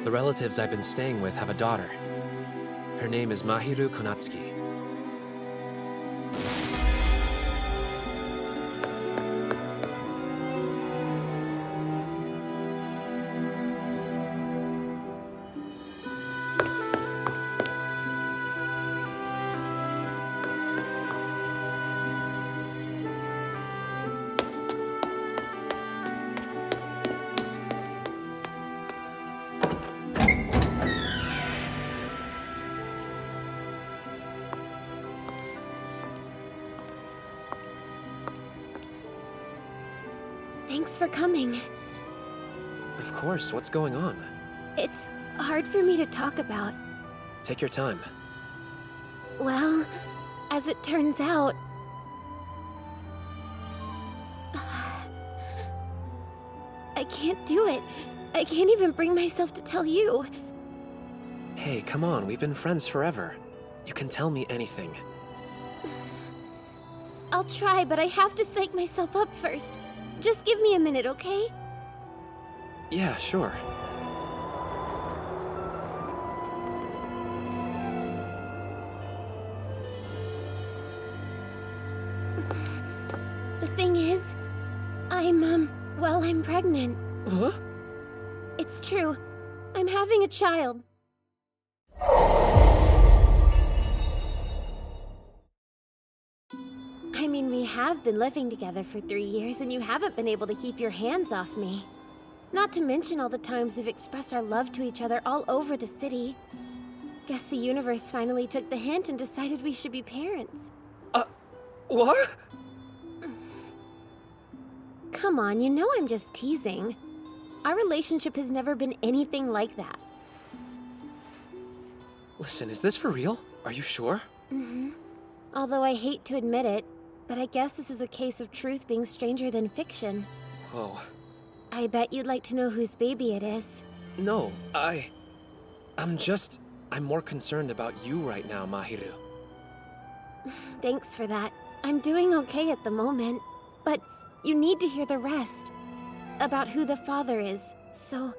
The relatives I've been staying with have a daughter. Her name is Mahiru Konatsuki. Thanks for coming. Of course, what's going on? It's hard for me to talk about. Take your time. Well, as it turns out... I can't do it. I can't even bring myself to tell you. Hey, come on, we've been friends forever. You can tell me anything. I'll try, but I have to psych myself up first. Just give me a minute, okay? Yeah, sure. The thing is, I'm pregnant. Huh? It's true. I'm having a child. I mean, we have been living together for 3 years, and you haven't been able to keep your hands off me. Not to mention all the times we've expressed our love to each other all over the city. Guess the universe finally took the hint and decided we should be parents. What? Come on, you know I'm just teasing. Our relationship has never been anything like that. Listen, is this for real? Are you sure? Mm-hmm. Although I hate to admit it, but I guess this is a case of truth being stranger than fiction. Whoa. I bet you'd like to know whose baby it is. No, I'm more concerned about you right now, Mahiru. Thanks for that. I'm doing okay at the moment, but you need to hear the rest. About who the father is, so...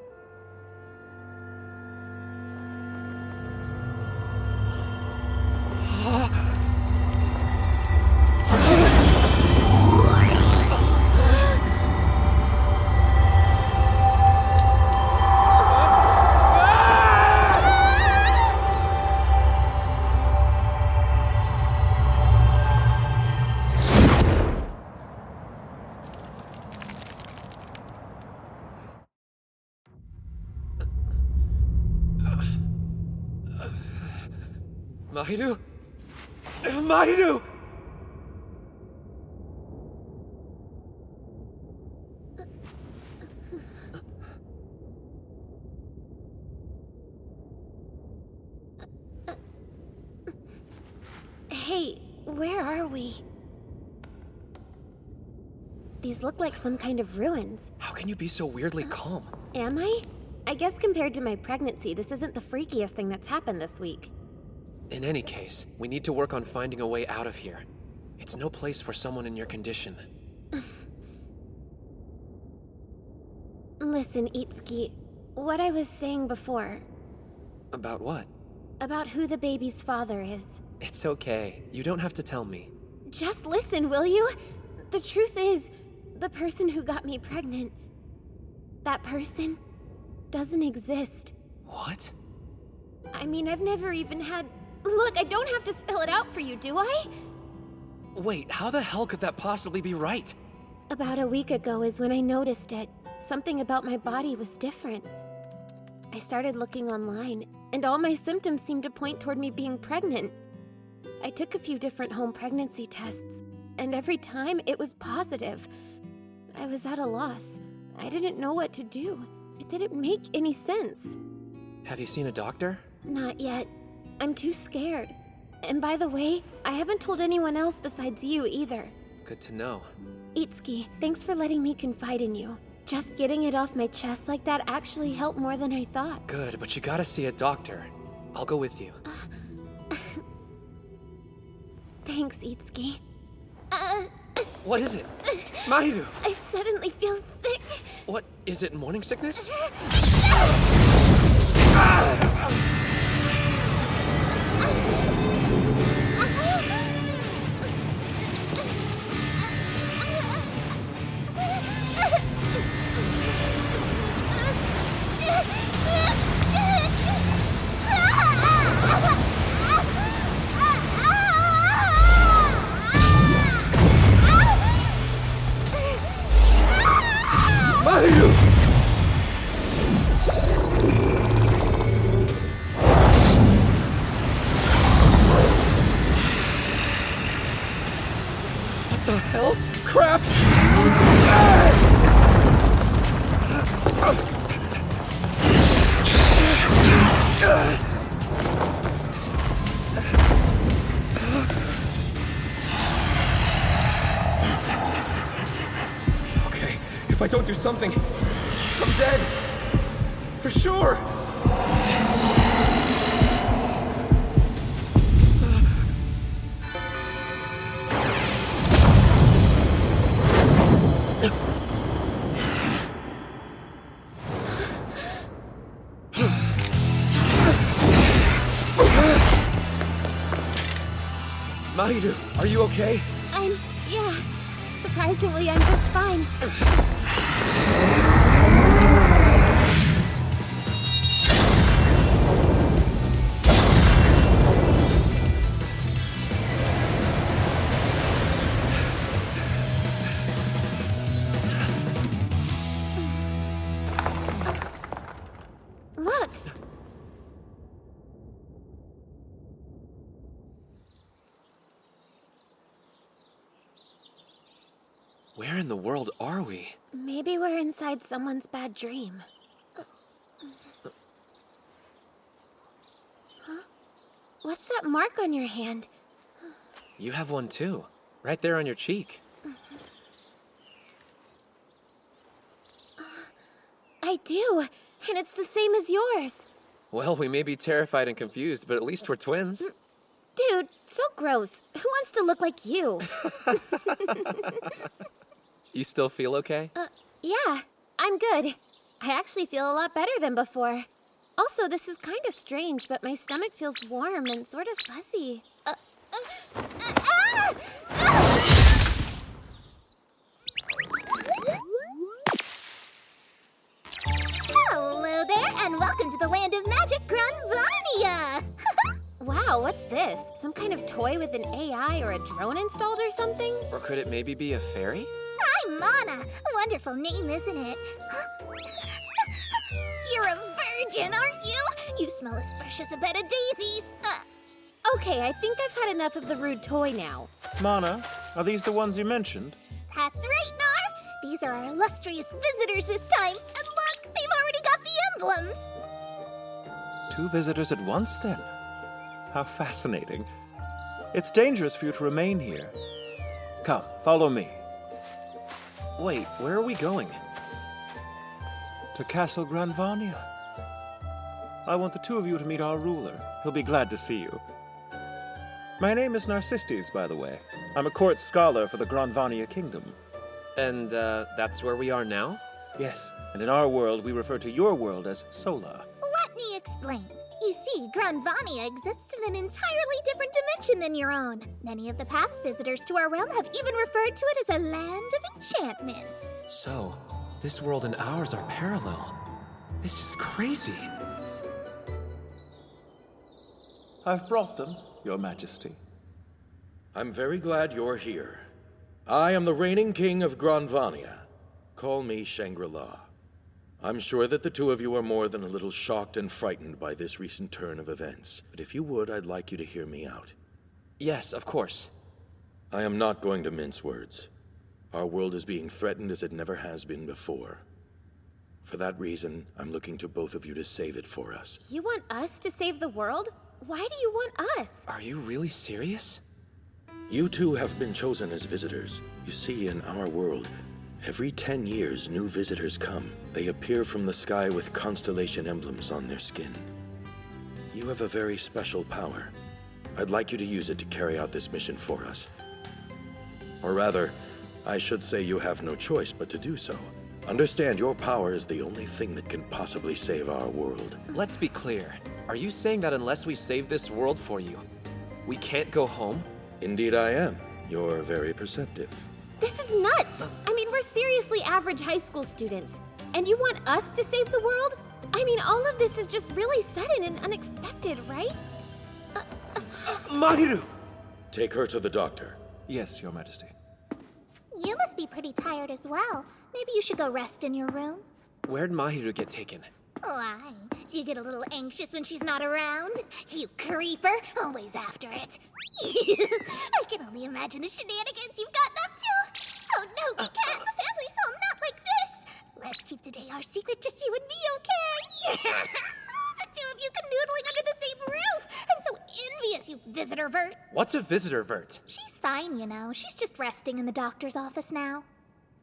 Mahiru? Mahiru! Hey, where are we? These look like some kind of ruins. How can you be so weirdly calm? Am I? I guess compared to my pregnancy, this isn't the freakiest thing that's happened this week. In any case, we need to work on finding a way out of here. It's no place for someone in your condition. Listen, Itsuki, what I was saying before, About what? about who the baby's father is. It's okay. You don't have to tell me. Just listen, will you? The truth is, the person who got me pregnant, that person doesn't exist. What? I mean, I've never even had... Look, I don't have to spell it out for you, do I? Wait, how the hell could that possibly be right? About a week ago is when I noticed it. Something about my body was different. I started looking online, and all my symptoms seemed to point toward me being pregnant. I took a few different home pregnancy tests, and every time it was positive. I was at a loss. I didn't know what to do. It didn't make any sense. Have you seen a doctor? Not yet. I'm too scared. And by the way, I haven't told anyone else besides you either. Good to know. Itsuki, thanks for letting me confide in you. Just getting it off my chest like that actually helped more than I thought. Good, but you gotta see a doctor. I'll go with you. Thanks, Itsuki. What is it? Mahiru! I suddenly feel sick. What, is it morning sickness? don't do something, I'm dead. For sure. Mahiru, are you okay? Yeah. Surprisingly, I'm just fine. Look! Where in the world are we? Maybe we're inside someone's bad dream. Huh? What's that mark on your hand? You have one too. Right there on your cheek. I do, and it's the same as yours. Well, we may be terrified and confused, but at least we're twins. Dude, so gross. Who wants to look like you? You still feel okay? Yeah, I'm good. I actually feel a lot better than before. Also, this is kind of strange, but my stomach feels warm and sort of fuzzy. Hello there, and welcome to the land of magic, Granvania! Wow, what's this? Some kind of toy with an AI or a drone installed or something? Or could it maybe be a fairy? I'm Mana. Wonderful name, isn't it? You're a virgin, aren't you? You smell as fresh as a bed of daisies. Okay, I think I've had enough of the rude toy now. Mana, are these the ones you mentioned? That's right, Nar. These are our illustrious visitors this time. And look, they've already got the emblems. 2 visitors at once, then? How fascinating. It's dangerous for you to remain here. Come, follow me. Wait, where are we going? To Castle Granvania. I want the 2 of you to meet our ruler. He'll be glad to see you. My name is Narcistes, by the way. I'm a court scholar for the Granvania Kingdom. And, that's where we are now? Yes, and in our world, we refer to your world as Sola. Let me explain. You see, Granvania exists in an entirely different dimension than your own. Many of the past visitors to our realm have even referred to it as a land of enchantment. So, this world and ours are parallel. This is crazy. I've brought them, Your Majesty. I'm very glad you're here. I am the reigning king of Granvania. Call me Shangri-La. I'm sure that the 2 of you are more than a little shocked and frightened by this recent turn of events. But if you would, I'd like you to hear me out. Yes, of course. I am not going to mince words. Our world is being threatened as it never has been before. For that reason, I'm looking to both of you to save it for us. You want us to save the world? Why do you want us? Are you really serious? You 2 have been chosen as visitors. You see, in our world, every 10 years, new visitors come. They appear from the sky with constellation emblems on their skin. You have a very special power. I'd like you to use it to carry out this mission for us. Or rather, I should say you have no choice but to do so. Understand, your power is the only thing that can possibly save our world. Let's be clear. Are you saying that unless we save this world for you, we can't go home? Indeed I am. You're very perceptive. This is nuts! I mean, we're seriously average high school students. And you want us to save the world? I mean, all of this is just really sudden and unexpected, right? Mahiru! Take her to the doctor. Yes, Your Majesty. You must be pretty tired as well. Maybe you should go rest in your room. Where'd Mahiru get taken? Why? Do you get a little anxious when she's not around? You creeper, always after it. I can only imagine the shenanigans you've gotten up to. Oh no, we can't. The family's home, not like this. Let's keep today our secret, just you and me, okay? The 2 of you canoodling under the same roof. I'm so envious, you visitor vert. What's a visitor vert? She's fine, you know. She's just resting in the doctor's office now.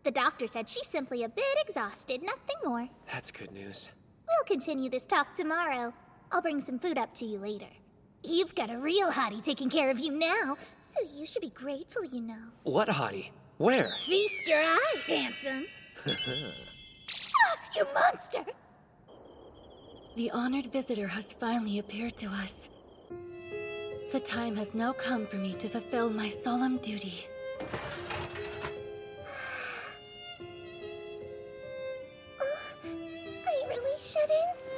The doctor said she's simply a bit exhausted, nothing more. That's good news. We'll continue this talk tomorrow. I'll bring some food up to you later. You've got a real hottie taking care of you now, so you should be grateful, you know. What hottie? Where? Feast your eyes, handsome. You monster! The honored visitor has finally appeared to us. The time has now come for me to fulfill my solemn duty. I really shouldn't.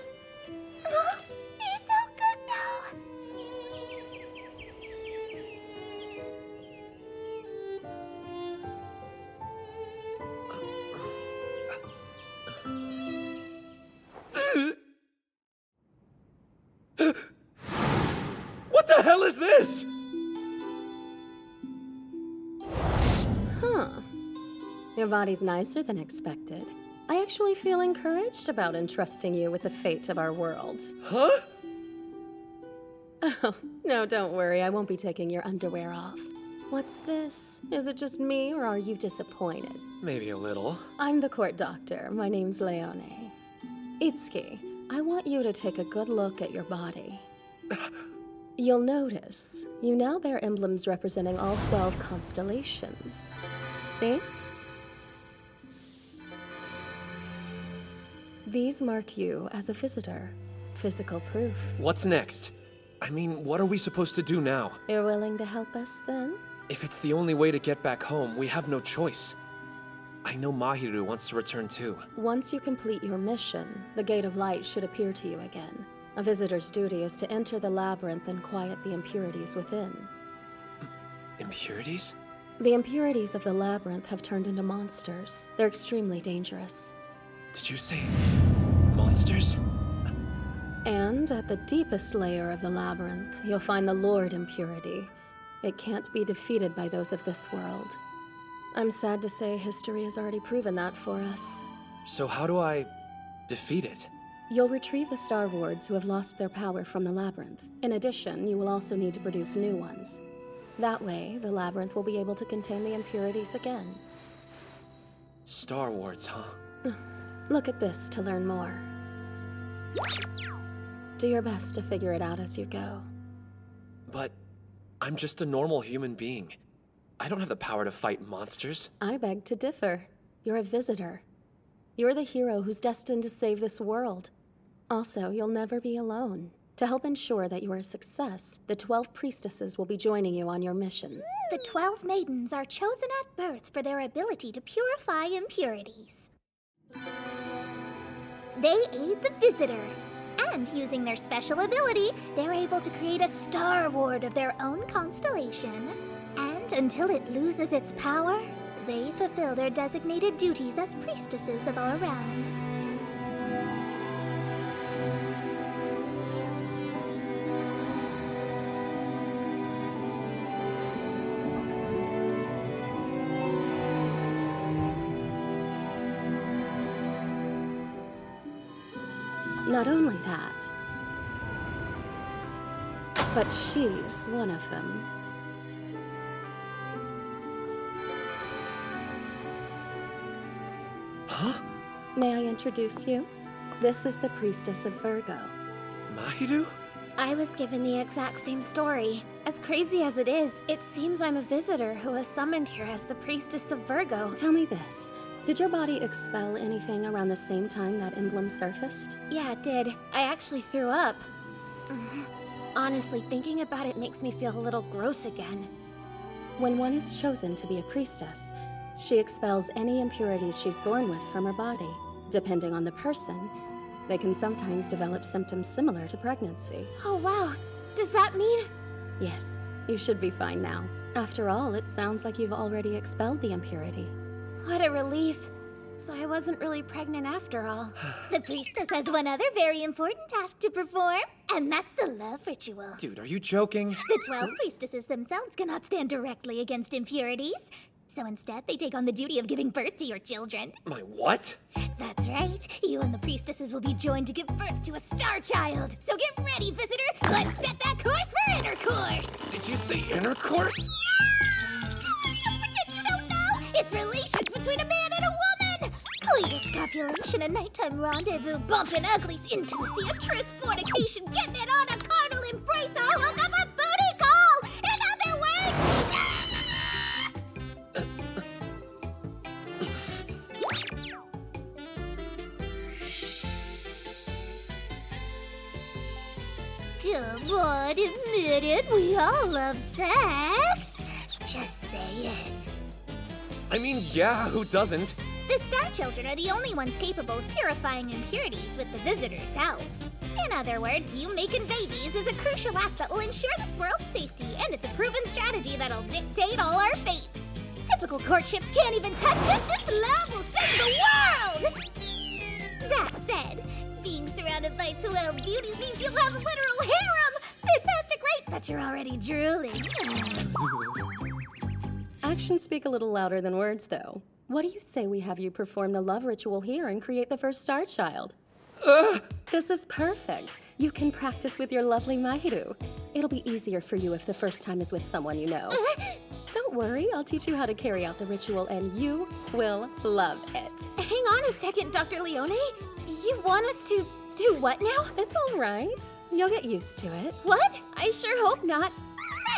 Oh, you're so good though. What the hell is this? Huh. Your body's nicer than expected. I actually feel encouraged about entrusting you with the fate of our world. Huh? Oh, no, don't worry. I won't be taking your underwear off. What's this? Is it just me, or are you disappointed? Maybe a little. I'm the court doctor. My name's Leone. Itsuki, I want you to take a good look at your body. You'll notice you now bear emblems representing all 12 constellations. See? These mark you as a visitor. Physical proof. What's next? I mean, what are we supposed to do now? You're willing to help us then? If it's the only way to get back home, we have no choice. I know Mahiru wants to return too. Once you complete your mission, the Gate of Light should appear to you again. A visitor's duty is to enter the labyrinth and quiet the impurities within. Impurities? The impurities of the labyrinth have turned into monsters. They're extremely dangerous. Did you say monsters? And at the deepest layer of the labyrinth, you'll find the Lord Impurity. It can't be defeated by those of this world. I'm sad to say history has already proven that for us. So how do I defeat it? You'll retrieve the Star Wards who have lost their power from the labyrinth. In addition, you will also need to produce new ones. That way, the labyrinth will be able to contain the impurities again. Star Wards, huh? Look at this to learn more. Do your best to figure it out as you go. But I'm just a normal human being. I don't have the power to fight monsters. I beg to differ. You're a visitor. You're the hero who's destined to save this world. Also, you'll never be alone. To help ensure that you are a success, the 12 priestesses will be joining you on your mission. The 12 maidens are chosen at birth for their ability to purify impurities. They aid the visitor, and using their special ability, they're able to create a Star Ward of their own constellation. And until it loses its power, they fulfill their designated duties as priestesses of our realm. Not only that, but she's one of them. Huh? May I introduce you? This is the Priestess of Virgo. Mahiru? I was given the exact same story. As crazy as it is, it seems I'm a visitor who was summoned here as the Priestess of Virgo. Tell me this. Did your body expel anything around the same time that emblem surfaced? Yeah, it did. I actually threw up. Honestly, thinking about it makes me feel a little gross again. When one is chosen to be a priestess, she expels any impurities she's born with from her body. Depending on the person, they can sometimes develop symptoms similar to pregnancy. Oh wow, does that mean? Yes, you should be fine now. After all, it sounds like you've already expelled the impurity. What a relief. So I wasn't really pregnant after all. The priestess has one other very important task to perform, and that's the love ritual. Dude, are you joking? The 12 priestesses themselves cannot stand directly against impurities. So instead, they take on the duty of giving birth to your children. My what? That's right. You and the priestesses will be joined to give birth to a star child. So get ready, visitor. Let's set that course for intercourse. Did you say intercourse? Pretend you don't know. It's relations between a man and a woman! Coitus, copulation, a nighttime rendezvous, bumping uglies, intimacy, a tryst, fornication, getting it on, a carnal embrace, a hook up, a booty call! In other words, come on, admit it, we all love sex. Just say it. I mean, yeah, who doesn't? The Star Children are the only ones capable of purifying impurities with the Visitor's help. In other words, you making babies is a crucial act that will ensure this world's safety, and it's a proven strategy that'll dictate all our fates. Typical courtships can't even touch this. This love will save the world! That said, being surrounded by 12 beauties means you'll have a literal harem! Fantastic, right? But you're already drooling. Actions speak a little louder than words, though. What do you say we have you perform the love ritual here and create the first star child? This is perfect. You can practice with your lovely Mahiru. It'll be easier for you if the first time is with someone you know. Don't worry, I'll teach you how to carry out the ritual and you will love it. Hang on a second, Dr. Leone. You want us to do what now? It's all right. You'll get used to it. What? I sure hope not.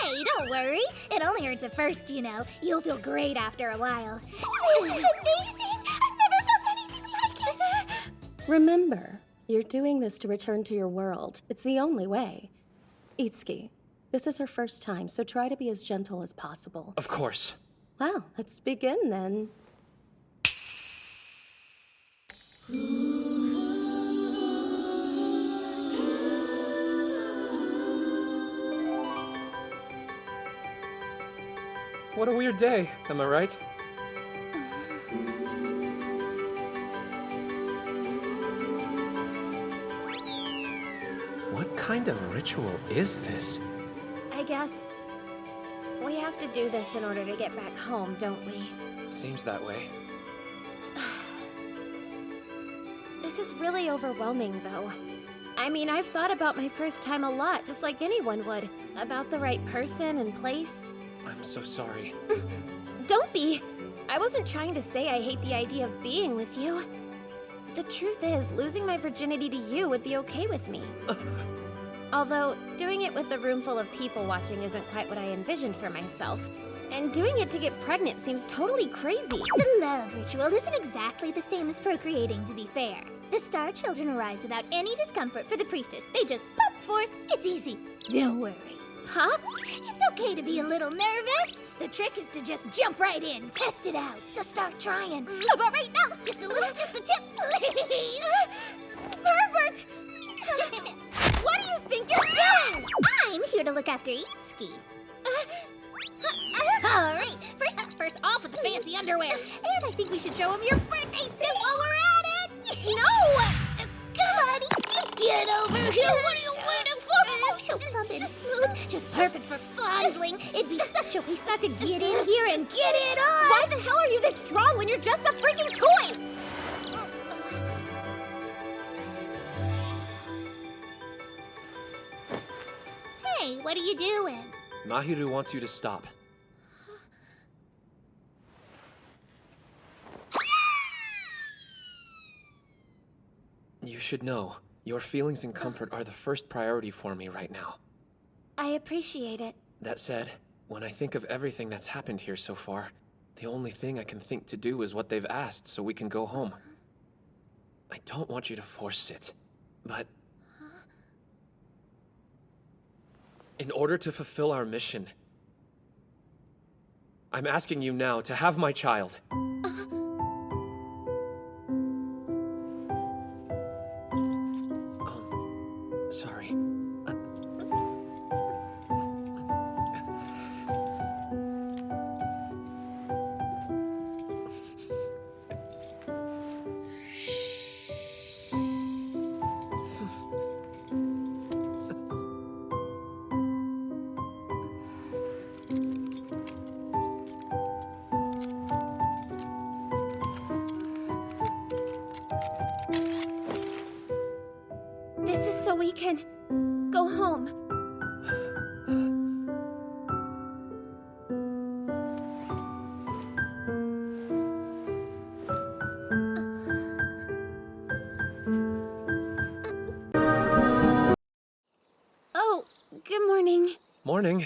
Hey, don't worry. It only hurts at first, you know. You'll feel great after a while. This is amazing! I've never felt anything like it! Remember, you're doing this to return to your world. It's the only way. Itsuki, this is her first time, so try to be as gentle as possible. Of course. Well, let's begin then. What a weird day, am I right? What kind of ritual is this? I guess we have to do this in order to get back home, don't we? Seems that way. This is really overwhelming, though. I mean, I've thought about my first time a lot, just like anyone would. About the right person and place. I'm so sorry. Don't be! I wasn't trying to say I hate the idea of being with you. The truth is, losing my virginity to you would be okay with me. Although, doing it with a room full of people watching isn't quite what I envisioned for myself. And doing it to get pregnant seems totally crazy. The love ritual isn't exactly the same as procreating, to be fair. The Star Children arise without any discomfort for the priestess. They just pop forth. It's easy. Don't worry. Huh? It's okay to be a little nervous. The trick is to just jump right in, test it out. So start trying. How about right now? Just a little, just a tip, please. Pervert! What do you think you're doing? I'm here to look after Itsuki. All right, first things first, off with the fancy underwear. And I think we should show him your birthday suit while we're at it. No! Come on, Itsuki, get over here. What are you waiting for? Oh, so plump and smooth, just perfect for fondling. It'd be such a waste not to get in here and get it on. Why the hell are you this strong when you're just a freaking toy? Hey, what are you doing? Mahiru wants you to stop. You should know, your feelings and comfort are the first priority for me right now. I appreciate it. That said, when I think of everything that's happened here so far, the only thing I can think to do is what they've asked so we can go home. I don't want you to force it, but... in order to fulfill our mission, I'm asking you now to have my child. Sorry. This is so we can go home. Good morning. Morning.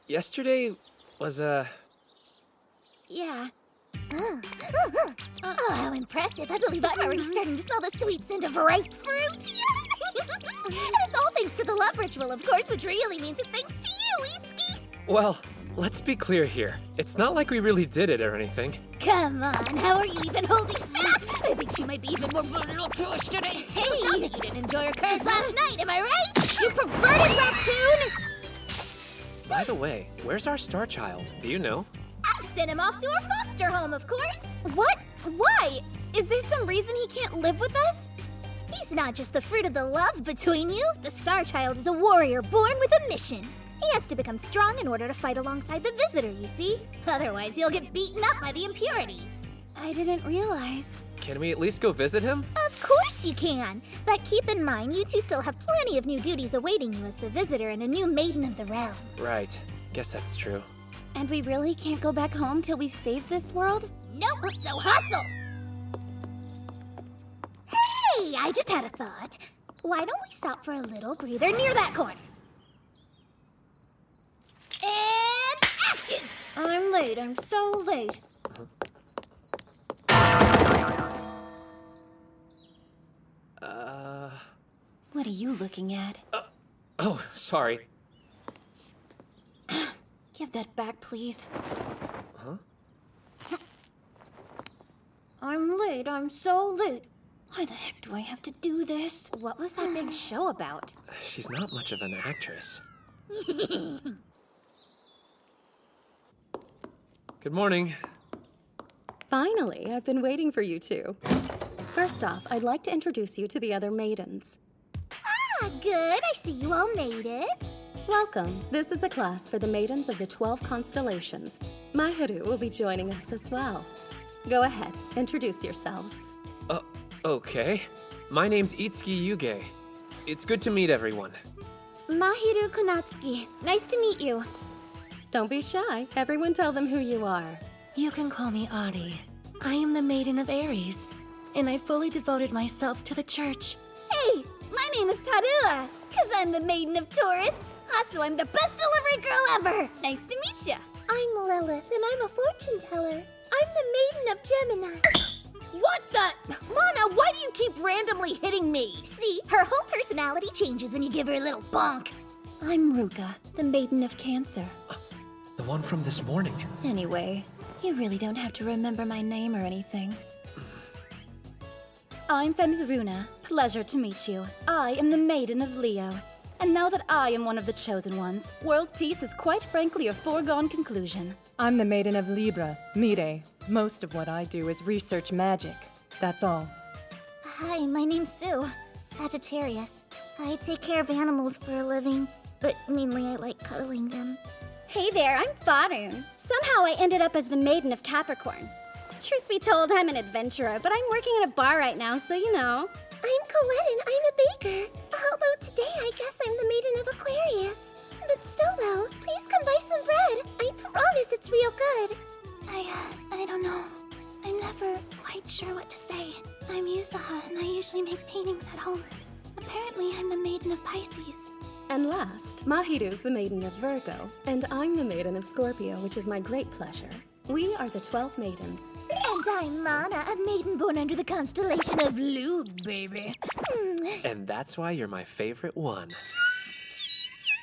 Yesterday was, Yeah. Oh, how impressive. I believe I'm already starting to smell the sweet scent of ripe fruit. And it's all thanks to the love ritual, of course, which really means it's thanks to you, Itsuki. well, let's be clear here. It's not like we really did it or anything. Come on, how are you even holding back? I think she might be even more voluptuous today. Hey, not that you didn't enjoy your curves last night, am I right? You perverted raccoon! By the way, where's our star child? Do you know? I sent him off to a foster home, of course. What? Why? Is there some reason he can't live with us? He's not just the fruit of the love between you. The Star Child is a warrior born with a mission. He has to become strong in order to fight alongside the visitor, you see? Otherwise, he'll get beaten up by the impurities. I didn't realize. Can we at least go visit him? Of course you can. But keep in mind, you two still have plenty of new duties awaiting you as the visitor and a new maiden of the realm. Right. Guess that's true. And we really can't go back home till we've saved this world? Nope, so hustle! Hey, I just had a thought. Why don't we stop for a little breather near that corner? And action! I'm late. I'm so late. What are you looking at? Oh, sorry. Give that back, please. I'm late. I'm so late. Why the heck do I have to do this? What was that big show about? She's not much of an actress. Good morning. Finally, I've been waiting for you two. First off, I'd like to introduce you to the other maidens. Ah, good. I see you all made it. Welcome. This is a class for the maidens of the 12 constellations. Mahiru will be joining us as well. Go ahead, introduce yourselves. Okay. My name's Itsuki Yuge. It's good to meet everyone. Mahiru Konatsuki. Nice to meet you. Don't be shy. Everyone tell them who you are. You can call me Adi. I am the Maiden of Aries, and I fully devoted myself to the church. Hey, my name is Tadua, because I'm the Maiden of Taurus. Also, I'm the best delivery girl ever. Nice to meet ya. I'm Lilith, and I'm a fortune teller. I'm the Maiden of Gemini. What the? Mana, why do you keep randomly hitting me? See, her whole personality changes when you give her a little bonk. I'm Ruka, the Maiden of Cancer. The one from this morning. Anyway, you really don't have to remember my name or anything. I'm Femithruna. Pleasure to meet you. I am the Maiden of Leo. And now that I am one of the chosen ones, world peace is quite frankly a foregone conclusion. I'm the Maiden of Libra, Mire. Most of what I do is research magic. That's all. Hi, my name's Sue. Sagittarius. I take care of animals for a living, but mainly I like cuddling them. Hey there, I'm Faroon. Somehow I ended up as the Maiden of Capricorn. Truth be told, I'm an adventurer, but I'm working at a bar right now, so you know. I'm Colette and I'm a baker. Although today I guess I'm the Maiden of Aquarius. But still though, please come buy some bread. I promise it's real good. I don't know. I'm never quite sure what to say. I'm Yusaha and I usually make paintings at home. Apparently I'm the Maiden of Pisces. And last, Mahiru's the Maiden of Virgo, and I'm the Maiden of Scorpio, which is my great pleasure. We are the 12 maidens. And I'm Mana, a maiden born under the constellation of Lud, baby. And that's why you're my favorite one. You're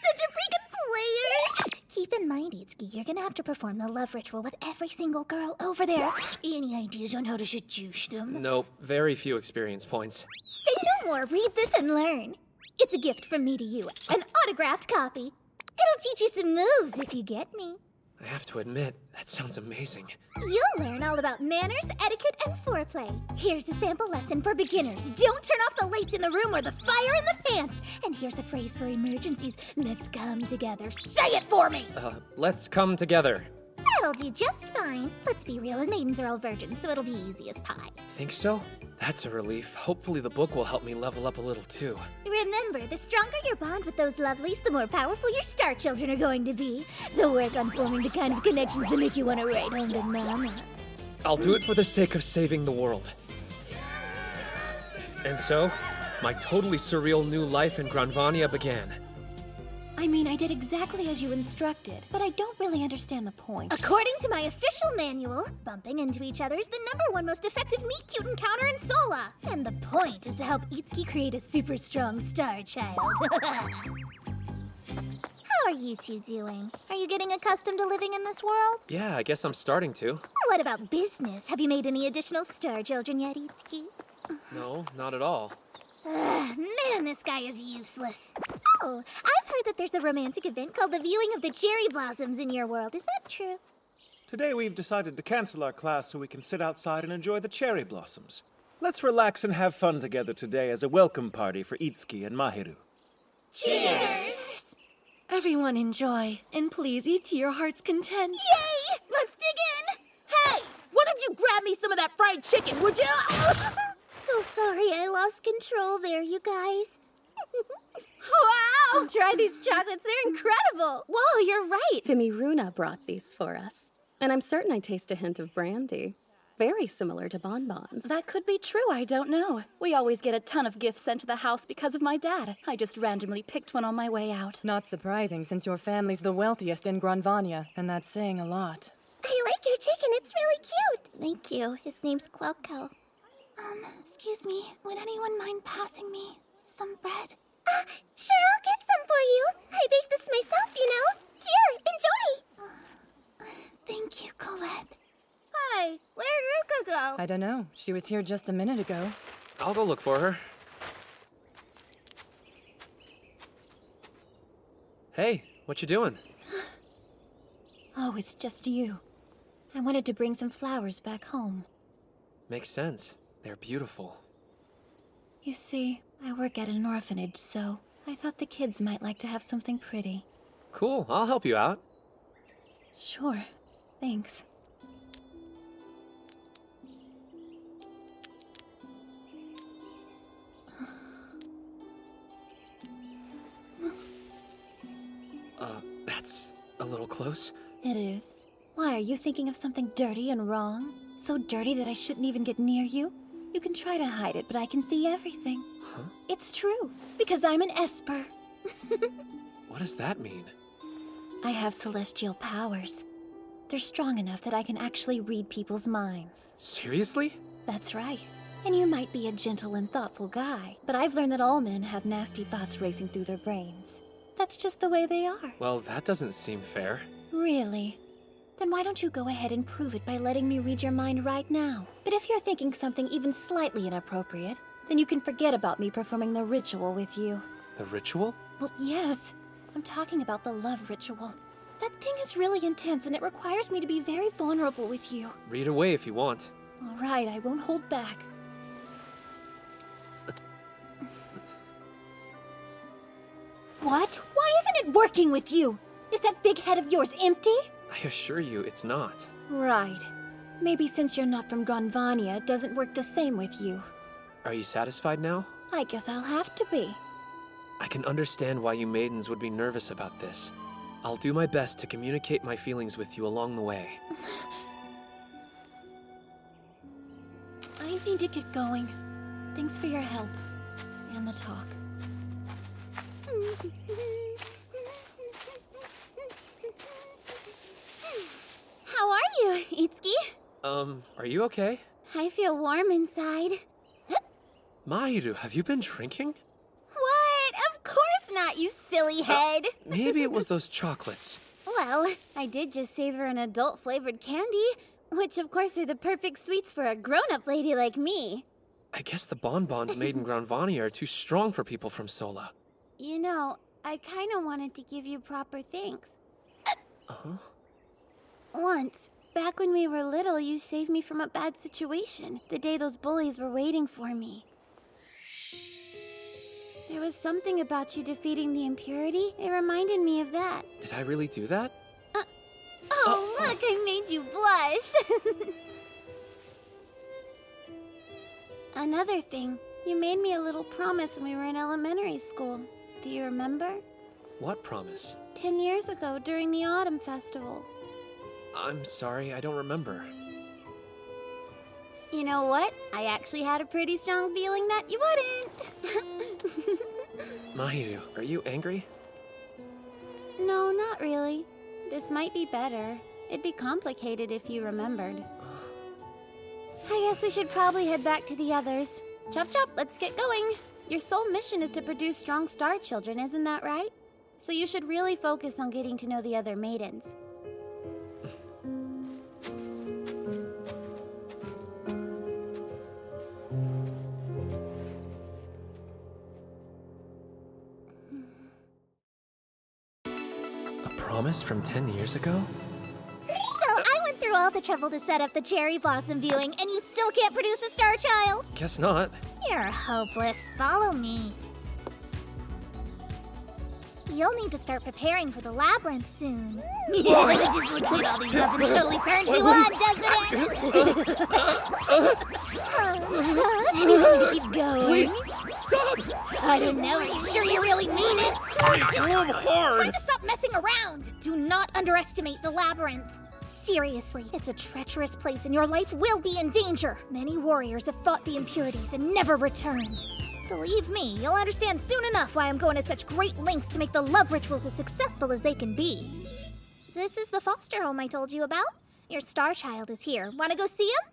such a freaking player! Keep in mind, Itsuki, you're gonna have to perform the love ritual with every single girl over there. Any ideas on how to seduce them? Nope, very few experience points. Say no more, read this and learn. It's a gift from me to you, an autographed copy. It'll teach you some moves if you get me. I have to admit, that sounds amazing. You'll learn all about manners, etiquette, and foreplay. Here's a sample lesson for beginners. Don't turn off the lights in the room or the fire in the pants. And here's a phrase for emergencies. Let's come together. Say it for me! Let's come together. That'll do just fine. Let's be real, the maidens are all virgins, so it'll be easy as pie. Think so? That's a relief. Hopefully the book will help me level up a little too. Remember, the stronger your bond with those lovelies, the more powerful your star children are going to be. So work on forming the kind of connections that make you want to write home to Mama. I'll do it for the sake of saving the world. And so, my totally surreal new life in Granvania began. I mean, I did exactly as you instructed, but I don't really understand the point. According to my official manual, bumping into each other is the #1 most effective meet-cute encounter in Sola. And the point is to help Itsuki create a super strong star child. How are you two doing? Are you getting accustomed to living in this world? Yeah, I guess I'm starting to. What about business? Have you made any additional star children yet, Itsuki? No, not at all. Man, this guy is useless. Oh, I've heard that there's a romantic event called the viewing of the cherry blossoms in your world. Is that true? Today we've decided to cancel our class so we can sit outside and enjoy the cherry blossoms. Let's relax and have fun together today as a welcome party for Itsuki and Mahiru. Cheers! Everyone enjoy, and please eat to your heart's content. Yay! Let's dig in! Hey! One of you grab me some of that fried chicken, would you? So sorry I lost control there, you guys. Wow! Try these chocolates, they're incredible! Whoa, you're right! Fimiruna brought these for us. And I'm certain I taste a hint of brandy. Very similar to bonbons. That could be true, I don't know. We always get a ton of gifts sent to the house because of my dad. I just randomly picked one on my way out. Not surprising, since your family's the wealthiest in Granvania, and that's saying a lot. I like your chicken, it's really cute. Thank you. His name's Quelco. Excuse me, would anyone mind passing me some bread? Sure, I'll get some for you. I baked this myself, you know. Here, enjoy. Thank you, Colette. Hi, where'd Ruka go? I don't know. She was here just a minute ago. I'll go look for her. Hey, what you doing? Oh, it's just you. I wanted to bring some flowers back home. Makes sense. They're beautiful. You see, I work at an orphanage, so I thought the kids might like to have something pretty. Cool, I'll help you out. Sure. Thanks. That's a little close. It is. Why, are you thinking of something dirty and wrong? So dirty that I shouldn't even get near you? You can try to hide it, but I can see everything. Huh? It's true, because I'm an Esper. What does that mean? I have celestial powers. They're strong enough that I can actually read people's minds. Seriously? That's right. And you might be a gentle and thoughtful guy, but I've learned that all men have nasty thoughts racing through their brains. That's just the way they are. Well, that doesn't seem fair. Really? Then why don't you go ahead and prove it by letting me read your mind right now? But if you're thinking something even slightly inappropriate, then you can forget about me performing the ritual with you. The ritual? Well, yes. I'm talking about the love ritual. That thing is really intense and it requires me to be very vulnerable with you. Read away if you want. All right, I won't hold back. What? Why isn't it working with you? Is that big head of yours empty? I assure you, it's not. Right. Maybe since you're not from Granvania, it doesn't work the same with you. Are you satisfied now? I guess I'll have to be. I can understand why you maidens would be nervous about this. I'll do my best to communicate my feelings with you along the way. I need to get going. Thanks for your help. And the talk. How are you, Itsuki? Are you okay? I feel warm inside. Mahiru, have you been drinking? What? Of course not, you silly head. Maybe it was those chocolates. Well, I did just savor an adult-flavored candy, which of course are the perfect sweets for a grown-up lady like me. I guess the bonbons made in Granvania are too strong for people from Sola. You know, I kinda wanted to give you proper thanks. Uh-huh. Once, back when we were little, you saved me from a bad situation, the day those bullies were waiting for me. There was something about you defeating the impurity. It reminded me of that. Did I really do that? Oh, look, I made you blush. Another thing, you made me a little promise when we were in elementary school. Do you remember? What promise? 10 years ago, during the Autumn Festival. I'm sorry, I don't remember. You know what? I actually had a pretty strong feeling that you wouldn't. Mahiru, are you angry? No, not really. This might be better. It'd be complicated if you remembered. I guess we should probably head back to the others. Chop chop, let's get going. Your sole mission is to produce strong star children, isn't that right? So you should really focus on getting to know the other maidens. A promise from 10 years ago? So I went through all the trouble to set up the cherry blossom viewing, and you still can't produce a star child? Guess not. You're hopeless. Follow me. You'll need to start preparing for the labyrinth soon. Just looking at all these weapons totally turns you on, doesn't it? Keep going. Please, stop! I don't know. Are you sure you really mean it? I'm hard! Time to stop messing around! Do not underestimate the labyrinth. Seriously, it's a treacherous place and your life will be in danger. Many warriors have fought the impurities and never returned. Believe me, you'll understand soon enough why I'm going to such great lengths to make the love rituals as successful as they can be. This is the foster home I told you about. Your star child is here. Want to go see him?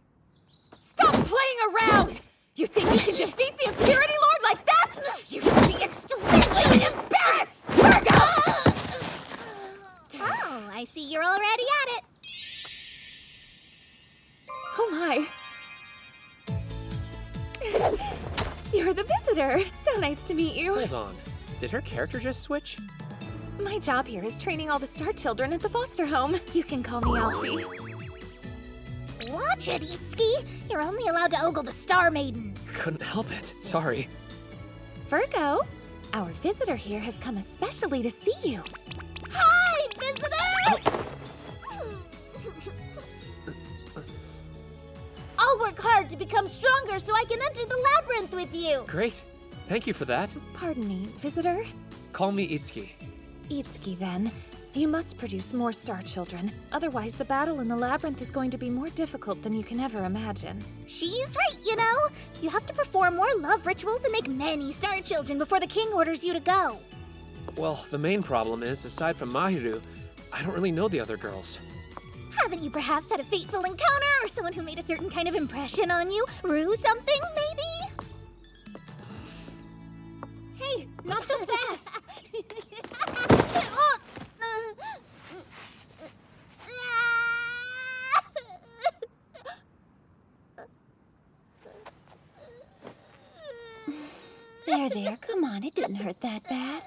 Stop playing around! You think you can defeat the Impurity Lord like that? You should be extremely embarrassed! Virgo! Oh, I see you're already at it. Oh my. You're the visitor. So nice to meet you. Hold on. Did her character just switch? My job here is training all the star children at the foster home. You can call me Alfie. Watch it, Itsuki. You're only allowed to ogle the star maidens. Couldn't help it. Sorry. Virgo, our visitor here has come especially to see you. Hi, visitor! I'll work hard to become stronger so I can enter the labyrinth with you. Great. Thank you for that. Pardon me, visitor? Call me Itsuki. Itsuki, then. You must produce more star children. Otherwise, the battle in the labyrinth is going to be more difficult than you can ever imagine. She's right, you know. You have to perform more love rituals and make many star children before the king orders you to go. Well, the main problem is, aside from Mahiru, I don't really know the other girls. Haven't you perhaps had a fateful encounter or someone who made a certain kind of impression on you? Rue something, maybe? Hey, not so fast! There, come on, it didn't hurt that bad.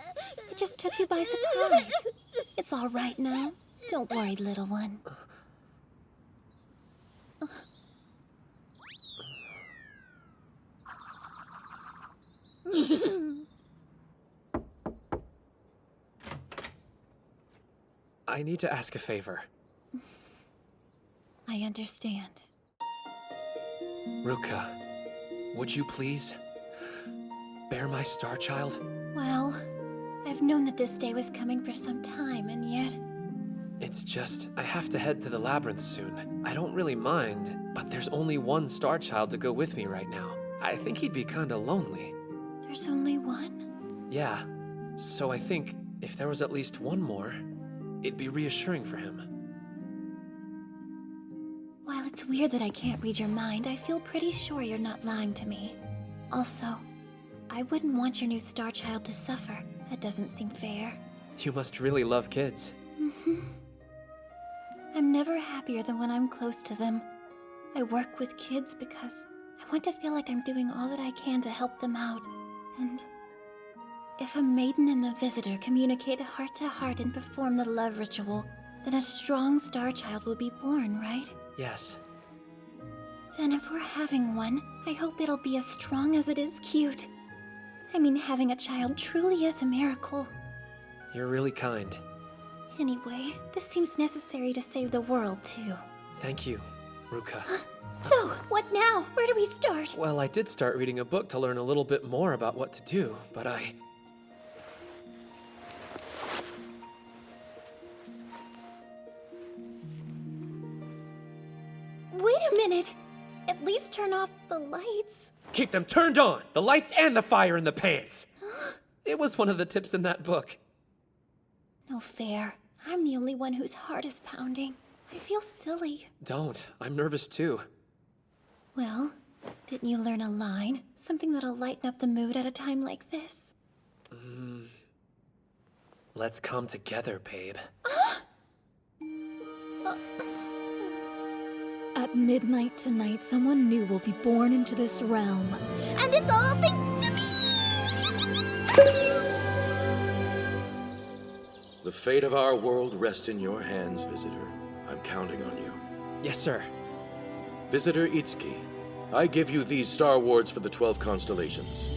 It just took you by surprise. It's all right now. Don't worry, little one. I need to ask a favor. I understand. Ruka, would you please bear my star child? Well, I've known that this day was coming for some time, and yet... It's just, I have to head to the labyrinth soon. I don't really mind, but there's only one star child to go with me right now. I think he'd be kinda lonely. There's only one? Yeah, so I think if there was at least one more, it'd be reassuring for him. While it's weird that I can't read your mind, I feel pretty sure you're not lying to me. Also, I wouldn't want your new star child to suffer. That doesn't seem fair. You must really love kids. I'm never happier than when I'm close to them. I work with kids because I want to feel like I'm doing all that I can to help them out. And if a maiden and the visitor communicate heart to heart and perform the love ritual, then a strong star child will be born, right? Yes. Then if we're having one, I hope it'll be as strong as it is cute. I mean, having a child truly is a miracle. You're really kind. Anyway, this seems necessary to save the world, too. Thank you, Ruka. So, what now? Where do we start? Well, I did start reading a book to learn a little bit more about what to do, but Wait a minute! At least turn off the lights. Keep them turned on! The lights and the fire in the pants! It was one of the tips in that book. No fair. I'm the only one whose heart is pounding. I feel silly. Don't. I'm nervous too. Well, didn't you learn a line? Something that'll lighten up the mood at a time like this? Let's come together, babe. At midnight tonight, someone new will be born into this realm. And it's all thanks to me! The fate of our world rests in your hands, Visitor. I'm counting on you. Yes, sir. Visitor Itsuki, I give you these Star Wards for the 12 constellations.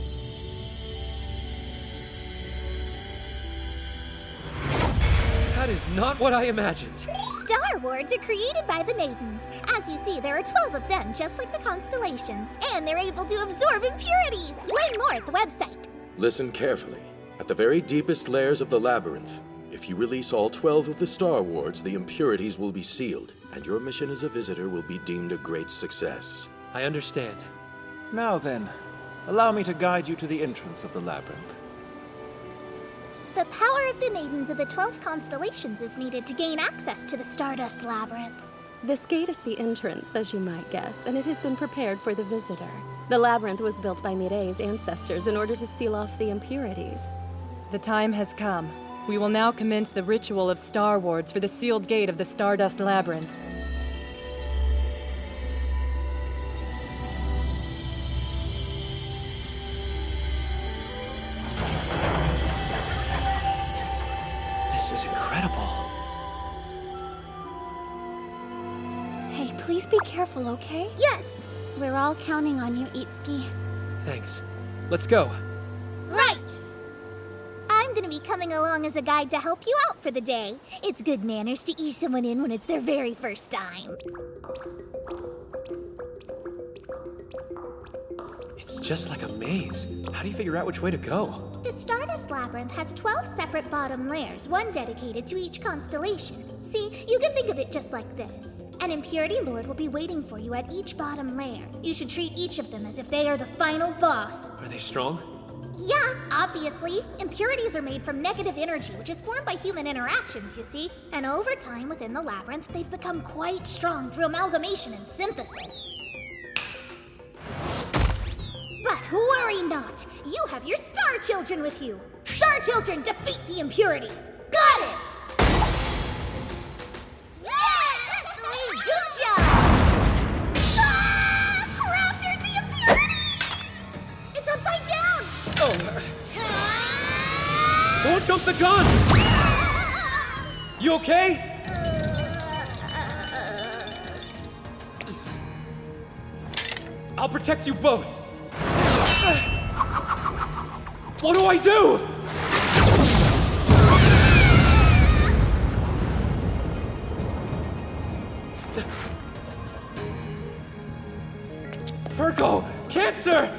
That is not what I imagined. Star Wards are created by the Maidens. As you see, there are 12 of them, just like the constellations. And they're able to absorb impurities. Learn more at the website. Listen carefully. At the very deepest layers of the labyrinth, if you release all 12 of the Star Wards, the impurities will be sealed, and your mission as a visitor will be deemed a great success. I understand. Now then, allow me to guide you to the entrance of the labyrinth. The power of the Maidens of the 12 constellations is needed to gain access to the Stardust Labyrinth. This gate is the entrance, as you might guess, and it has been prepared for the visitor. The labyrinth was built by Mirei's ancestors in order to seal off the impurities. The time has come. We will now commence the ritual of Star Wards for the sealed gate of the Stardust Labyrinth. This is incredible. Hey, please be careful, okay? Yes! We're all counting on you, Itsuki. Thanks. Let's go. Right! I'm gonna be coming along as a guide to help you out for the day. It's good manners to ease someone in when it's their very first time. It's just like a maze. How do you figure out which way to go? The Stardust Labyrinth has 12 separate bottom layers, one dedicated to each constellation. See, you can think of it just like this. An Impurity Lord will be waiting for you at each bottom layer. You should treat each of them as if they are the final boss. Are they strong? Yeah, obviously. Impurities are made from negative energy, which is formed by human interactions, you see. And over time within the labyrinth, they've become quite strong through amalgamation and synthesis. But worry not! You have your Star Children with you! Star Children, defeat the impurity! Got it! Yeah! That's the way! Good job! Ah! Crap! There's the impurity! It's upside down! Don't jump the gun! You okay? I'll protect you both. What do I do? Virgo! Cancer!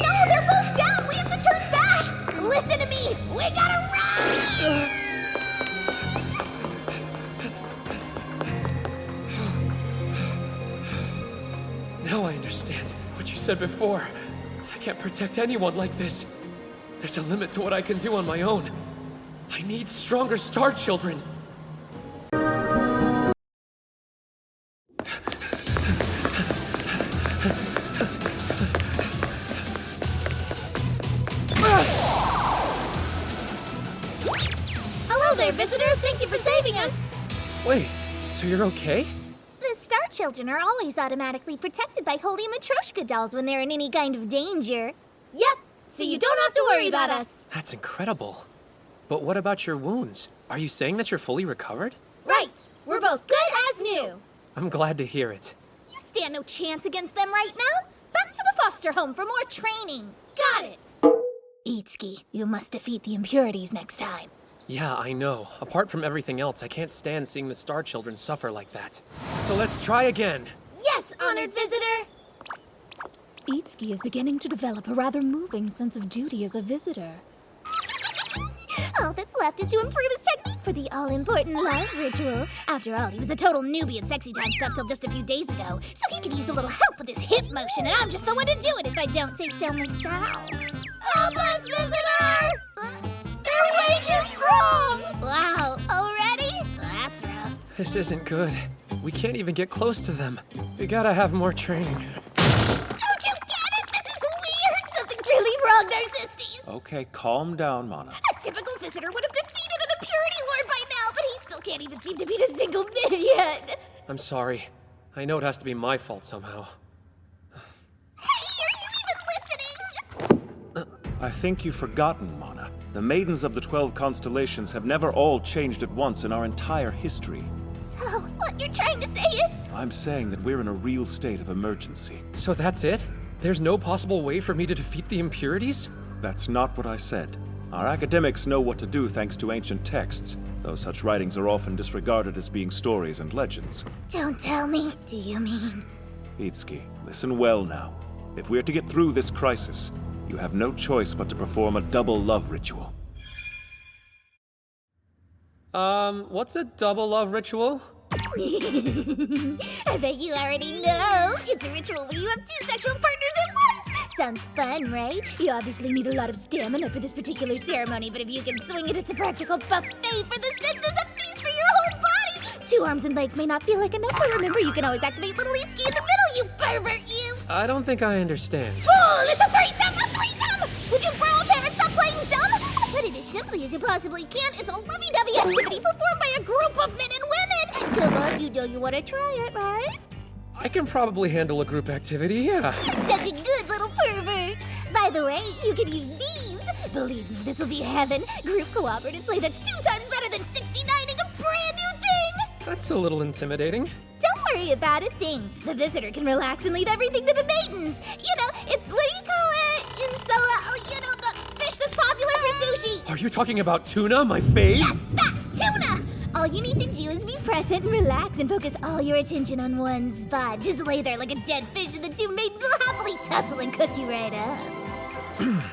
No, they're both down! We have to turn back! Listen to me! We gotta run! Now I understand what you said before. I can't protect anyone like this. There's a limit to what I can do on my own. I need stronger Star Children. Hello there, visitor! Thank you for saving us! Wait, so you're okay? The Star Children are always automatically protected by holy Matryoshka dolls when they're in any kind of danger. Yep, so you don't have to worry about us. That's incredible. But what about your wounds? Are you saying that you're fully recovered? Right! We're both good as new! I'm glad to hear it. You stand no chance against them right now. Back to the foster home for more training. Got it! Itsuki, you must defeat the impurities next time. Yeah, I know. Apart from everything else, I can't stand seeing the Star Children suffer like that. So let's try again. Yes, honored visitor! Itsuki is beginning to develop a rather moving sense of duty as a visitor. All that's left is to improve his technique for the all-important love ritual. After all, he was a total newbie at sexy time stuff till just a few days ago, so he could use a little help with his hip motion, and I'm just the one to do it if I don't say so myself. Help us, visitor! They're way too strong! Wow, already? That's rough. This isn't good. We can't even get close to them. We gotta have more training. Don't you get it? This is weird! Something's really wrong, Narcissus! Okay, calm down, Mana. A typical visitor would have defeated an Impurity Lord by now, but he still can't even seem to beat a single minion! I'm sorry. I know it has to be my fault somehow. Hey, are you even listening? I think you've forgotten, Mana. The Maidens of the 12 Constellations have never all changed at once in our entire history. So, what you're trying to say is... I'm saying that we're in a real state of emergency. So that's it? There's no possible way for me to defeat the impurities? That's not what I said. Our academics know what to do thanks to ancient texts, though such writings are often disregarded as being stories and legends. Don't tell me. Do you mean... Itsuki, listen well now. If we're to get through this crisis, you have no choice but to perform a double love ritual. What's a double love ritual? I bet you already know. It's a ritual where you have two sexual partners at once. Sounds fun, right? You obviously need a lot of stamina for this particular ceremony, but if you can swing it, it's a practical buffet for the senses, a feast for your whole body. 2 arms and legs may not feel like enough, but remember, you can always activate little Itsuki in the middle, you pervert, you! I don't think I understand. Fool! It's a threesome! A threesome! Would you grow up and stop playing dumb? I'll put it as simply as you possibly can. It's a lovey-dovey activity performed by a group of men and women. Come on, you know you want to try it, right? I can probably handle a group activity, yeah. Such a good little pervert. By the way, you can use these. Believe me, this will be heaven. Group cooperative play that's 2 times better than 69ing a brand new thing. That's a little intimidating. Don't worry about a thing. The visitor can relax and leave everything to the maidens. You know, it's what do you call it? You know, the fish that's popular for sushi. Are you talking about tuna, my fave? Yes, that tuna. All you need to do is be present and relax and focus all your attention on one spot. Just lay there like a dead fish and the 2 maidens will happily tussle and cook you right up.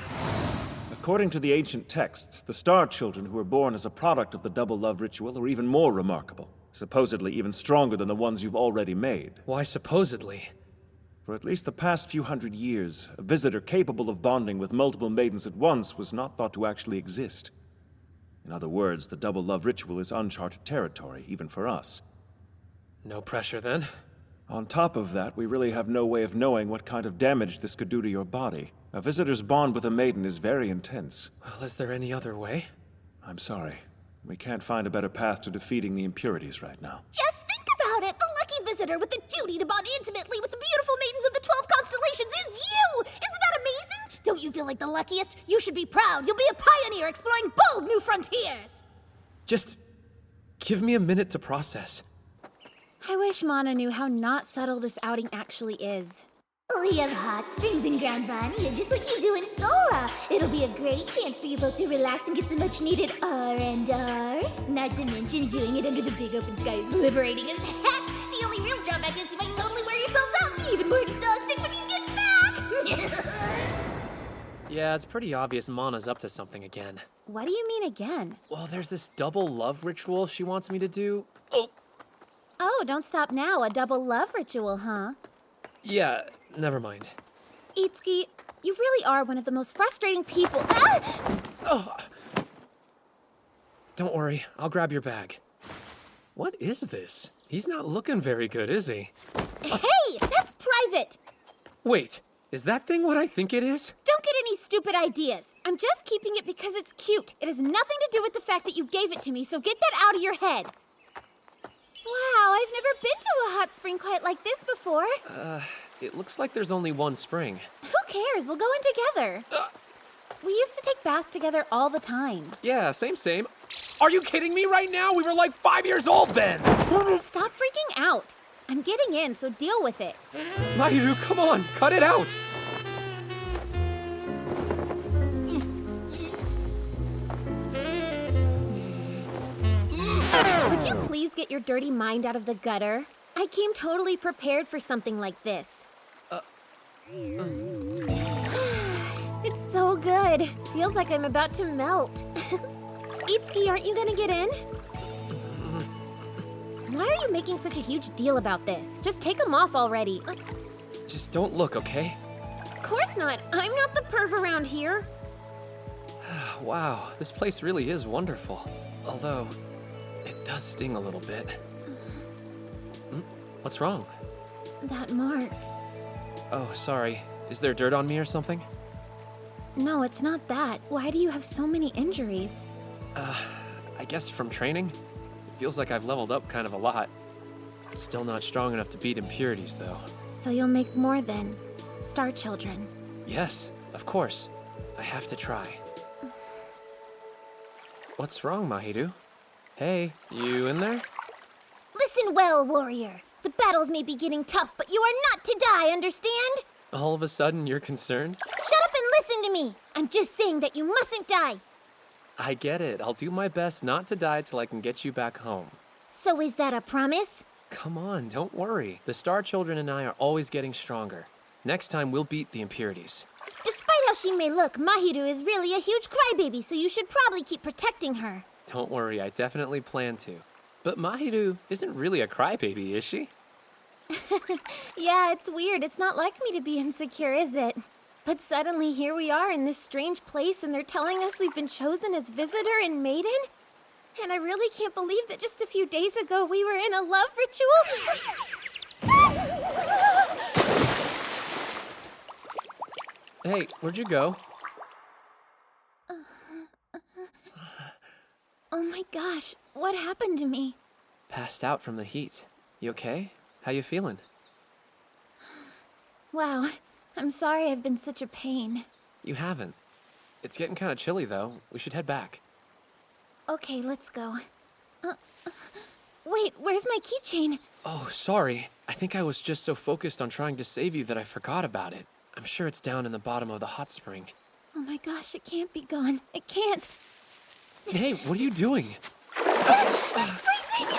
According to the ancient texts, the Star Children who were born as a product of the double love ritual are even more remarkable. Supposedly even stronger than the ones you've already made. Why supposedly? For at least the past few hundred years, a visitor capable of bonding with multiple maidens at once was not thought to actually exist. In other words, the double love ritual is uncharted territory, even for us. No pressure then? On top of that, we really have no way of knowing what kind of damage this could do to your body. A visitor's bond with a maiden is very intense. Well, is there any other way? I'm sorry. We can't find a better path to defeating the impurities right now. Just think about it. The lucky visitor with the duty to bond intimately with the beautiful maidens of the 12 constellations is you! Isn't that amazing? Don't you feel like the luckiest? You should be proud. You'll be a pioneer exploring bold new frontiers. Just give me a minute to process. I wish Mana knew how not subtle this outing actually is. We have hot springs in Grand Vania, just like you do in Sola. It'll be a great chance for you both to relax and get some much-needed R&R. Not to mention doing it under the big open sky is liberating as heck. The only real drawback is you might totally wear yourselves out, be even more exhausted when you get back. Yeah, it's pretty obvious Mana's up to something again. What do you mean again? Well, there's this double love ritual she wants me to do. Oh, don't stop now. A double love ritual, huh? Yeah, never mind. Itsuki, you really are one of the most frustrating people. Don't worry, I'll grab your bag. What is this? He's not looking very good, is he? Hey, that's private! Wait, is that thing what I think it is? Don't get any stupid ideas. I'm just keeping it because it's cute. It has nothing to do with the fact that you gave it to me, so get that out of your head. Wow, I've never been to a hot spring quite like this before. It looks like there's only one spring. Who cares? We'll go in together. We used to take baths together all the time. Yeah, same. Are you kidding me right now? We were like 5 years old then! Stop freaking out. I'm getting in, so deal with it. Mahiru, come on, cut it out! Would you please get your dirty mind out of the gutter? I came totally prepared for something like this. It's so good. Feels like I'm about to melt. Itsuki, aren't you gonna get in? you making such a huge deal about this? Just take them off already. Just don't look, okay? Of course not. I'm not the perv around here. Wow, this place really is wonderful. Although, it does sting a little bit. What's wrong? That mark. Oh, sorry. Is there dirt on me or something? No, it's not that. Why do you have so many injuries? I guess from training? It feels like I've leveled up kind of a lot. Still not strong enough to beat impurities, though. So you'll make more then. Star Children. Yes, of course. I have to try. What's wrong, Mahiru? Hey, you in there? Listen well, warrior. The battles may be getting tough, but you are not to die, understand? All of a sudden, you're concerned? Shut up and listen to me. I'm just saying that you mustn't die. I get it. I'll do my best not to die till I can get you back home. So is that a promise? Come on, don't worry. The Star Children and I are always getting stronger. Next time, we'll beat the impurities. Despite how she may look, Mahiru is really a huge crybaby, so you should probably keep protecting her. Don't worry, I definitely plan to. But Mahiru isn't really a crybaby, is she? Yeah, it's weird. It's not like me to be insecure, is it? But suddenly here we are in this strange place and they're telling us we've been chosen as visitor and maiden? And I really can't believe that just a few days ago we were in a love ritual. Hey, where'd you go? Oh my gosh, what happened to me? Passed out from the heat. You okay? How you feeling? Wow, I'm sorry I've been such a pain. You haven't. It's getting kind of chilly, though. We should head back. Okay, let's go. Wait, where's my keychain? Oh, sorry. I think I was just so focused on trying to save you that I forgot about it. I'm sure it's down in the bottom of the hot spring. Oh my gosh, it can't be gone. It can't. Hey, what are you doing? It's freezing!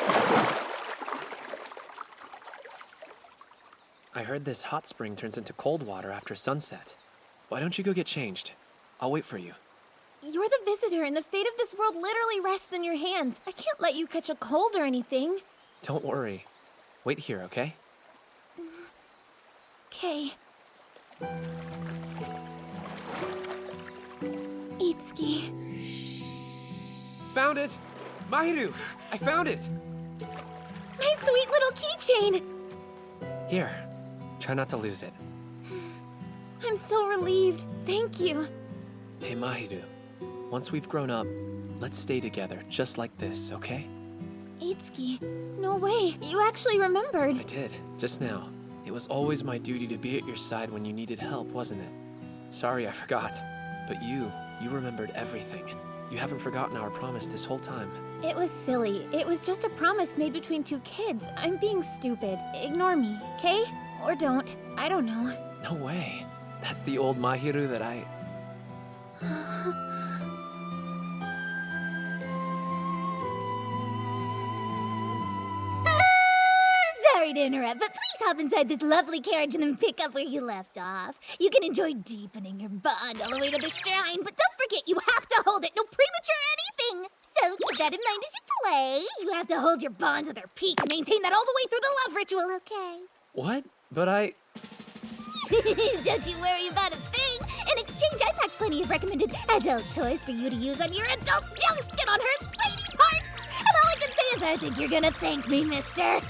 I heard this hot spring turns into cold water after sunset. Why don't you go get changed? I'll wait for you. You're the visitor, and the fate of this world literally rests in your hands. I can't let you catch a cold or anything. Don't worry. Wait here, okay? Okay. Itsuki. Found it! Mahiru! I found it! My sweet little keychain! Here. Try not to lose it. I'm so relieved. Thank you. Hey, Mahiru. Once we've grown up, let's stay together, just like this, okay? Itsuki, no way. You actually remembered. I did, just now. It was always my duty to be at your side when you needed help, wasn't it? Sorry I forgot. But you remembered everything. You haven't forgotten our promise this whole time. It was silly. It was just a promise made between two kids. I'm being stupid. Ignore me, okay? Or don't. I don't know. No way. That's the old Mahiru that I... Sorry to interrupt, but please hop inside this lovely carriage and then pick up where you left off. You can enjoy deepening your bond all the way to the shrine, but don't forget you have to hold it. No premature anything. So keep that in mind as you play. You have to hold your bonds at their peak and maintain that all the way through the love ritual, okay? What? But I... Don't you worry about a thing. In exchange, I packed plenty of recommended adult toys for you to use on your adult junk and on her lady parts. And all I can say is I think you're gonna thank me, mister.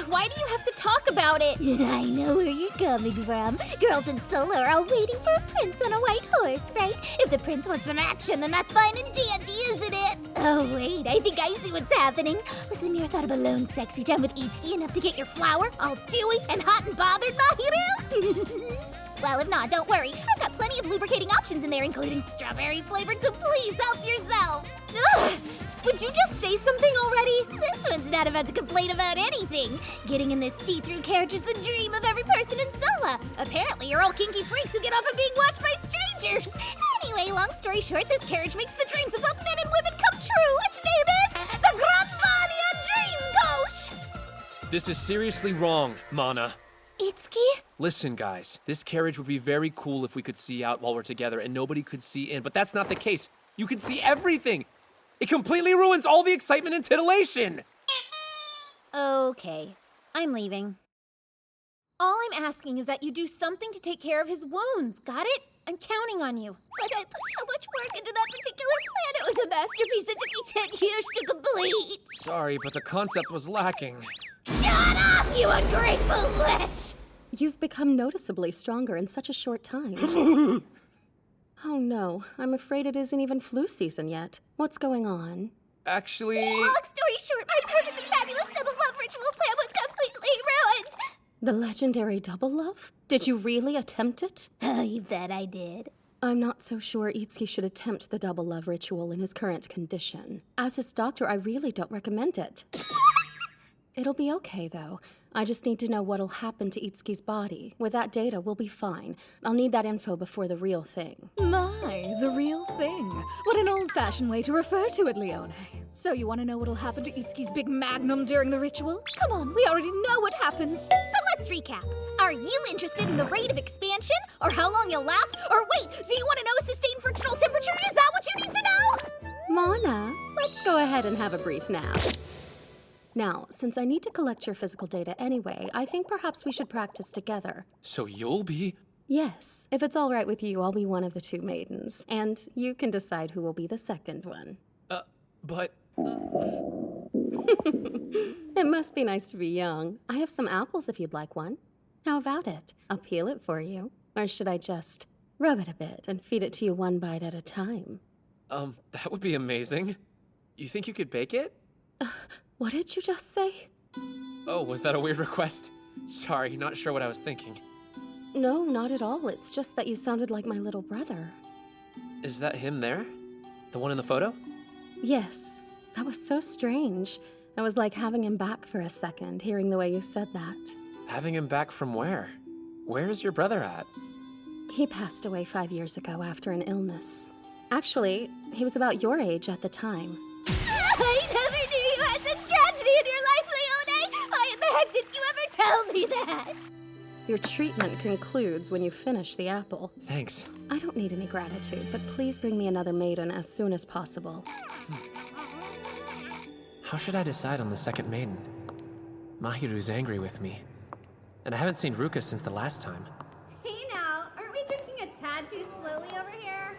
Why do you have to talk about it? I know where you're coming from. Girls in Solo are all waiting for a prince on a white horse, right? If the prince wants some action, then that's fine and dandy, isn't it? Oh, wait, I think I see what's happening. Was the mere thought of a lone sexy time with Itsuki enough to get your flower all dewy and hot and bothered, Mahiru? Well, if not, don't worry. I've got plenty of lubricating options in there, including strawberry flavored, so please help yourself. Ugh! Would you just say something already? This one's not about to complain about anything. Getting in this see-through carriage is the dream of every person in Sola. Apparently, you're all kinky freaks who get off on being watched by strangers. Anyway, long story short, this carriage makes the dreams of both men and women come true. Its name is the Granvania Dream Coach. This is seriously wrong, Mana. Itsuki? Listen, guys. This carriage would be very cool if we could see out while we're together and nobody could see in, but that's not the case. You can see everything. It completely ruins all the excitement and titillation! Okay, I'm leaving. All I'm asking is that you do something to take care of his wounds. Got it? I'm counting on you. But I put so much work into that particular plan. It was a masterpiece that took me 10 years to complete. Sorry, but the concept was lacking. Shut up, you ungrateful lich! You've become noticeably stronger in such a short time. Oh no, I'm afraid it isn't even flu season yet. What's going on? Actually... Long story short, my purpose and fabulous double love ritual plan was completely ruined. The legendary double love? Did you really attempt it? Oh, you bet I did. I'm not so sure Itsuki should attempt the double love ritual in his current condition. As his doctor, I really don't recommend it. It'll be okay, though. I just need to know what'll happen to Itsuki's body. With that data, we'll be fine. I'll need that info before the real thing. My, the real thing. What an old-fashioned way to refer to it, Leone. So you want to know what'll happen to Itsuki's big magnum during the ritual? Come on, we already know what happens. But let's recap. Are you interested in the rate of expansion? Or how long you'll last? Or wait, do you want to know a sustained frictional temperature? Is that what you need to know? Mana, let's go ahead and have a brief nap. Now, since I need to collect your physical data anyway, I think perhaps we should practice together. So you'll be... Yes, if it's all right with you, I'll be one of the two maidens, and you can decide who will be the second one. But... It must be nice to be young. I have some apples if you'd like one. How about it? I'll peel it for you. Or should I just rub it a bit and feed it to you one bite at a time? That would be amazing. You think you could bake it? What did you just say? Oh, was that a weird request? Sorry, not sure what I was thinking. No, not at all. It's just that you sounded like my little brother. Is that him there? The one in the photo? Yes, that was so strange. I was like having him back for a second, hearing the way you said that. Having him back from where? Where is your brother at? He passed away 5 years ago after an illness. Actually, he was about your age at the time. I never knew you had such tragedy in your life, Leone! Why in the heck did you ever tell me that? Your treatment concludes when you finish the apple. Thanks. I don't need any gratitude, but please bring me another maiden as soon as possible. How should I decide on the second maiden? Mahiru's angry with me. And I haven't seen Ruka since the last time. Hey now, aren't we drinking a tad too slowly over here?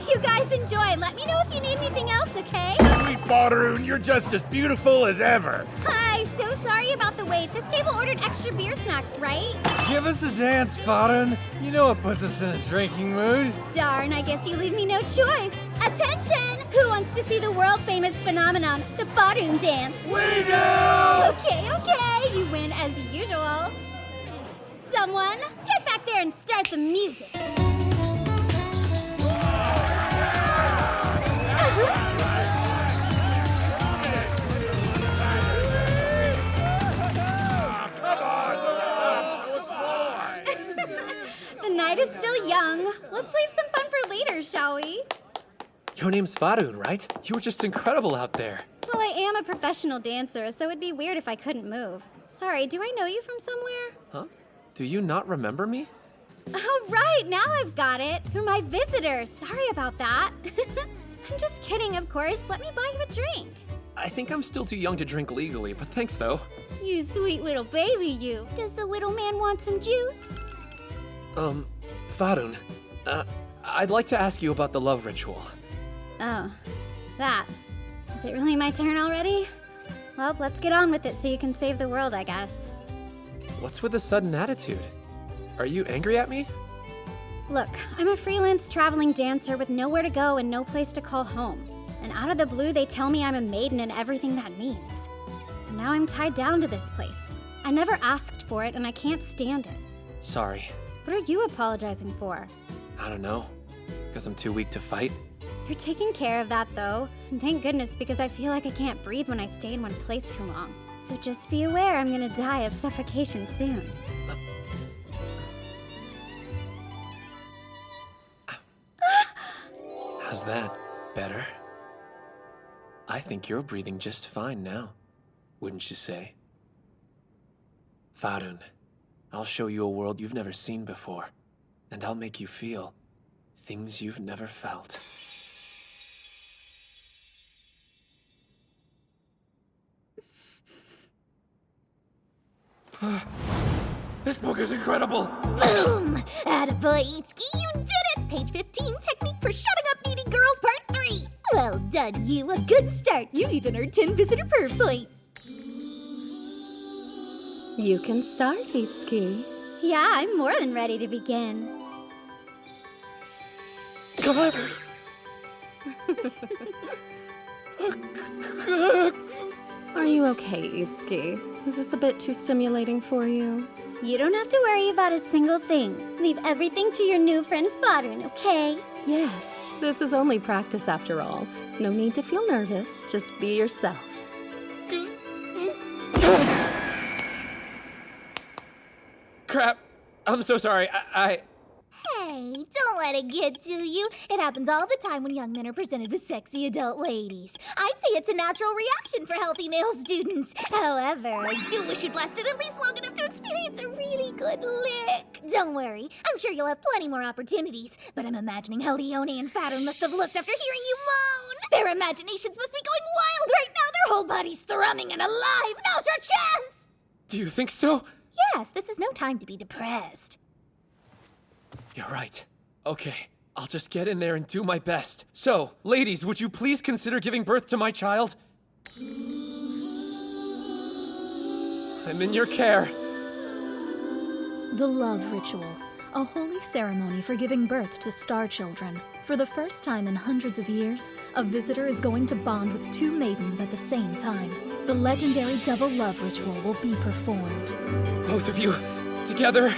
You guys enjoy. Let me know if you need anything else, okay? Sweet Faroon, you're just as beautiful as ever. Hi, so sorry about the wait. This table ordered extra beer snacks, right? Give us a dance, Faroon. You know it puts us in a drinking mood. Darn, I guess you leave me no choice. Attention! Who wants to see the world-famous phenomenon, the Faroon dance? We do! Okay, you win as usual. Someone, get back there and start the music. The night is still young. Let's leave some fun for later, shall we? Your name's Faroon, right? You were just incredible out there. Well, I am a professional dancer, so it'd be weird if I couldn't move. Sorry, do I know you from somewhere? Huh? Do you not remember me? Oh, right, now I've got it. You're my visitor. Sorry about that. I'm just kidding, of course. Let me buy you a drink. I think I'm still too young to drink legally, but thanks though. You sweet little baby, you. Does the little man want some juice? Faroon, I'd like to ask you about the love ritual. Oh, that. Is it really my turn already? Well, let's get on with it so you can save the world, I guess. What's with the sudden attitude? Are you angry at me? Look, I'm a freelance traveling dancer with nowhere to go and no place to call home. And out of the blue, they tell me I'm a maiden and everything that means. So now I'm tied down to this place. I never asked for it and I can't stand it. Sorry. What are you apologizing for? I don't know. Because I'm too weak to fight? You're taking care of that, though. And thank goodness, because I feel like I can't breathe when I stay in one place too long. So just be aware I'm gonna die of suffocation soon. How's that? Better? I think you're breathing just fine now. Wouldn't you say? Faroon, I'll show you a world you've never seen before. And I'll make you feel things you've never felt. This book is incredible! Boom! Attaboy, Itsuki, you did it! Page 15, Technique for Shutting Up Needy Girls, Part 3! Well done, you. A good start. You even earned 10 visitor perv points. You can start, Itsuki. Yeah, I'm more than ready to begin. Are you okay, Itsuki? Is this a bit too stimulating for you? You don't have to worry about a single thing. Leave everything to your new friend Farin, okay? Yes, this is only practice after all. No need to feel nervous, just be yourself. Crap! I'm so sorry. I... Hey, don't let it get to you. It happens all the time when young men are presented with sexy adult ladies. I'd say it's a natural reaction for healthy male students. However, I do wish you'd lasted at least long enough to experience a really good lick. Don't worry, I'm sure you'll have plenty more opportunities, but I'm imagining how Leone and Fatter must have looked after hearing you moan. Their imaginations must be going wild right now. Their whole bodies thrumming and alive. Now's your chance! Do you think so? Yes, this is no time to be depressed. You're right. Okay, I'll just get in there and do my best. So, ladies, would you please consider giving birth to my child? I'm in your care. The Love Ritual, a holy ceremony for giving birth to star children. For the first time in hundreds of years, a visitor is going to bond with two maidens at the same time. The legendary double love ritual will be performed. Both of you, together.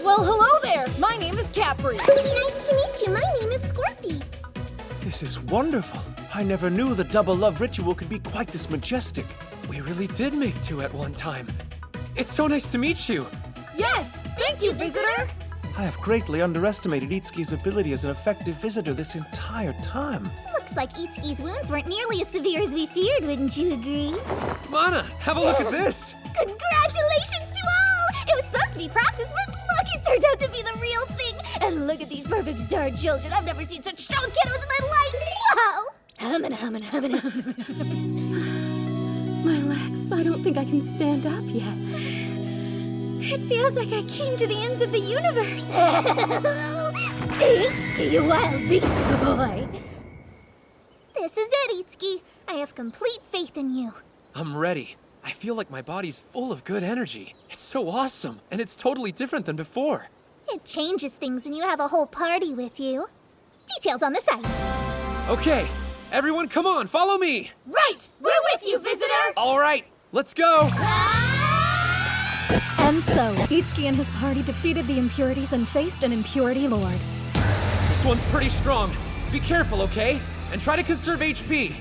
Well, hello there! My name is Capri. Nice to meet you. My name is Scorpy. This is wonderful. I never knew the double love ritual could be quite this majestic. We really did make two at one time. It's so nice to meet you. Yes! Thank you, visitor! I have greatly underestimated Itsuki's ability as an effective visitor this entire time. Looks like Itsuki's wounds weren't nearly as severe as we feared, wouldn't you agree? Mana, have a look at this! Congratulations to all! It was supposed to be practice, but look, it turned out to be the real thing! And look at these perfect star children! I've never seen such strong kiddos in my life! Wow! My legs, I don't think I can stand up yet. It feels like I came to the ends of the universe! Itsuki, you wild beast of a boy! This is it, Itsuki. I have complete faith in you. I'm ready. I feel like my body's full of good energy. It's so awesome, and it's totally different than before. It changes things when you have a whole party with you. Details on the site. Okay, everyone come on, follow me! Right! We're with you, visitor! All right, let's go! And so, Itsuki and his party defeated the impurities and faced an impurity lord. This one's pretty strong. Be careful, okay? And try to conserve HP.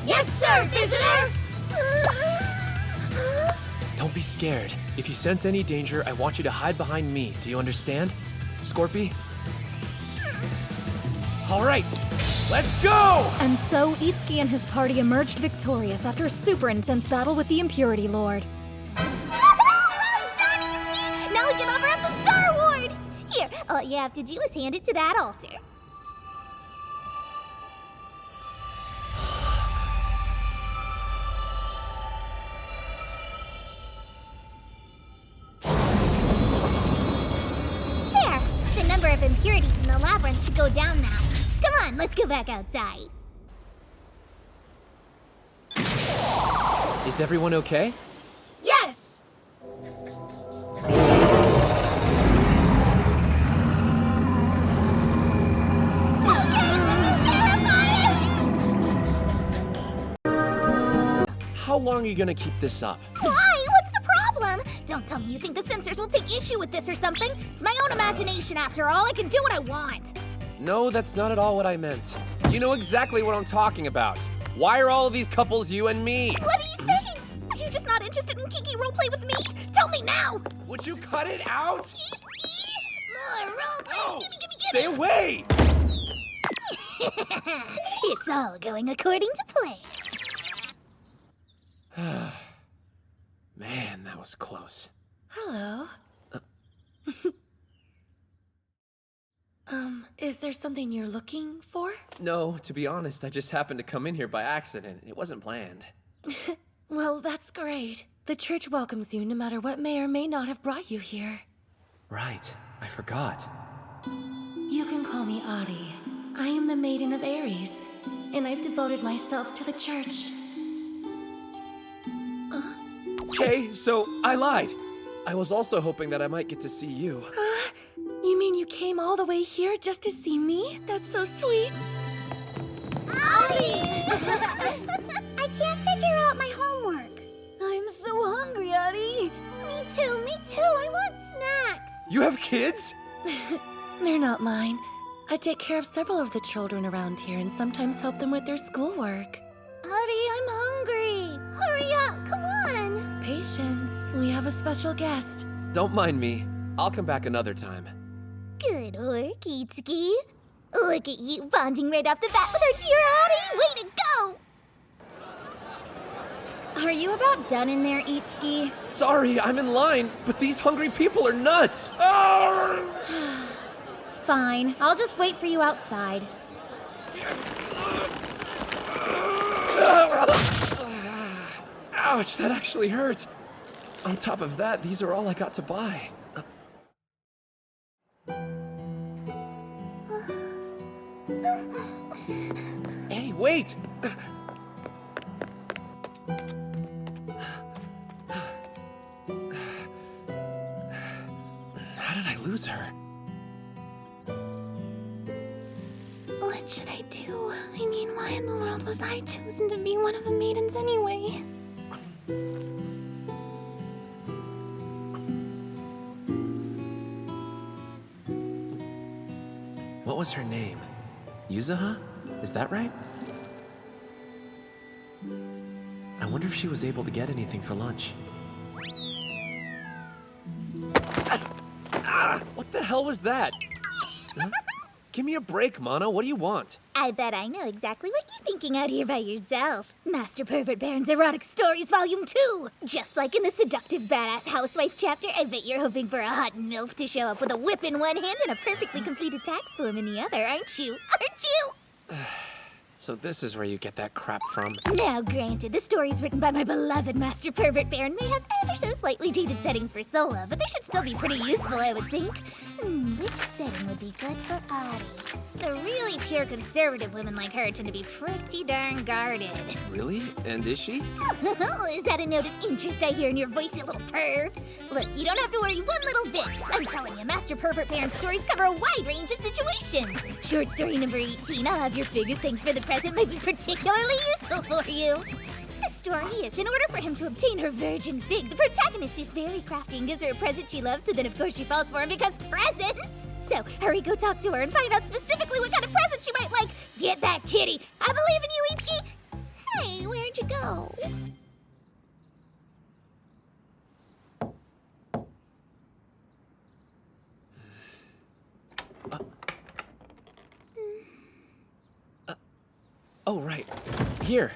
Yes, sir, visitor! Don't be scared. If you sense any danger, I want you to hide behind me. Do you understand? Scorpy? All right, let's go! And so, Itsuki and his party emerged victorious after a super intense battle with the impurity lord. Now we can offer up the Star Award! Here, all you have to do is hand it to that altar. There! The number of impurities in the labyrinth should go down now. Come on, let's go back outside. Is everyone okay? Yes! How long are you gonna keep this up? Why? What's the problem? Don't tell me you think the censors will take issue with this or something. It's my own imagination after all. I can do what I want. No, that's not at all what I meant. You know exactly what I'm talking about. Why are all of these couples you and me? What are you saying? Are you just not interested in kinky roleplay with me? Tell me now! Would you cut it out? Itsuki! More roleplay! No! Gimme! Stay away! It's all going according to plan. Man, that was close. Hello. Is there something you're looking for? No, to be honest, I just happened to come in here by accident. It wasn't planned. Well, that's great. The church welcomes you no matter what may or may not have brought you here. Right, I forgot. You can call me Adi. I am the Maiden of Ares, and I've devoted myself to the church. Okay, so I lied. I was also hoping that I might get to see you. You mean you came all the way here just to see me? That's so sweet. Adi! I can't figure out my homework. I'm so hungry, Adi. Me too, me too. I want snacks. You have kids? They're not mine. I take care of several of the children around here and sometimes help them with their schoolwork. Adi, I'm hungry. Hurry up, come on. Patience, we have a special guest. Don't mind me. I'll come back another time. Good work, Itsuki. Look at you bonding right off the bat with our dear Adi. Way to go! Are you about done in there, Itsuki? Sorry, I'm in line, but these hungry people are nuts. Arr! Fine, I'll just wait for you outside. Ouch, that actually hurt. On top of that, these are all I got to buy. Hey, wait! How did I lose her? What should I do? I mean, why in the world was I chosen to be one of the maidens anyway? What was her name? Yuzuha? Is that right? I wonder if she was able to get anything for lunch. What the hell was that? Huh? Give me a break, Mono. What do you want? I bet I know exactly what you're thinking out here by yourself. Master Pervert Baron's Erotic Stories Volume 2! Just like in the Seductive Badass Housewife chapter, I bet you're hoping for a hot MILF to show up with a whip in one hand and a perfectly completed tax form in the other, aren't you? Aren't you? So this is where you get that crap from. Now, granted, the stories written by my beloved Master Pervert Baron may have ever so slightly dated settings for Sola, but they should still be pretty useful, I would think. Which setting would be good for Adi? The really pure conservative women like her tend to be pretty darn guarded. Really? And is she? Is that a note of interest I hear in your voice, you little perv? Look, you don't have to worry one little bit. I'm telling you, Master Pervert Baron's stories cover a wide range of situations. Short story number 18, I'll have your fig as thanks for the present might be particularly useful for you. The story is, in order for him to obtain her virgin fig, the protagonist is very crafty and gives her a present she loves, so then of course she falls for him because presents! So, hurry, go talk to her and find out specifically what kind of present she might like. Get that kitty! I believe in you, Ichi! Hey, where'd you go? Oh, right. Here.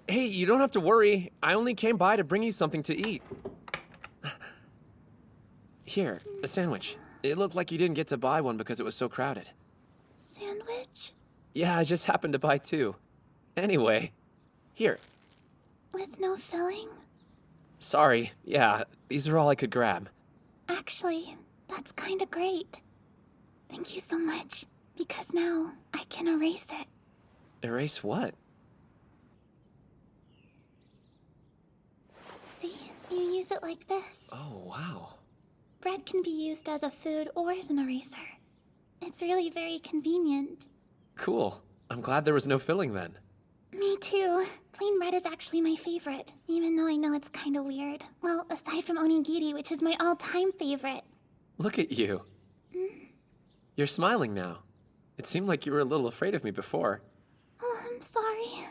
Hey, you don't have to worry. I only came by to bring you something to eat. Here, a sandwich. It looked like you didn't get to buy one because it was so crowded. Sandwich? Yeah, I just happened to buy two. Anyway, here. With no filling? Sorry. Yeah, these are all I could grab. Actually, that's kinda great. Thank you so much, because now I can erase it. Erase what? See, you use it like this. Oh, wow. Bread can be used as a food or as an eraser. It's really very convenient. Cool. I'm glad there was no filling then. Me too. Plain bread is actually my favorite, even though I know it's kinda weird. Well, aside from onigiri, which is my all-time favorite. Look at you. You're smiling now. It seemed like you were a little afraid of me before. Oh, I'm sorry.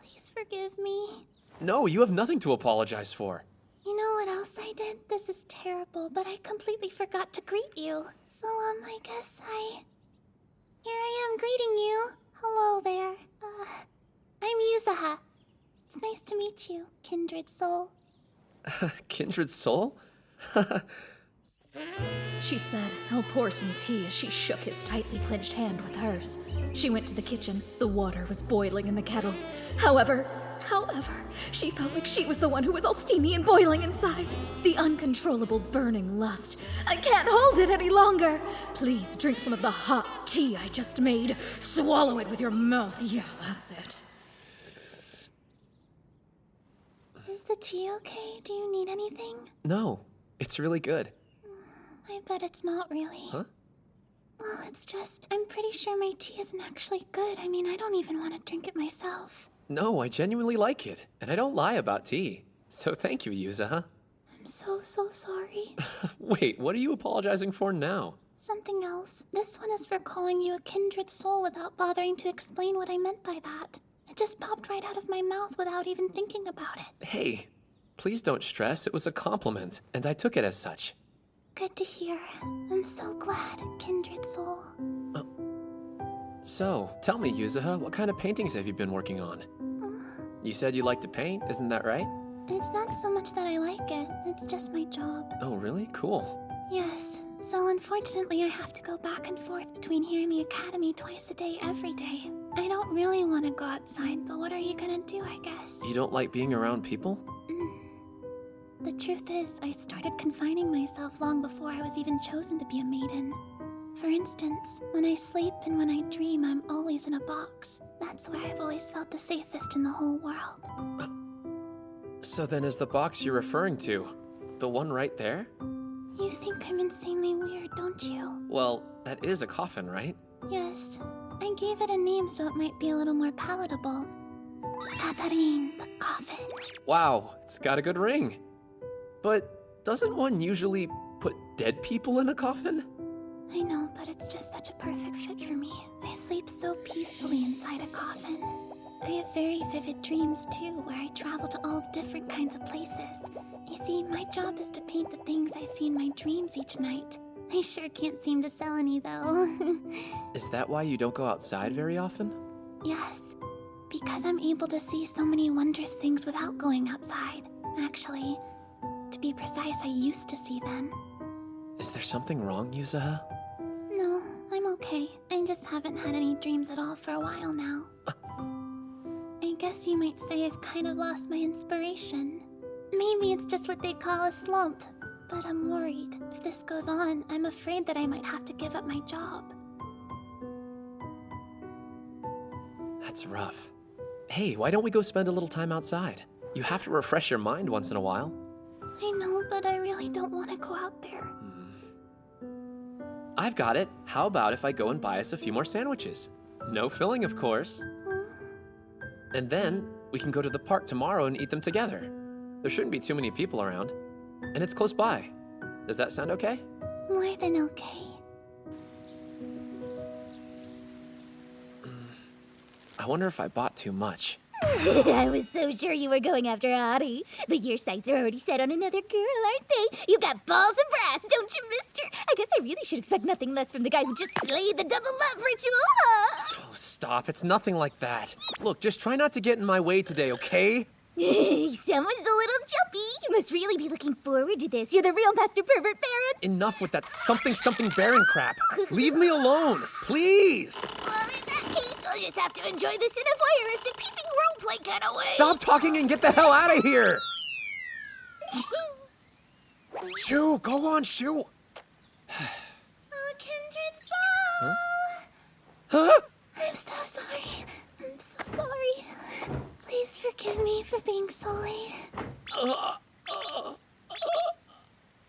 Please forgive me. No, you have nothing to apologize for. You know what else I did? This is terrible, but I completely forgot to greet you. So, I guess here I am greeting you. Hello there. I'm Yuzuha. It's nice to meet you, kindred soul. Kindred soul? She said, "I'll pour some tea," as she shook his tightly clenched hand with hers. She went to the kitchen. The water was boiling in the kettle. However, she felt like she was the one who was all steamy and boiling inside. The uncontrollable burning lust. I can't hold it any longer. Please drink some of the hot tea I just made. Swallow it with your mouth. Yeah, that's it. Is the tea okay? Do you need anything? No, it's really good. I bet it's not really. Huh? Well, it's just, I'm pretty sure my tea isn't actually good. I mean, I don't even want to drink it myself. No, I genuinely like it, and I don't lie about tea. So thank you, Yuza. I'm so sorry. Wait, what are you apologizing for now? Something else. This one is for calling you a kindred soul without bothering to explain what I meant by that. It just popped right out of my mouth without even thinking about it. Hey, please don't stress. It was a compliment, and I took it as such. Good to hear. I'm so glad, kindred soul. So, tell me, Yuzuha, what kind of paintings have you been working on? You said you like to paint, isn't that right? It's not so much that I like it, it's just my job. Oh, really? Cool. Yes. So unfortunately, I have to go back and forth between here and the academy twice a day, every day. I don't really want to go outside, but what are you gonna do, I guess? You don't like being around people? The truth is, I started confining myself long before I was even chosen to be a maiden. For instance, when I sleep and when I dream, I'm always in a box. That's where I've always felt the safest in the whole world. So then is the box you're referring to the one right there? You think I'm insanely weird, don't you? Well, that is a coffin, right? Yes. I gave it a name so it might be a little more palatable. Katarine, the coffin. Wow, it's got a good ring. But doesn't one usually put dead people in a coffin? I know, but it's just such a perfect fit for me. I sleep so peacefully inside a coffin. I have very vivid dreams too, where I travel to all different kinds of places. You see, my job is to paint the things I see in my dreams each night. I sure can't seem to sell any though. Is that why you don't go outside very often? Yes, because I'm able to see so many wondrous things without going outside. Actually, to be precise, I used to see them. Is there something wrong, Yuzuha? No, I'm okay. I just haven't had any dreams at all for a while now. I guess you might say I've kind of lost my inspiration. Maybe it's just what they call a slump. But I'm worried. If this goes on, I'm afraid that I might have to give up my job. That's rough. Hey, why don't we go spend a little time outside? You have to refresh your mind once in a while. I know, but I really don't want to go out there. I've got it. How about if I go and buy us a few more sandwiches? No filling, of course. And then we can go to the park tomorrow and eat them together. There shouldn't be too many people around. And it's close by. Does that sound okay? More than okay. I wonder if I bought too much. I was so sure you were going after Ari. But your sights are already set on another girl, aren't they? You got balls of brass, don't you, mister? I guess I really should expect nothing less from the guy who just slayed the double love ritual, huh? Oh, stop. It's nothing like that. Look, just try not to get in my way today, okay? Someone's a little jumpy. You must really be looking forward to this. You're the real Master Pervert Baron. Enough with that something Baron crap. Leave me alone, please. Well, in that case, I'll just have to enjoy this in a voyeuristic peeping roleplay kind of way. Stop talking and get the hell out of here. Shoo, go on, shoo. Oh, kindred soul. Huh? I'm so sorry. I'm so sorry. Please forgive me for being so late.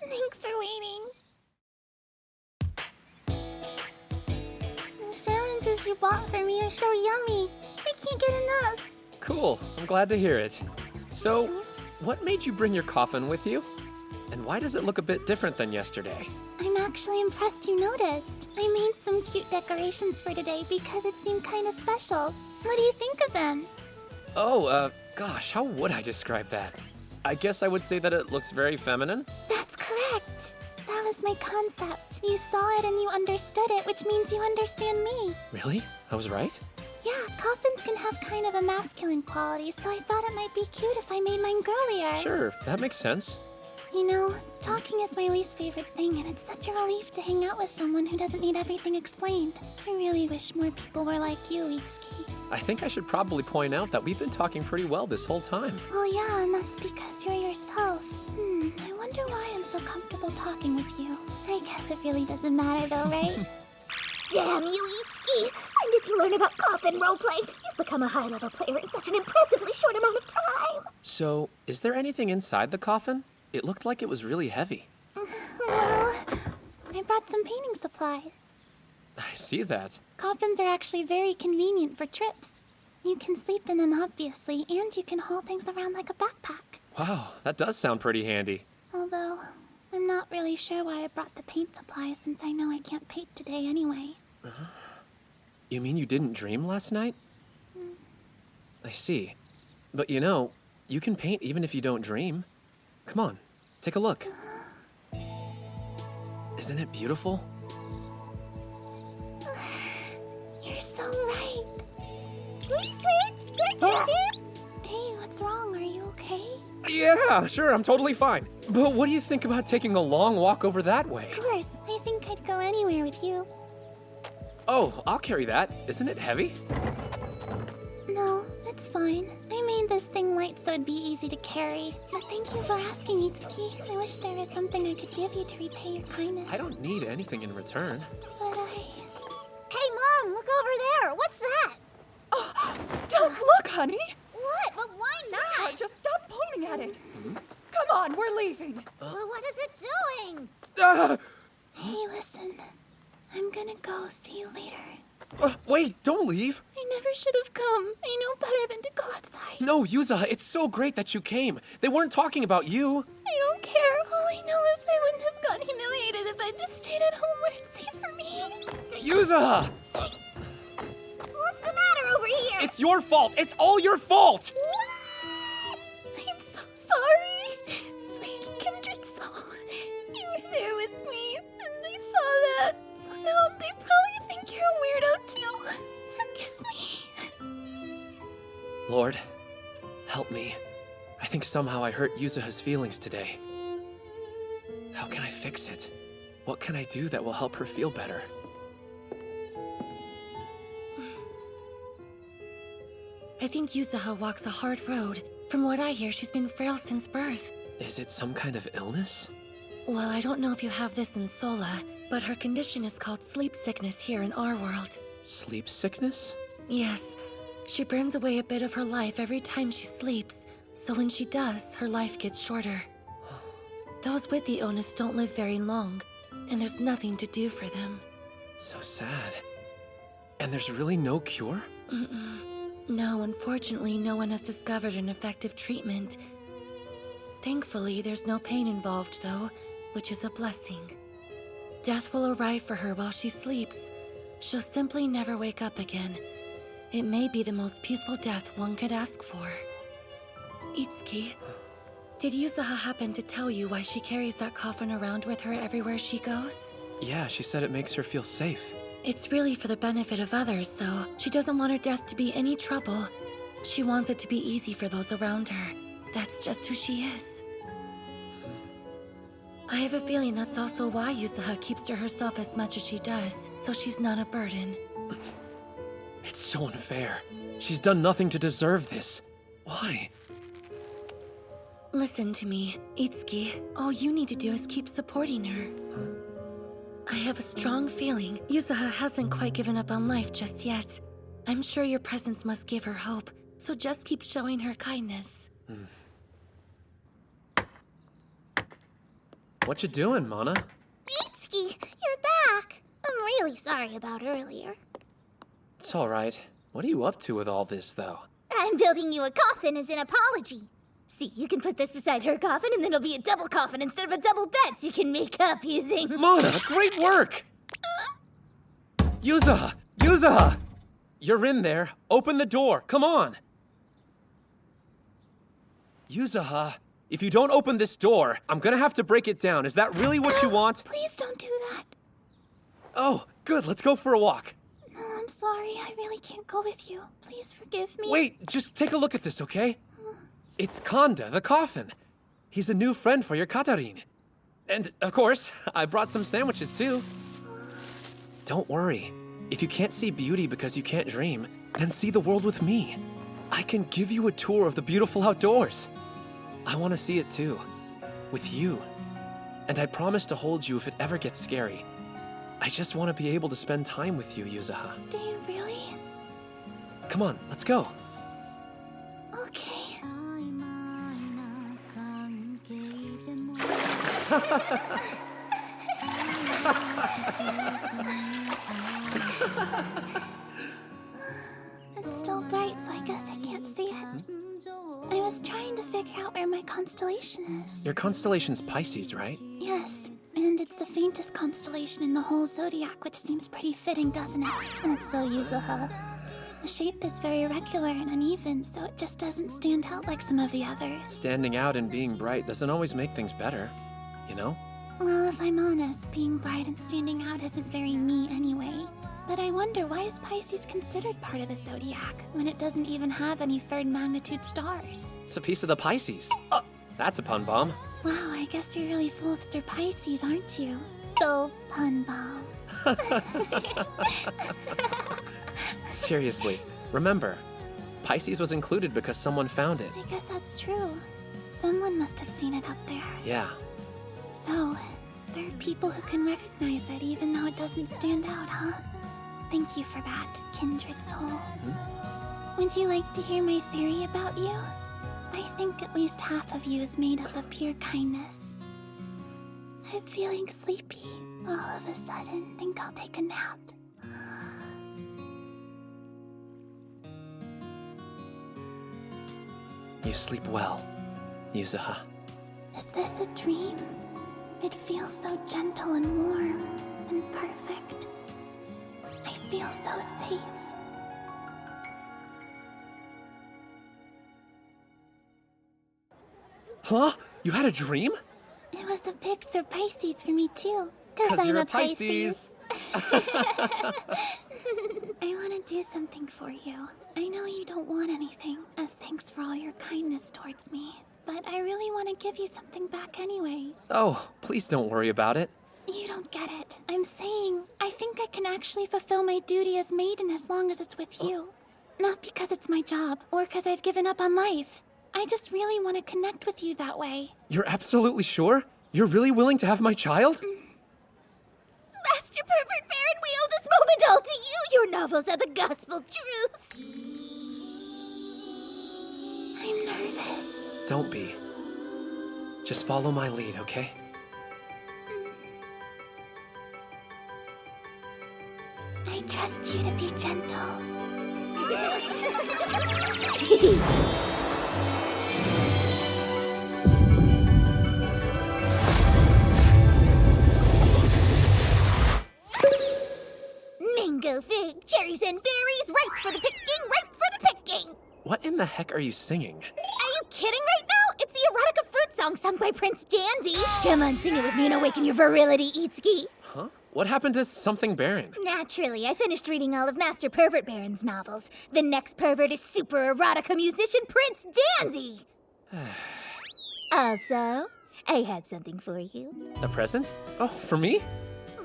Thanks for waiting. The sandwiches you bought for me are so yummy. I can't get enough. Cool, I'm glad to hear it. So, what made you bring your coffin with you? And why does it look a bit different than yesterday? I'm actually impressed you noticed. I made some cute decorations for today because it seemed kind of special. What do you think of them? Oh, gosh, how would I describe that? I guess I would say that it looks very feminine. That's correct. That was my concept. You saw it and you understood it, which means you understand me. Really? I was right? Yeah, coffins can have kind of a masculine quality, so I thought it might be cute if I made mine girlier. Sure, that makes sense. You know, talking is my least favorite thing, and it's such a relief to hang out with someone who doesn't need everything explained. I really wish more people were like you, Itsuki. I think I should probably point out that we've been talking pretty well this whole time. Well, yeah, and that's because you're yourself. I wonder why I'm so comfortable talking with you. I guess it really doesn't matter though, right? Damn you, Itsuki! When did you learn about coffin roleplay? You've become a high-level player in such an impressively short amount of time! So, is there anything inside the coffin? It looked like it was really heavy. Well, I brought some painting supplies. I see that. Coffins are actually very convenient for trips. You can sleep in them, obviously, and you can haul things around like a backpack. Wow, that does sound pretty handy. Although, I'm not really sure why I brought the paint supplies since I know I can't paint today anyway. You mean you didn't dream last night? I see. But you know, you can paint even if you don't dream. Come on, take a look. Isn't it beautiful? You're so right. Hey, what's wrong? Are you okay? Yeah, sure, I'm totally fine. But what do you think about taking a long walk over that way? Of course, I think I'd go anywhere with you. Oh, I'll carry that. Isn't it heavy? No, it's fine. I made this thing light so it'd be easy to carry. But thank you for asking, Itsuki. I wish there was something I could give you to repay your kindness. I don't need anything in return. But Hey, Mom, look over there. What's that? Oh, don't look, honey. What? But why not? Just stop pointing at it. Come on, we're leaving. Well, what is it doing? Hey, listen. I'm gonna go. See you later. Wait, don't leave. I never should have come. I know better than to go outside. No, Yuza, it's so great that you came. They weren't talking about you. I don't care. All I know is I wouldn't have gotten humiliated if I just stayed at home where it's safe for me. Yuza! What's the matter over here? It's your fault. It's all your fault. I'm so sorry. Sweet kindred soul. You were there with me, and they saw that. So now they probably think you're a weirdo too. Forgive me. Lord, help me. I think somehow I hurt Yuzaha's feelings today. How can I fix it? What can I do that will help her feel better? I think Yuzaha walks a hard road. From what I hear, she's been frail since birth. Is it some kind of illness? Well, I don't know if you have this in Sola, but her condition is called sleep sickness here in our world. Sleep sickness? Yes. She burns away a bit of her life every time she sleeps, so when she does, her life gets shorter. Those with the illness don't live very long, and there's nothing to do for them. So sad. And there's really no cure? No, unfortunately, no one has discovered an effective treatment. Thankfully, there's no pain involved, though, which is a blessing. Death will arrive for her while she sleeps. She'll simply never wake up again. It may be the most peaceful death one could ask for. Itsuki, did Yuzaha happen to tell you why she carries that coffin around with her everywhere she goes? Yeah, she said it makes her feel safe. It's really for the benefit of others, though. She doesn't want her death to be any trouble. She wants it to be easy for those around her. That's just who she is. I have a feeling that's also why Yuzaha keeps to herself as much as she does, so she's not a burden. It's so unfair. She's done nothing to deserve this. Why? Listen to me, Itsuki. All you need to do is keep supporting her. I have a strong feeling Yuzaha hasn't quite given up on life just yet. I'm sure your presence must give her hope, so just keep showing her kindness. What you doing, Mana? Itsuki, you're back. I'm really sorry about earlier. It's all right. What are you up to with all this, though? I'm building you a coffin as an apology. See, you can put this beside her coffin, and then it'll be a double coffin instead of a double bed, so you can make up using... Mana, great work! Yuzaha! Yuzaha! You're in there. Open the door. Come on. Yuzaha, if you don't open this door, I'm gonna have to break it down. Is that really what you want? Please don't do that. Oh, good. Let's go for a walk. No, I'm sorry. I really can't go with you. Please forgive me. Wait, just take a look at this, okay? It's Kanda, the coffin. He's a new friend for your Katarin. And, of course, I brought some sandwiches, too. Don't worry. If you can't see beauty because you can't dream, then see the world with me. I can give you a tour of the beautiful outdoors. I want to see it, too. With you. And I promise to hold you if it ever gets scary. I just want to be able to spend time with you, Yuzuha. Do you really? Come on, let's go. Okay. It's still bright, so I guess I can't see it. I was trying to figure out where my constellation is. Your constellation's Pisces, right? Yes, and it's the faintest constellation in the whole zodiac, which seems pretty fitting, doesn't it? That's so Yuzuha. The shape is very irregular and uneven, so it just doesn't stand out like some of the others. Standing out and being bright doesn't always make things better, you know? Well, if I'm honest, being bright and standing out isn't very me anyway. But I wonder, why is Pisces considered part of the zodiac when it doesn't even have any third magnitude stars? It's a piece of the Pisces. That's a pun bomb. Wow, I guess you're really full of Sir Pisces, aren't you? The pun bomb. Seriously, remember, Pisces was included because someone found it. I guess that's true. Someone must have seen it up there. Yeah. So, there are people who can recognize it even though it doesn't stand out, huh? Thank you for that, kindred soul. Would you like to hear my theory about you? I think at least half of you is made up of pure kindness. I'm feeling sleepy all of a sudden. Think I'll take a nap. You sleep well, Yuzuha. Is this a dream? It feels so gentle and warm and perfect. I feel so safe. Huh? You had a dream? It was a big Sir Pisces for me too. 'Cause I'm you're a a Pisces. I want to do something for you. I know you don't want anything, as thanks for all your kindness towards me. But I really want to give you something back anyway. Oh, please don't worry about it. You don't get it. I'm saying, I think I can actually fulfill my duty as maiden as long as it's with you. Not because it's my job, or because I've given up on life. I just really want to connect with you that way. You're absolutely sure? You're really willing to have my child? Master Pervert Baron, we owe this moment all to you! Your novels are the gospel truth! I'm nervous. Don't be. Just follow my lead, okay? I trust you to be gentle. Mango, fig, cherries, and berries, ripe for the picking, ripe for the picking! What in the heck are you singing? Are you kidding right now? It's the erotica fruit song sung by Prince Dandy. Come on, sing it with me and awaken your virility, Itsuki. Huh? What happened to Something Baron? Naturally, I finished reading all of Master Pervert Baron's novels. The next pervert is super erotica musician Prince Dandy. Also, I have something for you. A present? Oh, for me?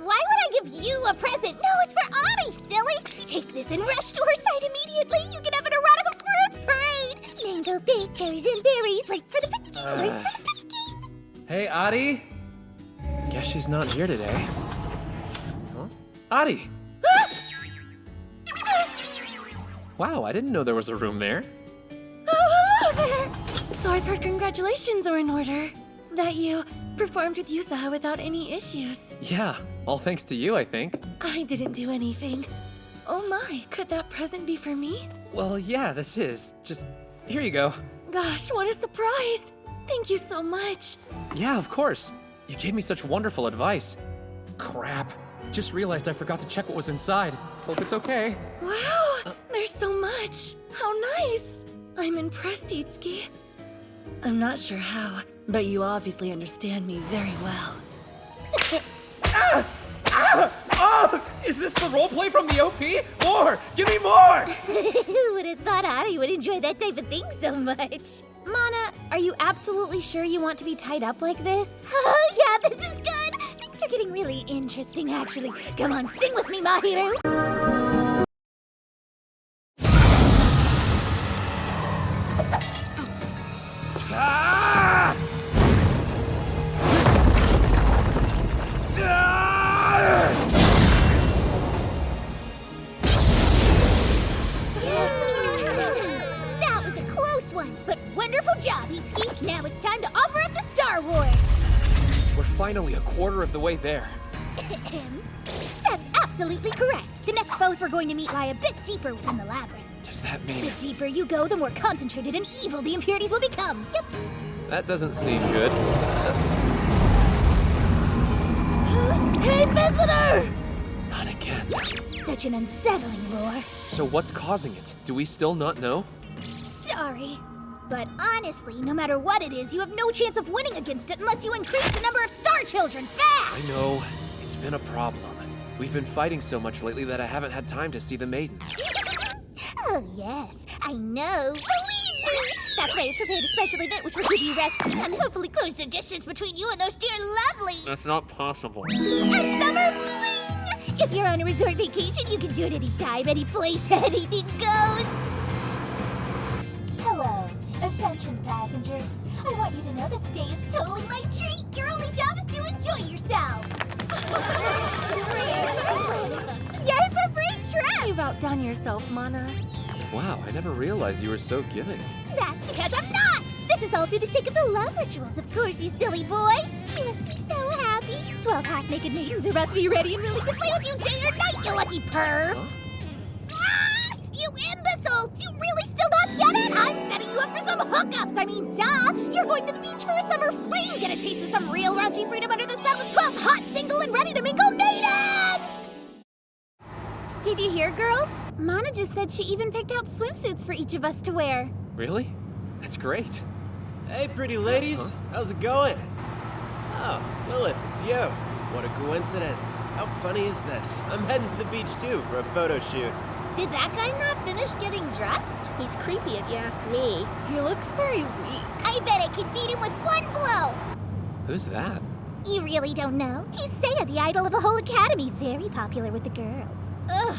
Why would I give you a present? No, it's for Audie, silly! Take this and rush to her side immediately. You can have an erotica fruits parade! Mango, fig, cherries, and berries, right for the picking, right for the picking. Hey, Adi. Guess she's not here today. Huh? Adi! Wow, I didn't know there was a room there. Oh, hello there! So I've heard congratulations are in order. That you performed with Yuzuha without any issues. Yeah, all thanks to you, I think. I didn't do anything. Oh my, could that present be for me? Well, yeah, this is. Just, here you go. Gosh, what a surprise! Thank you so much. Yeah, of course. You gave me such wonderful advice. Crap. Just realized I forgot to check what was inside. Hope it's okay. Wow, there's so much. How nice. I'm impressed, Itsuki. I'm not sure how, but you obviously understand me very well. Oh! Is this the roleplay from the OP? More! Give me more! Who would have thought Audie would enjoy that type of thing so much? Mana, Are you absolutely sure you want to be tied up like this? Oh, yeah, this is good. Things are getting really interesting, actually. Come on, sing with me, Mahiru. That was a close one, but wonderful job, Itsuki. Now it's time to offer up the Star Ward. We're finally a quarter of the way there. That's absolutely correct. The next foes we're going to meet lie a bit deeper within the labyrinth. Does that mean... The deeper you go, the more concentrated and evil the impurities will become. Yep. That doesn't seem good. Hey, visitor! Not again. Such an unsettling roar. So what's causing it? Do we still not know? Sorry. But honestly, no matter what it is, you have no chance of winning against it unless you increase the number of Star Children fast! I know. It's been a problem. We've been fighting so much lately that I haven't had time to see the maidens. Oh, yes. I know. Believe me! That's why I prepared a special event which will give you rest and hopefully close the distance between you and those dear lovelies. That's not possible. A summer fling! If you're on a resort vacation, you can do it anytime, any place, anything goes. Hello. Attention, passengers. I want you to know that today is totally my treat. Your only job is to enjoy yourselves. Yay for free trips! You've outdone yourself, Mana. Wow, I never realized you were so giving. That's because I'm not! This is all for the sake of the love rituals, of course, you silly boy. She must be so happy. 12 half-naked maidens are about to be ready and willing to play with you day or night, you lucky perv! Huh? Ah! You imbecile! Do you really still not get it? I'm setting you up for some hookups! I mean, duh! You're going to the beach for a summer fling! Get a taste of some real raunchy freedom under the sun with 12 hot, single, and ready to mingle maidens! Did you hear, girls? Mana just said she even picked out swimsuits for each of us to wear. Really? That's great. Hey, pretty ladies. How's it going? Oh, Lilith, it's you. What a coincidence. How funny is this? I'm heading to the beach, too, for a photo shoot. Did that guy not finish getting dressed? He's creepy if you ask me. He looks very weak. I bet I can beat him with one blow! Who's that? You really don't know? He's Seiya, the idol of the whole academy. Very popular with the girls. Ugh,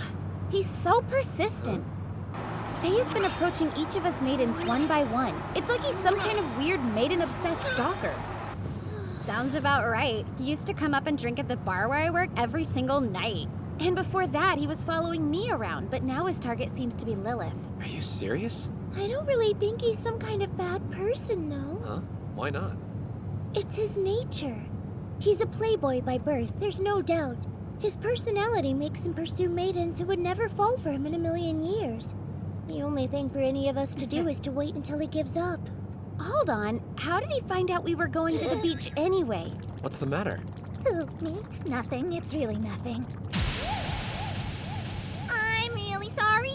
he's so persistent. Seiya's been approaching each of us maidens one by one. It's like he's some kind of weird maiden-obsessed stalker. Sounds about right. He used to come up and drink at the bar where I work every single night. And before that, he was following me around, but now his target seems to be Lilith. Are you serious? I don't really think he's some kind of bad person, though. Huh? Why not? It's his nature. He's a playboy by birth, there's no doubt. His personality makes him pursue maidens who would never fall for him in a million years. The only thing for any of us to do is to wait until he gives up. Hold on, how did he find out we were going to the beach anyway? What's the matter? Who, me? Nothing. It's really nothing. I'm really sorry.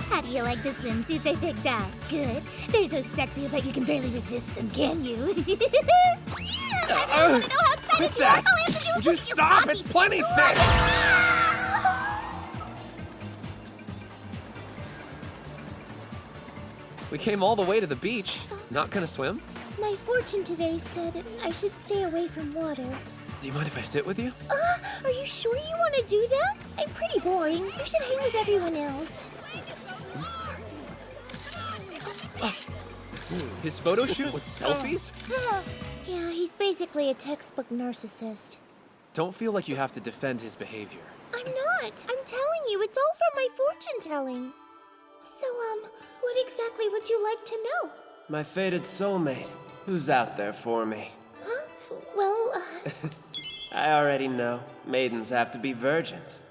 How do you like the swimsuits I picked out? Good. They're so sexy, I bet you can barely resist them, can you? I want to know how excited you are. All I have to do is Would you look at your stop? poppy It's plenty skin. thick! We came all the way to the beach. Not gonna swim? My fortune today said I should stay away from water. Do you mind if I sit with you? Are you sure you want to do that? I'm pretty boring. You should hang with everyone else. His photo shoot with selfies? Yeah, he's basically a textbook narcissist. Don't feel like you have to defend his behavior. I'm not. I'm telling you, it's all from my fortune telling. So, what exactly would you like to know? My fated soulmate. Who's out there for me? Huh? Well, I already know. Maidens have to be virgins.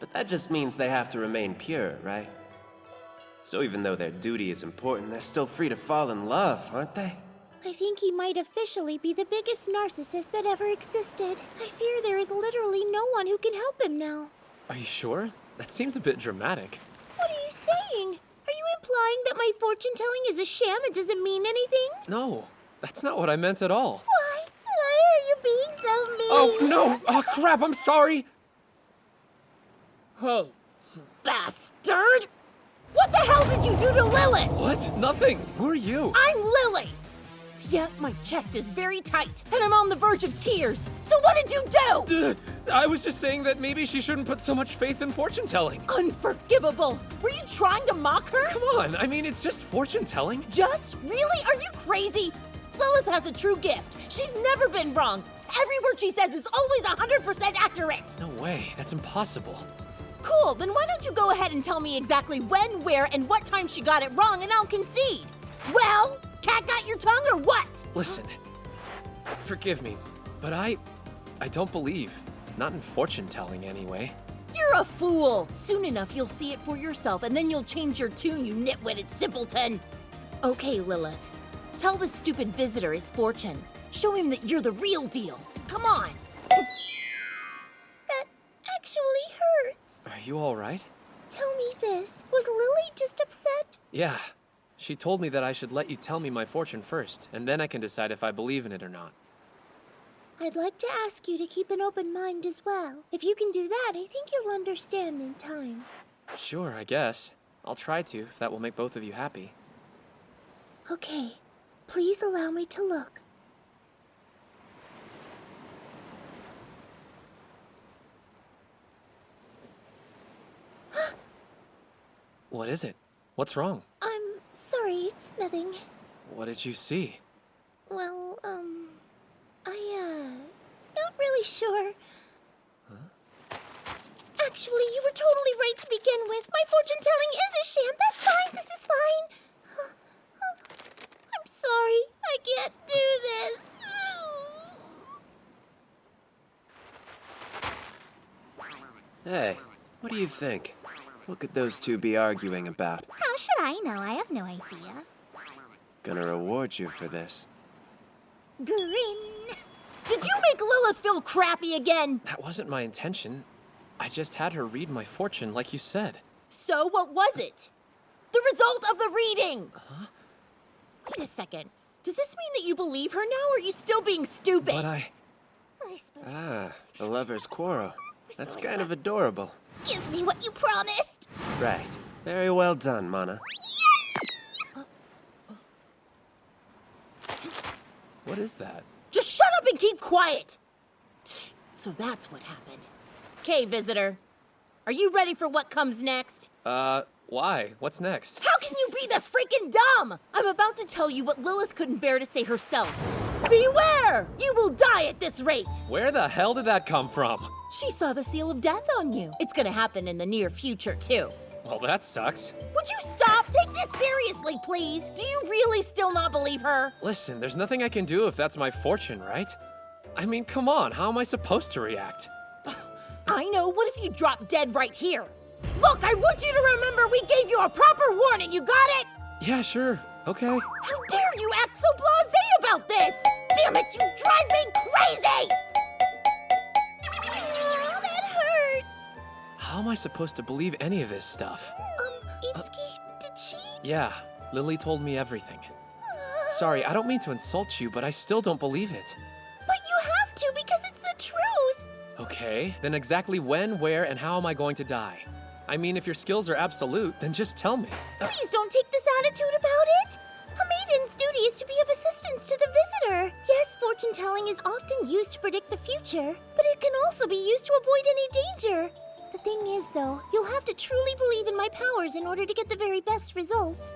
But that just means they have to remain pure, right? So even though their duty is important, they're still free to fall in love, aren't they? I think he might officially be the biggest narcissist that ever existed. I fear there is literally no one who can help him now. Are you sure? That seems a bit dramatic. What are you saying? Are you implying that my fortune-telling is a sham and doesn't mean anything? No, that's not what I meant at all. Why? Why are you being so mean? Oh, no! Oh, crap, I'm sorry! Hey, bastard! What the hell did you do to Lilith? What? Nothing! Who are you? I'm Lily! Yeah, my chest is very tight, and I'm on the verge of tears. So what did you do? I was just saying that maybe she shouldn't put so much faith in fortune-telling. Unforgivable! Were you trying to mock her? Come on, I mean, it's just fortune-telling. Just? Really? Are you crazy? Lilith has a true gift. She's never been wrong. Every word she says is always 100% accurate. No way, that's impossible. Cool, then why don't you go ahead and tell me exactly when, where, and what time she got it wrong, and I'll concede. Well, cat got your tongue or what? Listen, forgive me, but I don't believe. Not in fortune-telling, anyway. You're a fool! Soon enough, you'll see it for yourself, and then you'll change your tune, you nitwitted simpleton. Okay, Lilith. Tell the stupid visitor his fortune. Show him that you're the real deal. Come on! That actually hurts. Are you all right? Tell me this. Was Lily just upset? Yeah. She told me that I should let you tell me my fortune first, and then I can decide if I believe in it or not. I'd like to ask you to keep an open mind as well. If you can do that, I think you'll understand in time. Sure, I guess. I'll try to, if that will make both of you happy. Okay. Please allow me to look. What is it? What's wrong? I'm sorry, it's nothing. What did you see? Well, not really sure. Huh? Actually, you were totally right to begin with. My fortune-telling is a sham. That's fine. This is fine. I'm sorry. I can't do this. Hey, what do you think? What could those two be arguing about? How should I know? I have no idea. Gonna reward you for this. Grin. Did you make Lilith feel crappy again? That wasn't my intention. I just had her read my fortune like you said. So what was it? The result of the reading! Huh? Wait a second. Does this mean that you believe her now, or are you still being stupid? But I suppose. Ah, the lovers' quarrel. That's kind of adorable. Give me what you promised. Right. Very well done, Mana. What is that? Just shut up and keep quiet! So that's what happened. Okay, visitor. Are you ready for what comes next? Why? What's next? How can you be this freaking dumb? I'm about to tell you what Lilith couldn't bear to say herself. Beware! You will die at this rate! Where the hell did that come from? She saw the seal of death on you. It's gonna happen in the near future, too. Well, that sucks. Would you stop? Take this seriously, please! Do you really still not believe her? Listen, there's nothing I can do if that's my fortune, right? I mean, come on, how am I supposed to react? I know. What if you drop dead right here? Look, I want you to remember we gave you a proper warning. You got it? Yeah, sure. Okay. How dare you act so blasé about this? Damn it, you drive me crazy! Oh, that hurts. How am I supposed to believe any of this stuff? Itsuki, did she? Yeah, Lily told me everything. Sorry, I don't mean to insult you, but I still don't believe it. But you have to because it's the truth. Okay, then exactly when, where, and how am I going to die? I mean, if your skills are absolute, then just tell me. Please don't take this attitude about it. A maiden's duty is to be of assistance to the visitor. Yes, fortune-telling is often used to predict the future, but it can also be used to avoid any danger. The thing is, though, you'll have to truly believe in my powers in order to get the very best results.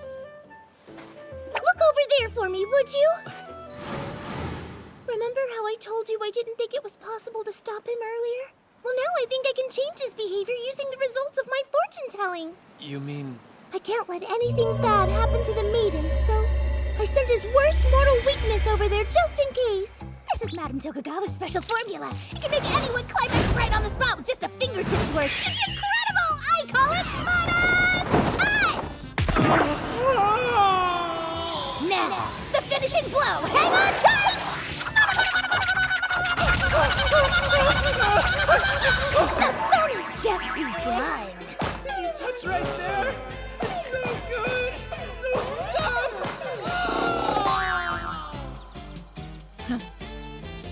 Look over there for me, would you? Remember how I told you I didn't think it was possible to stop him earlier? Well, now I think I can change his behavior using the results of my fortune-telling. You mean... I can't let anything bad happen to the maiden, so I sent his worst mortal weakness over there just in case. This is Madame Tokugawa's special formula. It can make anyone climax right on the spot with just a fingertip's worth. It's incredible! I call it Mana's Touch! Now, the finish crushing blow! Hang on tight! The fun has just begun. If you touch right there, it's so good! Don't stop!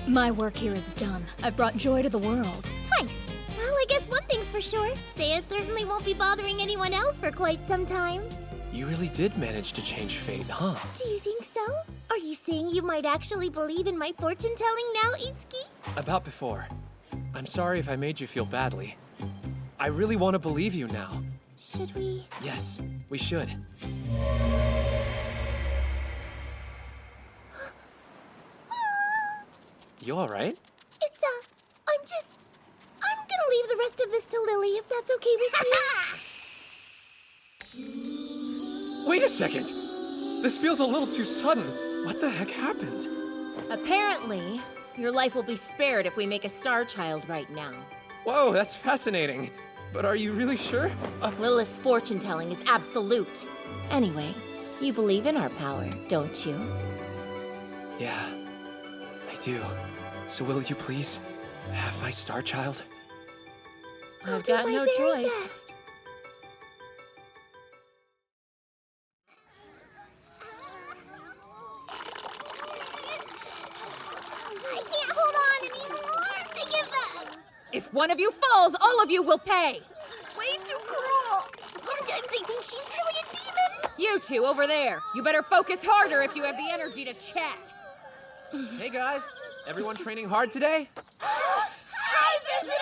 My work here is done. I've brought joy to the world. Twice. Well, I guess one thing's for sure. Seiya certainly won't be bothering anyone else for quite some time. You really did manage to change fate, huh? Do you think so? Are you saying you might actually believe in my fortune-telling now, Itsuki? About before. I'm sorry if I made you feel badly. I really want to believe you now. Should we? Yes, we should. You all right? It's, I'm gonna leave the rest of this to Lily, if that's okay with you. Wait a second! This feels a little too sudden. What the heck happened? Apparently, your life will be spared if we make a star child right now. Whoa, that's fascinating. But are you really sure? Lilith's fortune-telling is absolute. Anyway, you believe in our power, don't you? Yeah, I do. So will you please have my star child? I've got no choice. Best. I can't hold on anymore. I give up. If one of you falls, all of you will pay! Way too cruel. Sometimes I think she's really a demon. You two over there, you better focus harder if you have the energy to chat. Hey guys, everyone training hard today? Hi, visitor.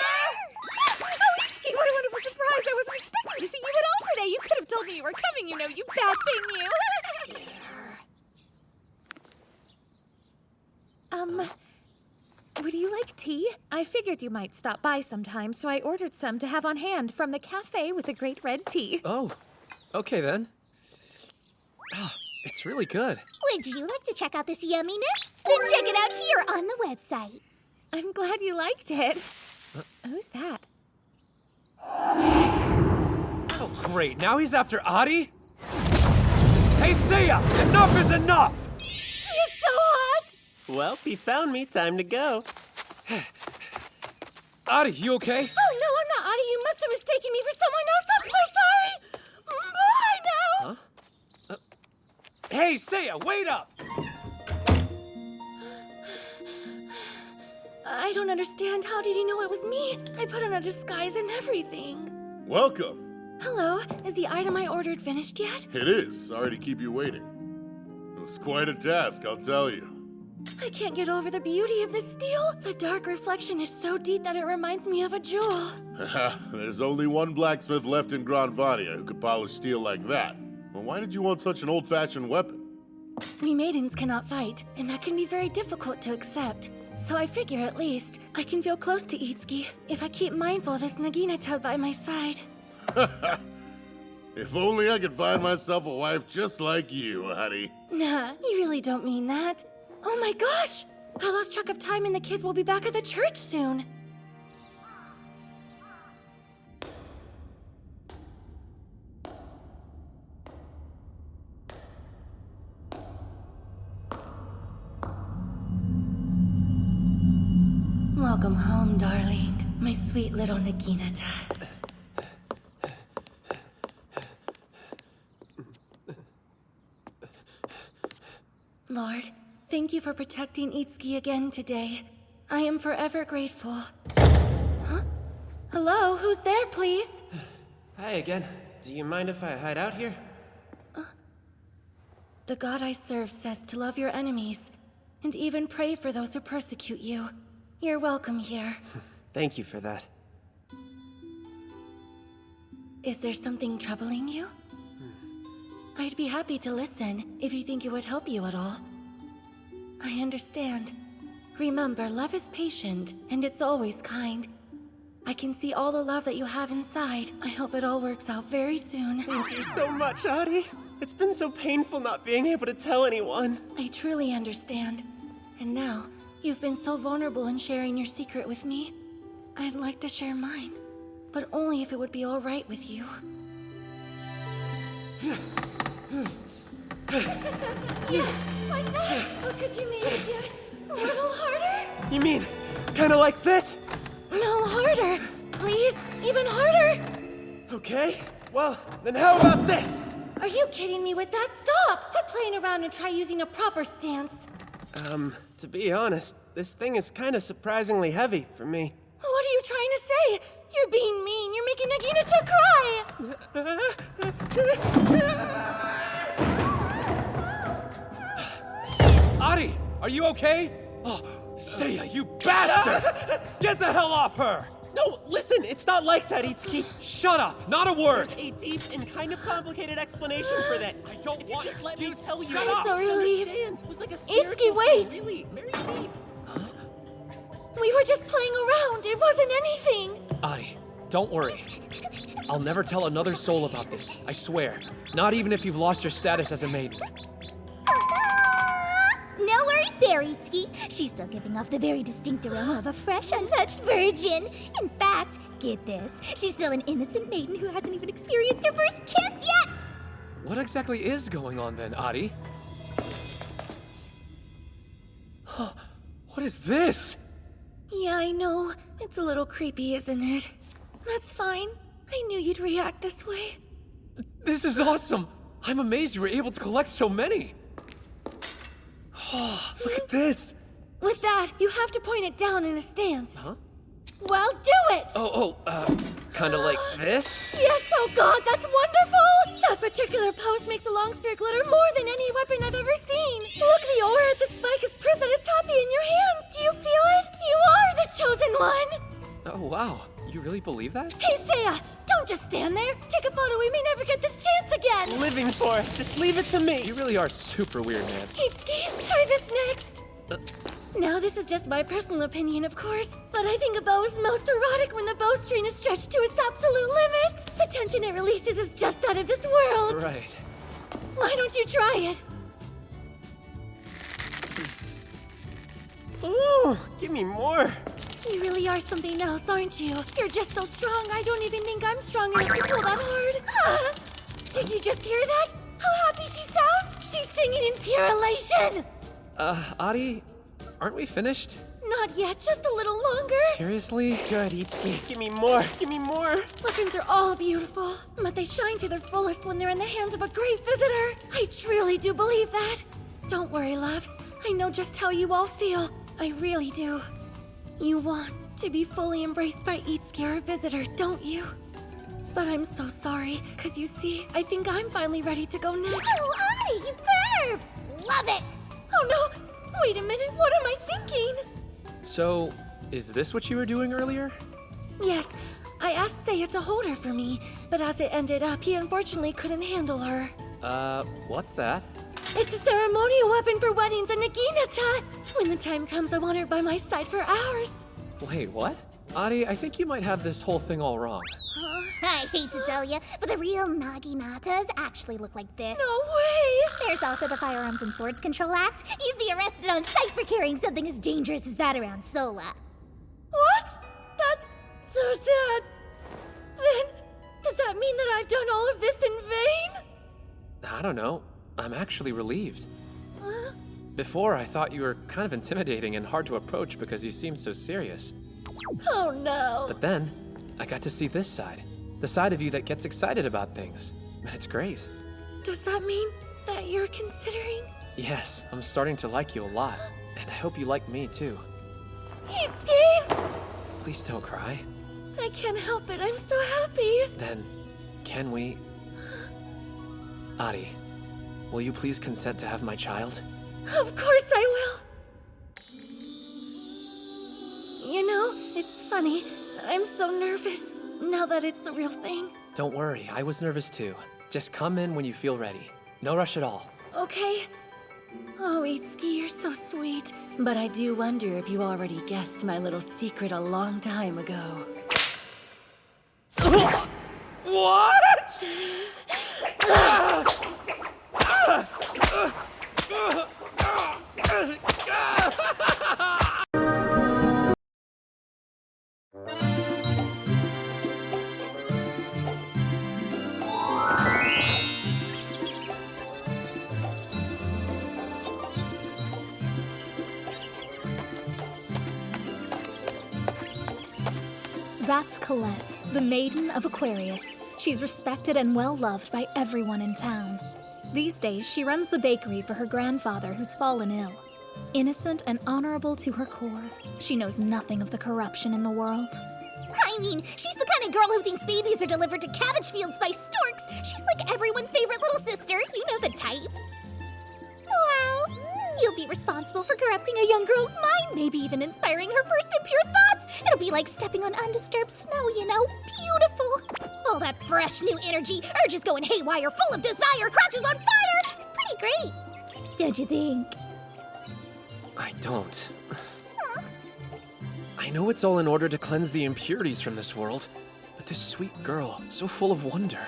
Oh, Itsuki, what a wonderful surprise! I wasn't expecting to see you at all today. You could have told me you were coming, you know, you bad thing, you. Would you like tea? I figured you might stop by sometime, so I ordered some to have on hand from the cafe with the great red tea. Oh, okay then. It's really good. Would you like to check out this yumminess? Then check it out here on the website. I'm glad you liked it. Who's that? Oh, great. Now he's after Adi? Hey, Seiya! Enough is enough! He's so hot! Well, he found me. Time to go. Adi, you okay? Oh, no, I'm not Adi. You must have mistaken me for someone else. I'm so sorry. Bye now. Huh? Hey, Seiya, wait up! I don't understand. How did he know it was me? I put on a disguise and everything. Welcome. Hello, is the item I ordered finished yet? It is. Sorry to keep you waiting. It was quite a task, I'll tell you. I can't get over the beauty of this steel. The dark reflection is so deep that it reminds me of a jewel. Haha, there's only one blacksmith left in Grand Vania who could polish steel like that. Well, why did you want such an old-fashioned weapon? We maidens cannot fight, and that can be very difficult to accept. So I figure at least I can feel close to Itsuki if I keep mindful of this Naginata by my side. If only I could find myself a wife just like you, honey. Nah, you really don't mean that. Oh my gosh! I lost track of time and the kids will be back at the church soon. Welcome home, darling. My sweet little Naginata. Lord, thank you for protecting Itsuki again today. I am forever grateful. Huh? Hello, who's there, please? Hi again. Do you mind if I hide out here? The God I serve says to love your enemies, and even pray for those who persecute you. You're welcome here. Thank you for that. Is there something troubling you? I'd be happy to listen if you think it would help you at all. I understand. Remember, love is patient, and it's always kind. I can see all the love that you have inside. I hope it all works out very soon. Thank you so much, Adi. It's been so painful not being able to tell anyone. I truly understand. And now, you've been so vulnerable in sharing your secret with me. I'd like to share mine, but only if it would be all right with you. Yes! Like that? Or could you maybe do it a little harder? You mean, kinda like this? No, harder. Please, even harder. Okay, well, then how about this? Are you kidding me with that? Stop! Quit playing around and try using a proper stance. To be honest, this thing is kinda surprisingly heavy for me. What are you trying to say? You're being mean. You're making Nagina cry. Adi, are you okay? Oh, Seiya, you bastard! Get the hell off her! No, listen, it's not like that, Itsuki. Shut up! Not a word! There's a deep and kind of complicated explanation for this. I don't want Just let me tell you. Shut I'm up! so relieved. It was like a Itsuki, spiritual wait! thing, really, very deep. We were just playing around. It wasn't anything. Adi, don't worry. I'll never tell another soul about this, I swear. Not even if you've lost your status as a maiden. No worries there, Itsuki. She's still giving off the very distinct aroma of a fresh, untouched virgin. In fact, get this, she's still an innocent maiden who hasn't even experienced her first kiss yet! What exactly is going on then, Adi? What is this? Yeah, I know. It's a little creepy, isn't it? That's fine. I knew you'd react this way. This is awesome! I'm amazed you were able to collect so many! Oh, look at this! With that, you have to point it down in a stance. Huh? Well, do it! Kinda like this? Yes, oh god, that's wonderful! That particular pose makes a long spear glitter more than any weapon I've ever seen. Look, the aura at the spike is proof that it's happy in your hands. Do you feel it? You are the chosen one! Oh, wow. You really believe that? Hey, Seiya! Don't just stand there! Take a photo, we may never get this chance again! Living for it. Just leave it to me. You really are super weird, man. Itsuki, try this next! Now, this is just my personal opinion, of course, but I think a bow is most erotic when the bowstring is stretched to its absolute limit. The tension it releases is just out of this world. Right. Why don't you try it? Ooh, give me more. You really are something else, aren't you? You're just so strong, I don't even think I'm strong enough to pull that hard. Did you just hear that? How happy she sounds? She's singing in pure elation! Adi, aren't we finished? Not yet, just a little longer. Seriously? Good, Itsuki. Give me more. Give me more. Weapons are all beautiful, but they shine to their fullest when they're in the hands of a great visitor. I truly do believe that. Don't worry, loves. I know just how you all feel. I really do. You want to be fully embraced by Itsuki, our visitor, don't you? But I'm so sorry, because you see, I think I'm finally ready to go next. Oh, Adi, you perv! Love it! Oh no! Wait a minute, what am I thinking? So, is this what you were doing earlier? Yes, I asked Seiya to hold her for me, but as it ended up, he unfortunately couldn't handle her. What's that? It's a ceremonial weapon for weddings and Naginata! When the time comes, I want her by my side for hours. Wait, what? Adi, I think you might have this whole thing all wrong. I hate to tell you, but the real Naginatas actually look like this. No way! There's also the Firearms and Swords Control Act. You'd be arrested on sight for carrying something as dangerous as that around Sola. What? That's so sad. Then, does that mean that I've done all of this in vain? I don't know. I'm actually relieved. Before, I thought you were kind of intimidating and hard to approach because you seemed so serious. Oh no. But then, I got to see this side. The side of you that gets excited about things. And it's great. Does that mean that you're considering? Yes, I'm starting to like you a lot. And I hope you like me too. Itsuki! Please don't cry. I can't help it, I'm so happy. Then, can we... Adi, will you please consent to have my child? Of course I will. You know, it's funny. I'm so nervous now that it's the real thing. Don't worry, I was nervous too. Just come in when you feel ready. No rush at all. Okay. Oh, Itsuki, you're so sweet. But I do wonder if you already guessed my little secret a long time ago. What? That's Colette, the Maiden of Aquarius. She's respected and well-loved by everyone in town. These days, she runs the bakery for her grandfather who's fallen ill. Innocent and honorable to her core, she knows nothing of the corruption in the world. I mean, she's the kind of girl who thinks babies are delivered to cabbage fields by storks. She's like everyone's favorite little sister. You know the type. Wow. You'll be responsible for corrupting a young girl's mind, maybe even inspiring her first impure thoughts. It'll be like stepping on undisturbed snow, you know? Beautiful. All that fresh new energy, urges going haywire, full of desire, crotches on fire. Pretty great. Don't you think? I don't. I know it's all in order to cleanse the impurities from this world, but this sweet girl, so full of wonder,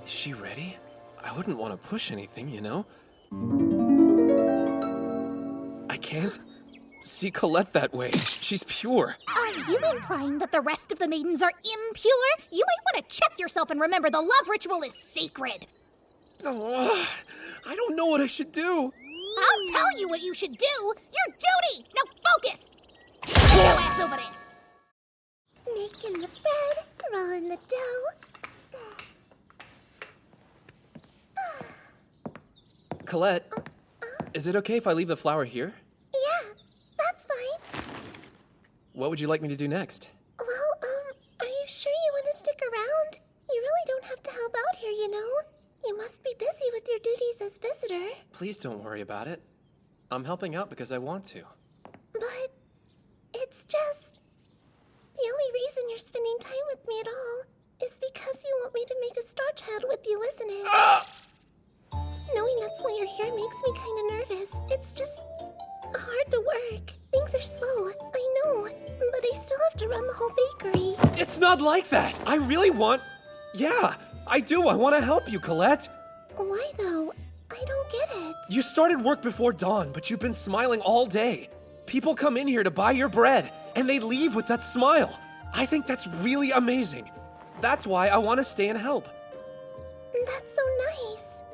is she ready? I wouldn't want to push anything, you know? I can't see Colette that way. She's pure. Are you implying that the rest of the maidens are impure? You might want to check yourself and remember the love ritual is sacred. Oh, I don't know what I should do. I'll tell you what you should do. Your duty. Now focus. Get your ass over there. Making the bread, rolling the dough. Colette, is it okay if I leave the flour here? Yeah, that's fine. What would you like me to do next? Well, are you sure you want to stick around? You really don't have to help out here, you know? You must be busy with your duties as visitor. Please don't worry about it. I'm helping out because I want to. But it's just... The only reason you're spending time with me at all is because you want me to make a star child with you, isn't it? Knowing that's why you're here makes me kind of nervous. It's just hard to work. Things are slow, I know, but I still have to run the whole bakery. It's not like that! I really want... Yeah, I do. I want to help you, Colette. Why, though? I don't get it. You started work before dawn, but you've been smiling all day. People come in here to buy your bread, and they leave with that smile. I think that's really amazing. That's why I want to stay and help. That's so nice.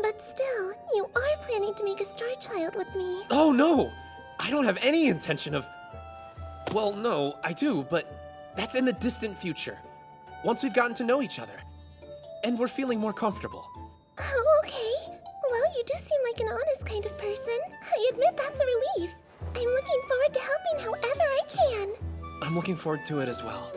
But still, you are planning to make a star child with me. Oh, no! I don't have any intention of... Well, no, I do, but that's in the distant future. Once we've gotten to know each other. And we're feeling more comfortable. Oh, okay. Well, you do seem like an honest kind of person. I admit that's a relief. I'm looking forward to helping however I can. I'm looking forward to it as well.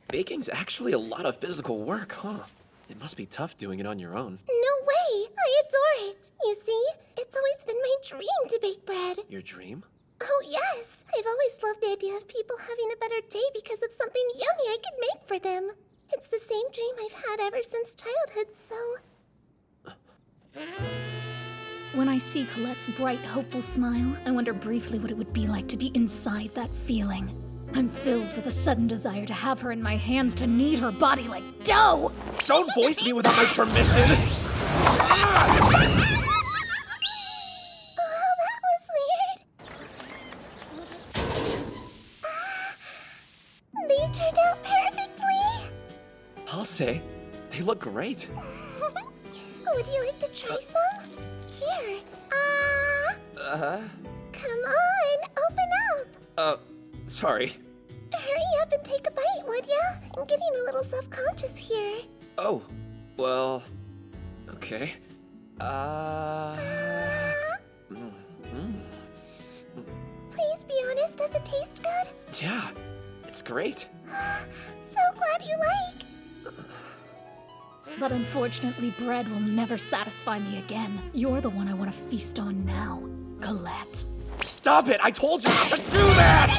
Baking's actually a lot of physical work, huh? It must be tough doing it on your own. No way! I adore it! You see, it's always been my dream to bake bread. Your dream? Oh, yes! I've always loved the idea of people having a better day because of something yummy I could make for them. It's the same dream I've had ever since childhood, so... When I see Colette's bright, hopeful smile, I wonder briefly what it would be like to be inside that feeling. I'm filled with a sudden desire to have her in my hands to knead her body like dough! Don't voice me without my permission! Oh, that was weird. Just a little bit. They turned out perfectly. I'll say, they look great. Would you like to try some? Here. Come on, open up. Sorry. Hurry up and take a bite, would ya? I'm getting a little self-conscious here. Oh, well, okay. Please be honest, does it taste good? Yeah, it's great. So glad you like. But unfortunately, bread will never satisfy me again. You're the one I want to feast on now, Colette. Stop it! I told you not to do that!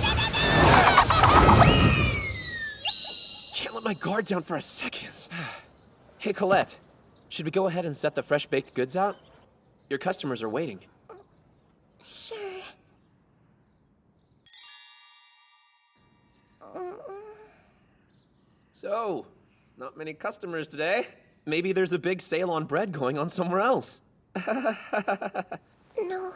Can't let my guard down for a second. Hey, Colette, should we go ahead and set the fresh baked goods out? Your customers are waiting. Sure. So, not many customers today. Maybe there's a big sale on bread going on somewhere else. No,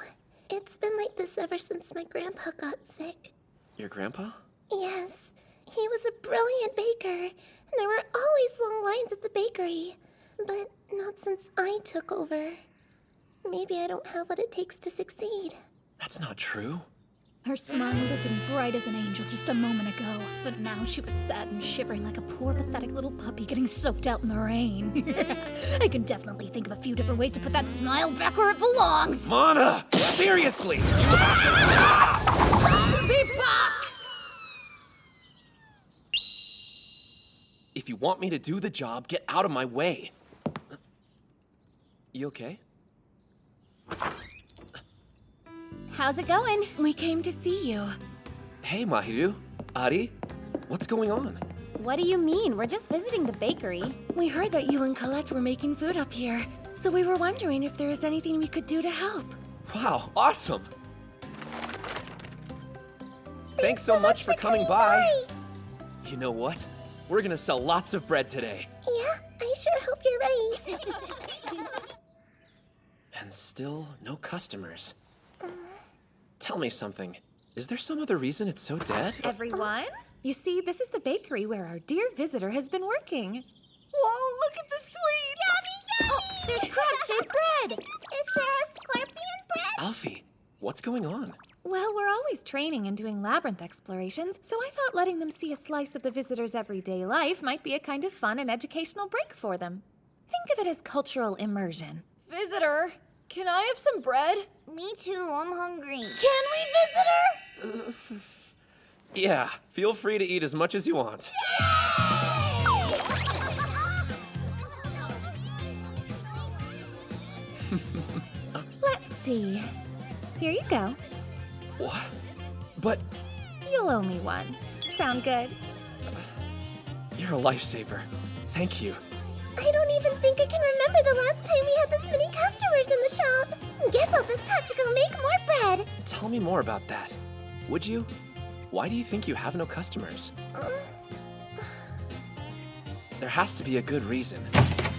it's been like this ever since my grandpa got sick. Your grandpa? Yes, he was a brilliant baker, and there were always long lines at the bakery. But not since I took over. Maybe I don't have what it takes to succeed. That's not true. Her smile had been bright as an angel just a moment ago, but now she was sad and shivering like a poor, pathetic little puppy getting soaked out in the rain. I can definitely think of a few different ways to put that smile back where it belongs. Mana! Seriously! Be back! If you want me to do the job, get out of my way. You okay? How's it going? We came to see you. Hey, Mahiru. Ari, what's going on? What do you mean? We're just visiting the bakery. We heard that you and Colette were making food up here, so we were wondering if there was anything we could do to help. Wow, awesome! Thanks so much for coming by. You know what? We're gonna sell lots of bread today. Yeah, I sure hope you're right. And still no customers. Tell me something. Is there some other reason it's so dead? Everyone, you see, this is the bakery where our dear visitor has been working. Whoa, look at the sweets! Yummy, yummy! Oh, there's crab-shaped bread. Is there scorpion bread? Alfie, what's going on? Well, we're always training and doing labyrinth explorations, so I thought letting them see a slice of the visitor's everyday life might be a kind of fun and educational break for them. Think of it as cultural immersion. Visitor, can I have some bread? Me too, I'm hungry. Can we, visitor? Yeah, feel free to eat as much as you want. Let's see. Here you go. What? But You'll owe me one. Sound good? you're a lifesaver. Thank you. I don't even think I can remember the last time we had this many customers in the shop. Guess I'll just have to go make more bread. Tell me more about that. Would you? Why do you think you have no customers? There has to be a good reason.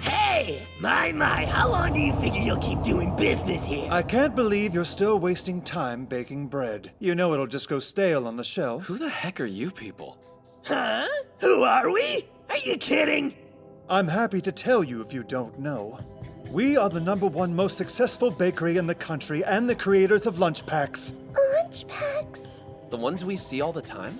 Hey! My, how long do you figure you'll keep doing business here? I can't believe you're still wasting time baking bread. You know it'll just go stale on the shelf. Who the heck are you people? Huh? Who are we? Are you kidding? I'm happy to tell you if you don't know. We are the #1 most successful bakery in the country and the creators of lunch packs. Lunch packs? The ones we see all the time?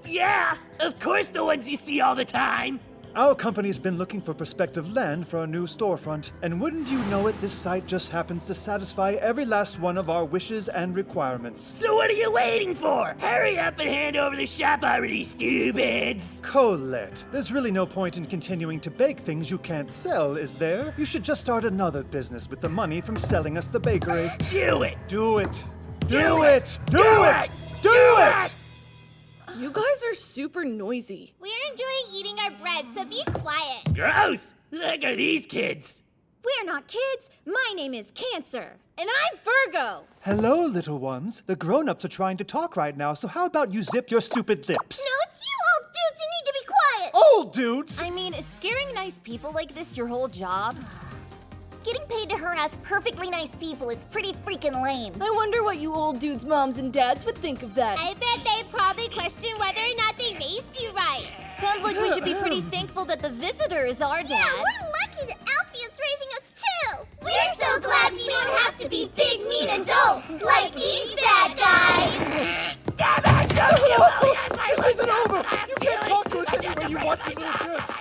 Yeah, of course the ones you see all the time. Our company's been looking for prospective land for a new storefront, and wouldn't you know it, this site just happens to satisfy every last one of our wishes and requirements. So what are you waiting for? Hurry up and hand over the shop already, stupids! Colette, there's really no point in continuing to bake things you can't sell, is there? You should just start another business with the money from selling us the bakery. Do it! Do it! Do it! Do it! Do it! You guys are super noisy. We're enjoying eating our bread, so be quiet. Gross! Who the heck are these kids? We're not kids. My name is Cancer. And I'm Virgo. Hello, little ones. The grown-ups are trying to talk right now, so how about you zip your stupid lips? No, it's you old dudes who need to be quiet. Old dudes? I mean, is scaring nice people like this your whole job? Getting paid to harass perfectly nice people is pretty freaking lame. I wonder what you old dudes' moms and dads would think of that. I bet they probably question whether or not they raised you right. Sounds like we should be pretty thankful that the visitor is our dad. Yeah, we're lucky that Alfie is raising us too. We're so glad we don't have to be big, mean adults like these bad guys. Damn it! Don't you? This isn't over! You can't talk to us any way you want, you little jerks!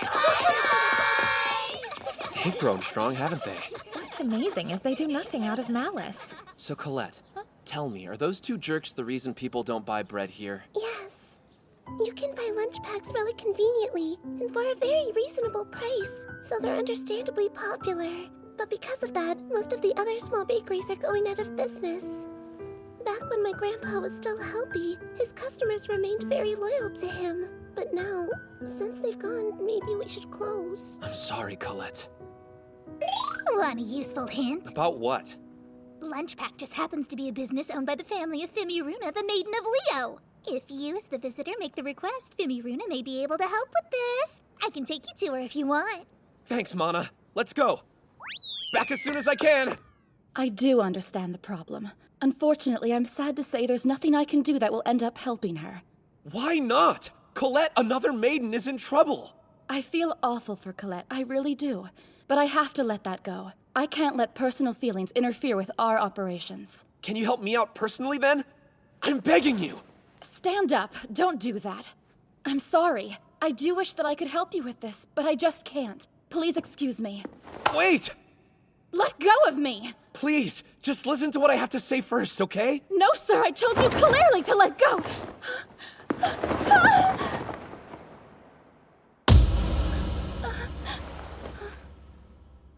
They've grown strong, haven't they? What's amazing is they do nothing out of malice. So Colette, tell me, are those two jerks the reason people don't buy bread here? Yes. You can buy lunch packs really conveniently and for a very reasonable price, so they're understandably popular. But because of that, most of the other small bakeries are going out of business. Back when my grandpa was still healthy, his customers remained very loyal to him. But now, since they've gone, maybe we should close. I'm sorry, Colette. Want a useful hint? About what? Lunchpack just happens to be a business owned by the family of Fimiruna, the Maiden of Leo. If you, as the visitor, make the request, Fimiruna may be able to help with this. I can take you to her if you want. Thanks, Mana. Let's go. Back as soon as I can. I do understand the problem. Unfortunately, I'm sad to say there's nothing I can do that will end up helping her. Why not? Colette, another maiden, is in trouble. I feel awful for Colette, I really do. But I have to let that go. I can't let personal feelings interfere with our operations. Can you help me out personally, then? I'm begging you! Stand up. Don't do that. I'm sorry. I do wish that I could help you with this, but I just can't. Please excuse me. Wait! Let go of me! Please, just listen to what I have to say first, okay? No, sir, I told you clearly to let go!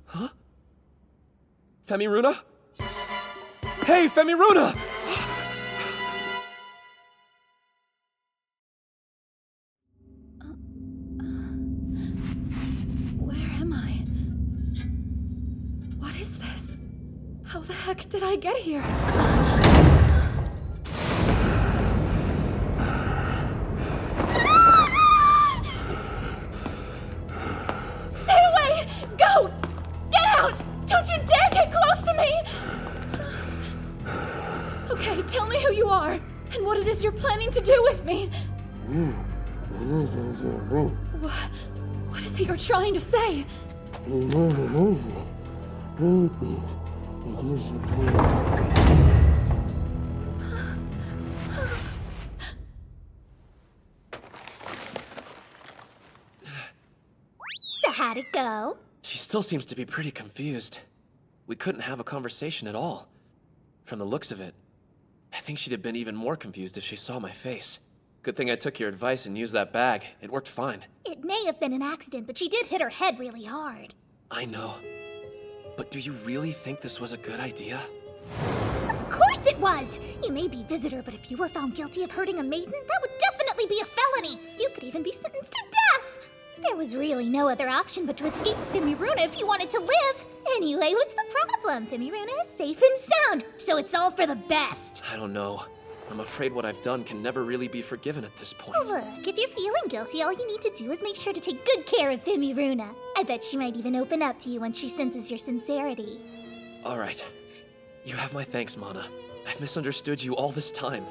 Huh? Femiruna? Hey, Femiruna! Where am I? What is this? How the heck did I get here? Stay away! Go! Get out! Don't you dare get close to me! Okay, tell me who you are and what it is you're planning to do with me. What is it you're trying to say? So how'd it go? She still seems to be pretty confused. We couldn't have a conversation at all. From the looks of it, I think she'd have been even more confused if she saw my face. Good thing I took your advice and used that bag. It worked fine. It may have been an accident, but she did hit her head really hard. I know. But do you really think this was a good idea? Of course it was! You may be visitor, but if you were found guilty of hurting a maiden, that would definitely be a felony! You could even be sentenced to death! There was really no other option but to escape Femiruna if you wanted to live! Anyway, what's the problem? Femiruna is safe and sound, so it's all for the best! I don't know. I'm afraid what I've done can never really be forgiven at this point. Look, if you're feeling guilty, all you need to do is make sure to take good care of Femiruna. I bet she might even open up to you once she senses your sincerity. All right. You have my thanks, Mana. I've misunderstood you all this time.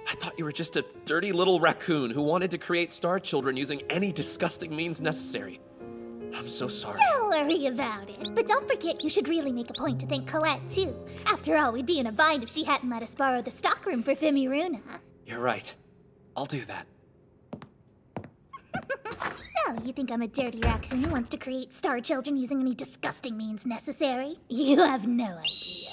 I thought you were just a dirty little raccoon who wanted to create star children using any disgusting means necessary. I'm so sorry. Don't worry about it. But don't forget, you should really make a point to thank Colette, too. After all, we'd be in a bind if she hadn't let us borrow the stockroom for Femiruna. You're right. I'll do that. So, you think I'm a dirty raccoon who wants to create star children using any disgusting means necessary? You have no idea.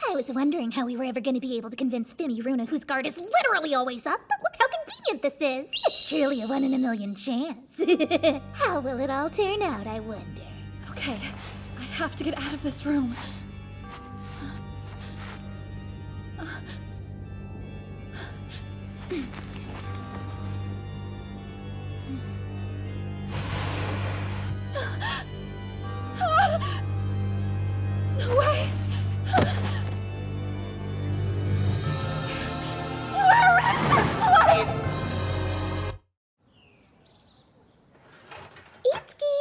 I was wondering how we were ever going to be able to convince Femiruna, whose guard is literally always up, but look how convenient this is. It's truly a 1 in a million chance. How will it all turn out, I wonder? Okay, I have to get out of this room. No way! Where is this place? Itsuki!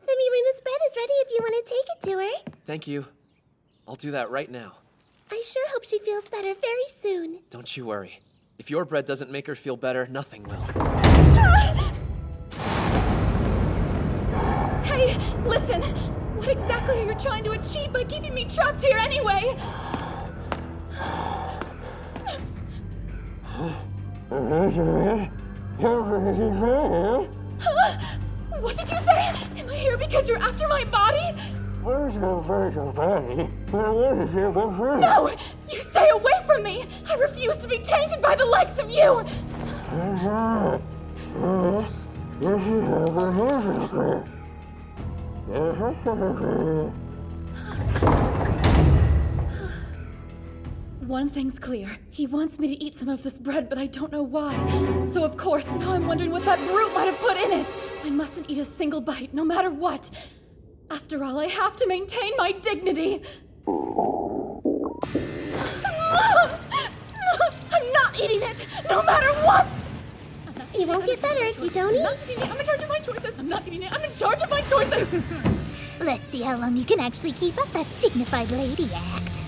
Femiruna's bread is ready if you want to take it to her. Thank you. I'll do that right now. I sure hope she feels better very soon. Don't you worry. If your bread doesn't make her feel better, nothing will. Hey, listen! What exactly are you trying to achieve by keeping me trapped here anyway? What did you say? Am I here because you're after my body? No! You stay away from me! I refuse to be tainted by the likes of you! One thing's clear. He wants me to eat some of this bread, but I don't know why. So of course, now I'm wondering what that brute might have put in it. I mustn't eat a single bite, no matter what. After all, I have to maintain my dignity. I'm not eating it, no matter what! You won't get better if you don't eat. I'm in charge of my choices. I'm not eating it. I'm in charge of my choices. Let's see how long you can actually keep up that dignified lady act.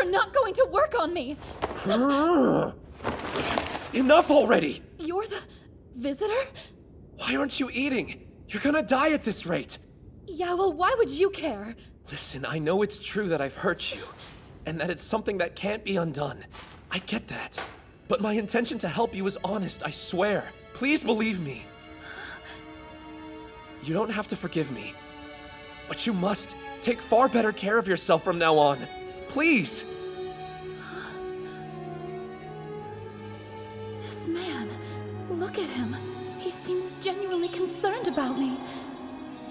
are not going to work on me! Enough already! You're the visitor? Why aren't you eating? You're gonna die at this rate! Yeah, well, why would you care? Listen, I know it's true that I've hurt you, and that it's something that can't be undone. I get that. But my intention to help you is honest, I swear. Please believe me. You don't have to forgive me, but you must take far better care of yourself from now on. Please! This man, look at him. He seems genuinely concerned about me.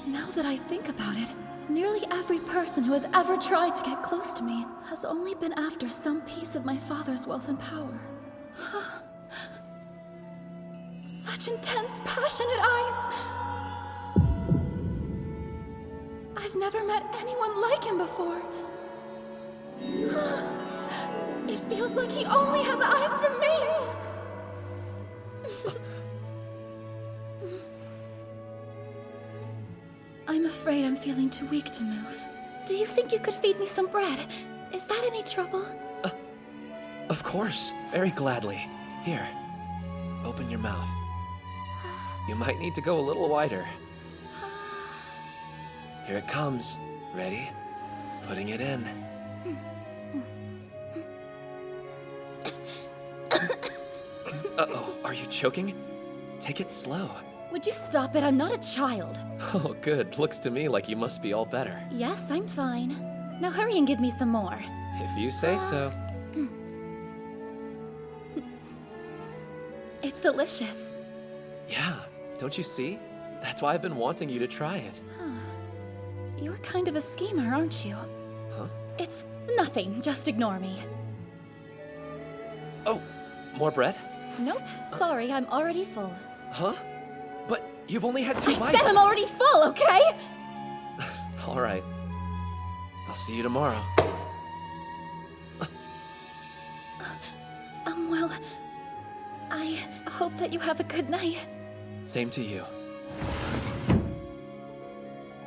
Now that I think about it, nearly every person who has ever tried to get close to me has only been after some piece of my father's wealth and power. Such intense, passionate eyes! I've never met anyone like him before. It feels like he only has eyes for me! I'm afraid I'm feeling too weak to move. Do you think you could feed me some bread? Is that any trouble? Of course, very gladly. Here, open your mouth. You might need to go a little wider. Here it comes. Ready? Putting it in. Uh-oh, are you choking? Take it slow. Would you stop it? I'm not a child. Oh, good. Looks to me like you must be all better. Yes, I'm fine. Now hurry and give me some more. If you say so. It's delicious. Yeah, don't you see? That's why I've been wanting you to try it. You're kind of a schemer, aren't you? Huh? It's nothing. Just ignore me. Oh, more bread? Nope. Sorry, I'm already full. Huh? But you've only had 2 bites. I said I'm already full, okay? All right. I'll see you tomorrow. Well, I hope that you have a good night. Same to you.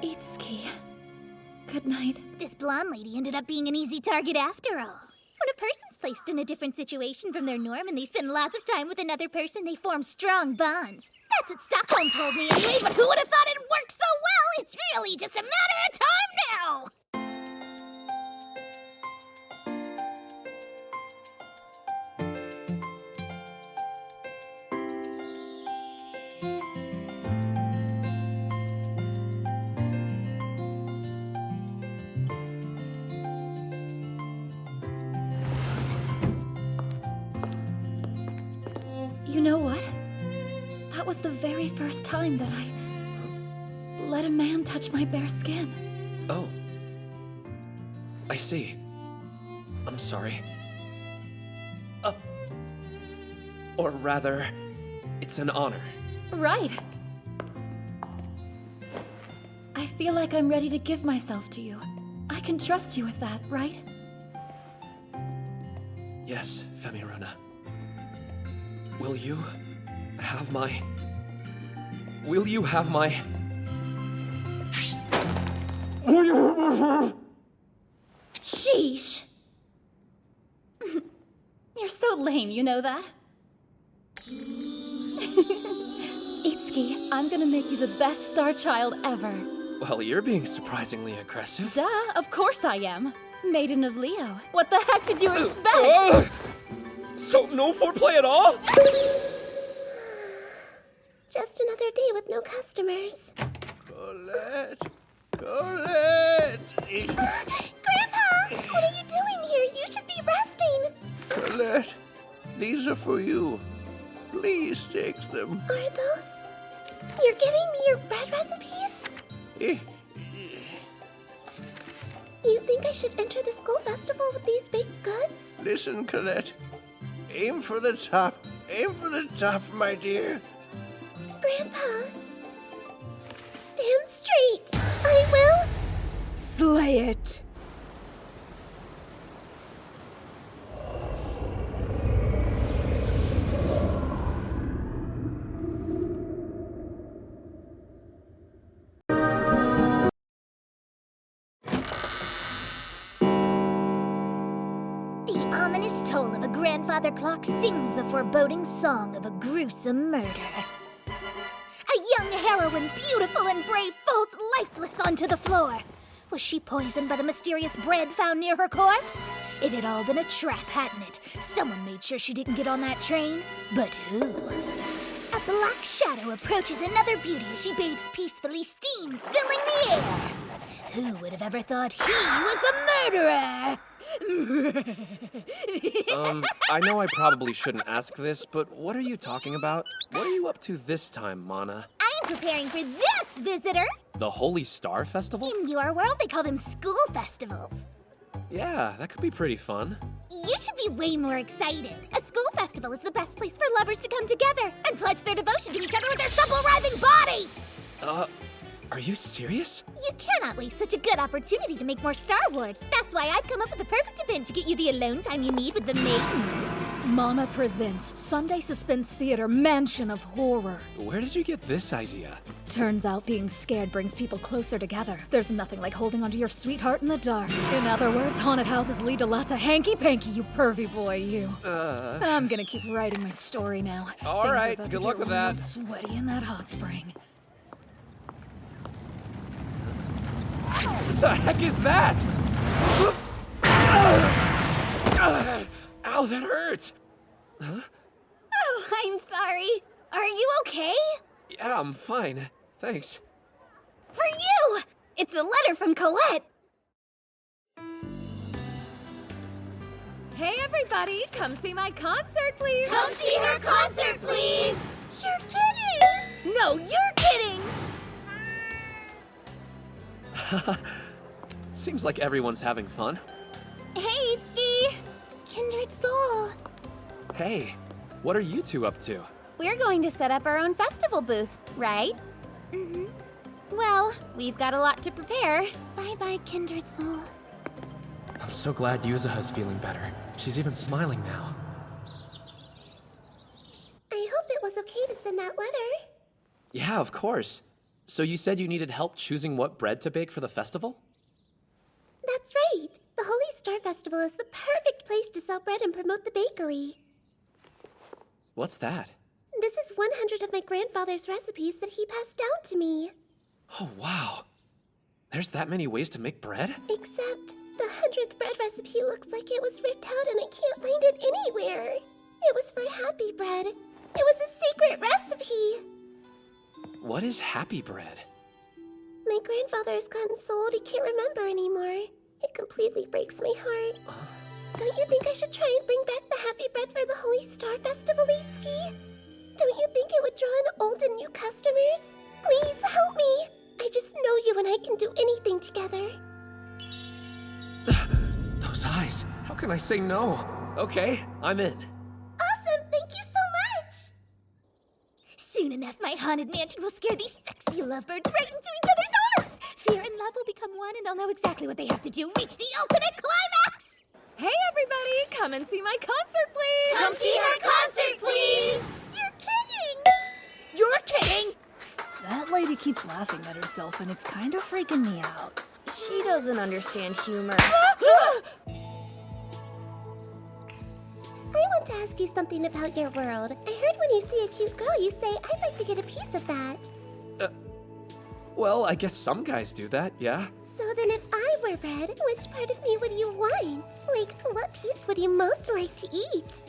Itsuki. Good night. This blonde lady ended up being an easy target after all. When a person's placed in a different situation from their norm and they spend lots of time with another person, they form strong bonds. That's what Stockholm told me anyway, but who would have thought it'd work so well? It's really just a matter of time now! You know what? That was the very first time that I let a man touch my bare skin. Oh. I see. I'm sorry. Or rather, it's an honor. Right. I feel like I'm ready to give myself to you. I can trust you with that, right? Yes, Femiruna. Will you have my... Will you have my... Sheesh! You're so lame, you know that? Itsuki, I'm gonna make you the best star child ever. Well, you're being surprisingly aggressive. Duh, of course I am. Maiden of Leo. What the heck did you expect? So, no foreplay at all? Just another day with no customers. Colette! Colette! Grandpa! What are you doing here? You should be resting! Colette, these are for you. Please take them. Are those... You're giving me your bread recipes? You think I should enter the school festival with these baked goods? Listen, Colette. Aim for the top. Aim for the top, my dear. Grandpa. Damn straight. I will... Slay it. ominous toll of a grandfather clock sings the foreboding song of a gruesome murder. A young heroine, beautiful and brave, falls lifeless onto the floor. Was she poisoned by the mysterious bread found near her corpse? It had all been a trap, hadn't it? Someone made sure she didn't get on that train. But who? A black shadow approaches another beauty as she bathes peacefully, steam filling the air. Who would have ever thought he was the murderer? I know I probably shouldn't ask this, but what are you talking about? What are you up to this time, Mana? I'm preparing for this, visitor! The Holy Star Festival? In your world, they call them school festivals. Yeah, that could be pretty fun. You should be way more excited. A school festival is the best place for lovers to come together and pledge their devotion to each other with their supple, writhing bodies! Are you serious? You cannot waste such a good opportunity to make more Star Wars. That's why I've come up with the perfect event to get you the alone time you need with the maidens. Mana presents Sunday Suspense Theater Mansion of Horror. Where did you get this idea? Turns out being scared brings people closer together. There's nothing like holding onto your sweetheart in the dark. In other words, haunted houses lead to lots of hanky-panky, you pervy boy, you. I'm gonna keep writing my story now. All right, good luck with that. Sweaty in that hot spring. What the heck is that? Ow, that hurts! Huh? Oh, I'm sorry. Are you okay? Yeah, I'm fine. Thanks. For you! It's a letter from Colette. Hey, everybody, come see my concert, please. Come see her concert, please! You're kidding! No, you're kidding! Seems like everyone's having fun. Hey, Itsuki! Kindred Soul. Hey, what are you two up to? We're going to set up our own festival booth, right? Mm-hmm. Well, we've got a lot to prepare. Bye-bye, Kindred Soul. I'm so glad Yuzuha's feeling better. She's even smiling now. I hope it was okay to send that letter. Yeah, of course. So you said you needed help choosing what bread to bake for the festival? That's right. The Holy Star Festival is the perfect place to sell bread and promote the bakery. What's that? This is 100 of my grandfather's recipes that he passed down to me. Oh, wow. There's that many ways to make bread? Except the 100th bread recipe looks like it was ripped out and I can't find it anywhere. It was for happy bread. It was a secret recipe. What is happy bread? My grandfather has gotten so old he can't remember anymore. It completely breaks my heart. Don't you think I should try and bring back the happy bread for the Holy Star Festival, Itsuki? Don't you think it would draw in old and new customers? Please help me! I just know you and I can do anything together. Those eyes. How can I say no? Okay, I'm in. Awesome! Thank you so much! Soon enough, my haunted mansion will scare these sexy lovebirds right into each other's arms! Fear and love will become one and they'll know exactly what they have to do. Reach the ultimate climax! Hey, everybody, come and see my concert, please. Come see her concert, please! You're kidding! You're kidding! That lady keeps laughing at herself and it's kind of freaking me out. She doesn't understand humor. I want to ask you something about your world. I heard when you see a cute girl, you say, I'd like to get a piece of that. Well, I guess some guys do that, yeah? So then if I were bread, which part of me would you want? Like, what piece would you most like to eat?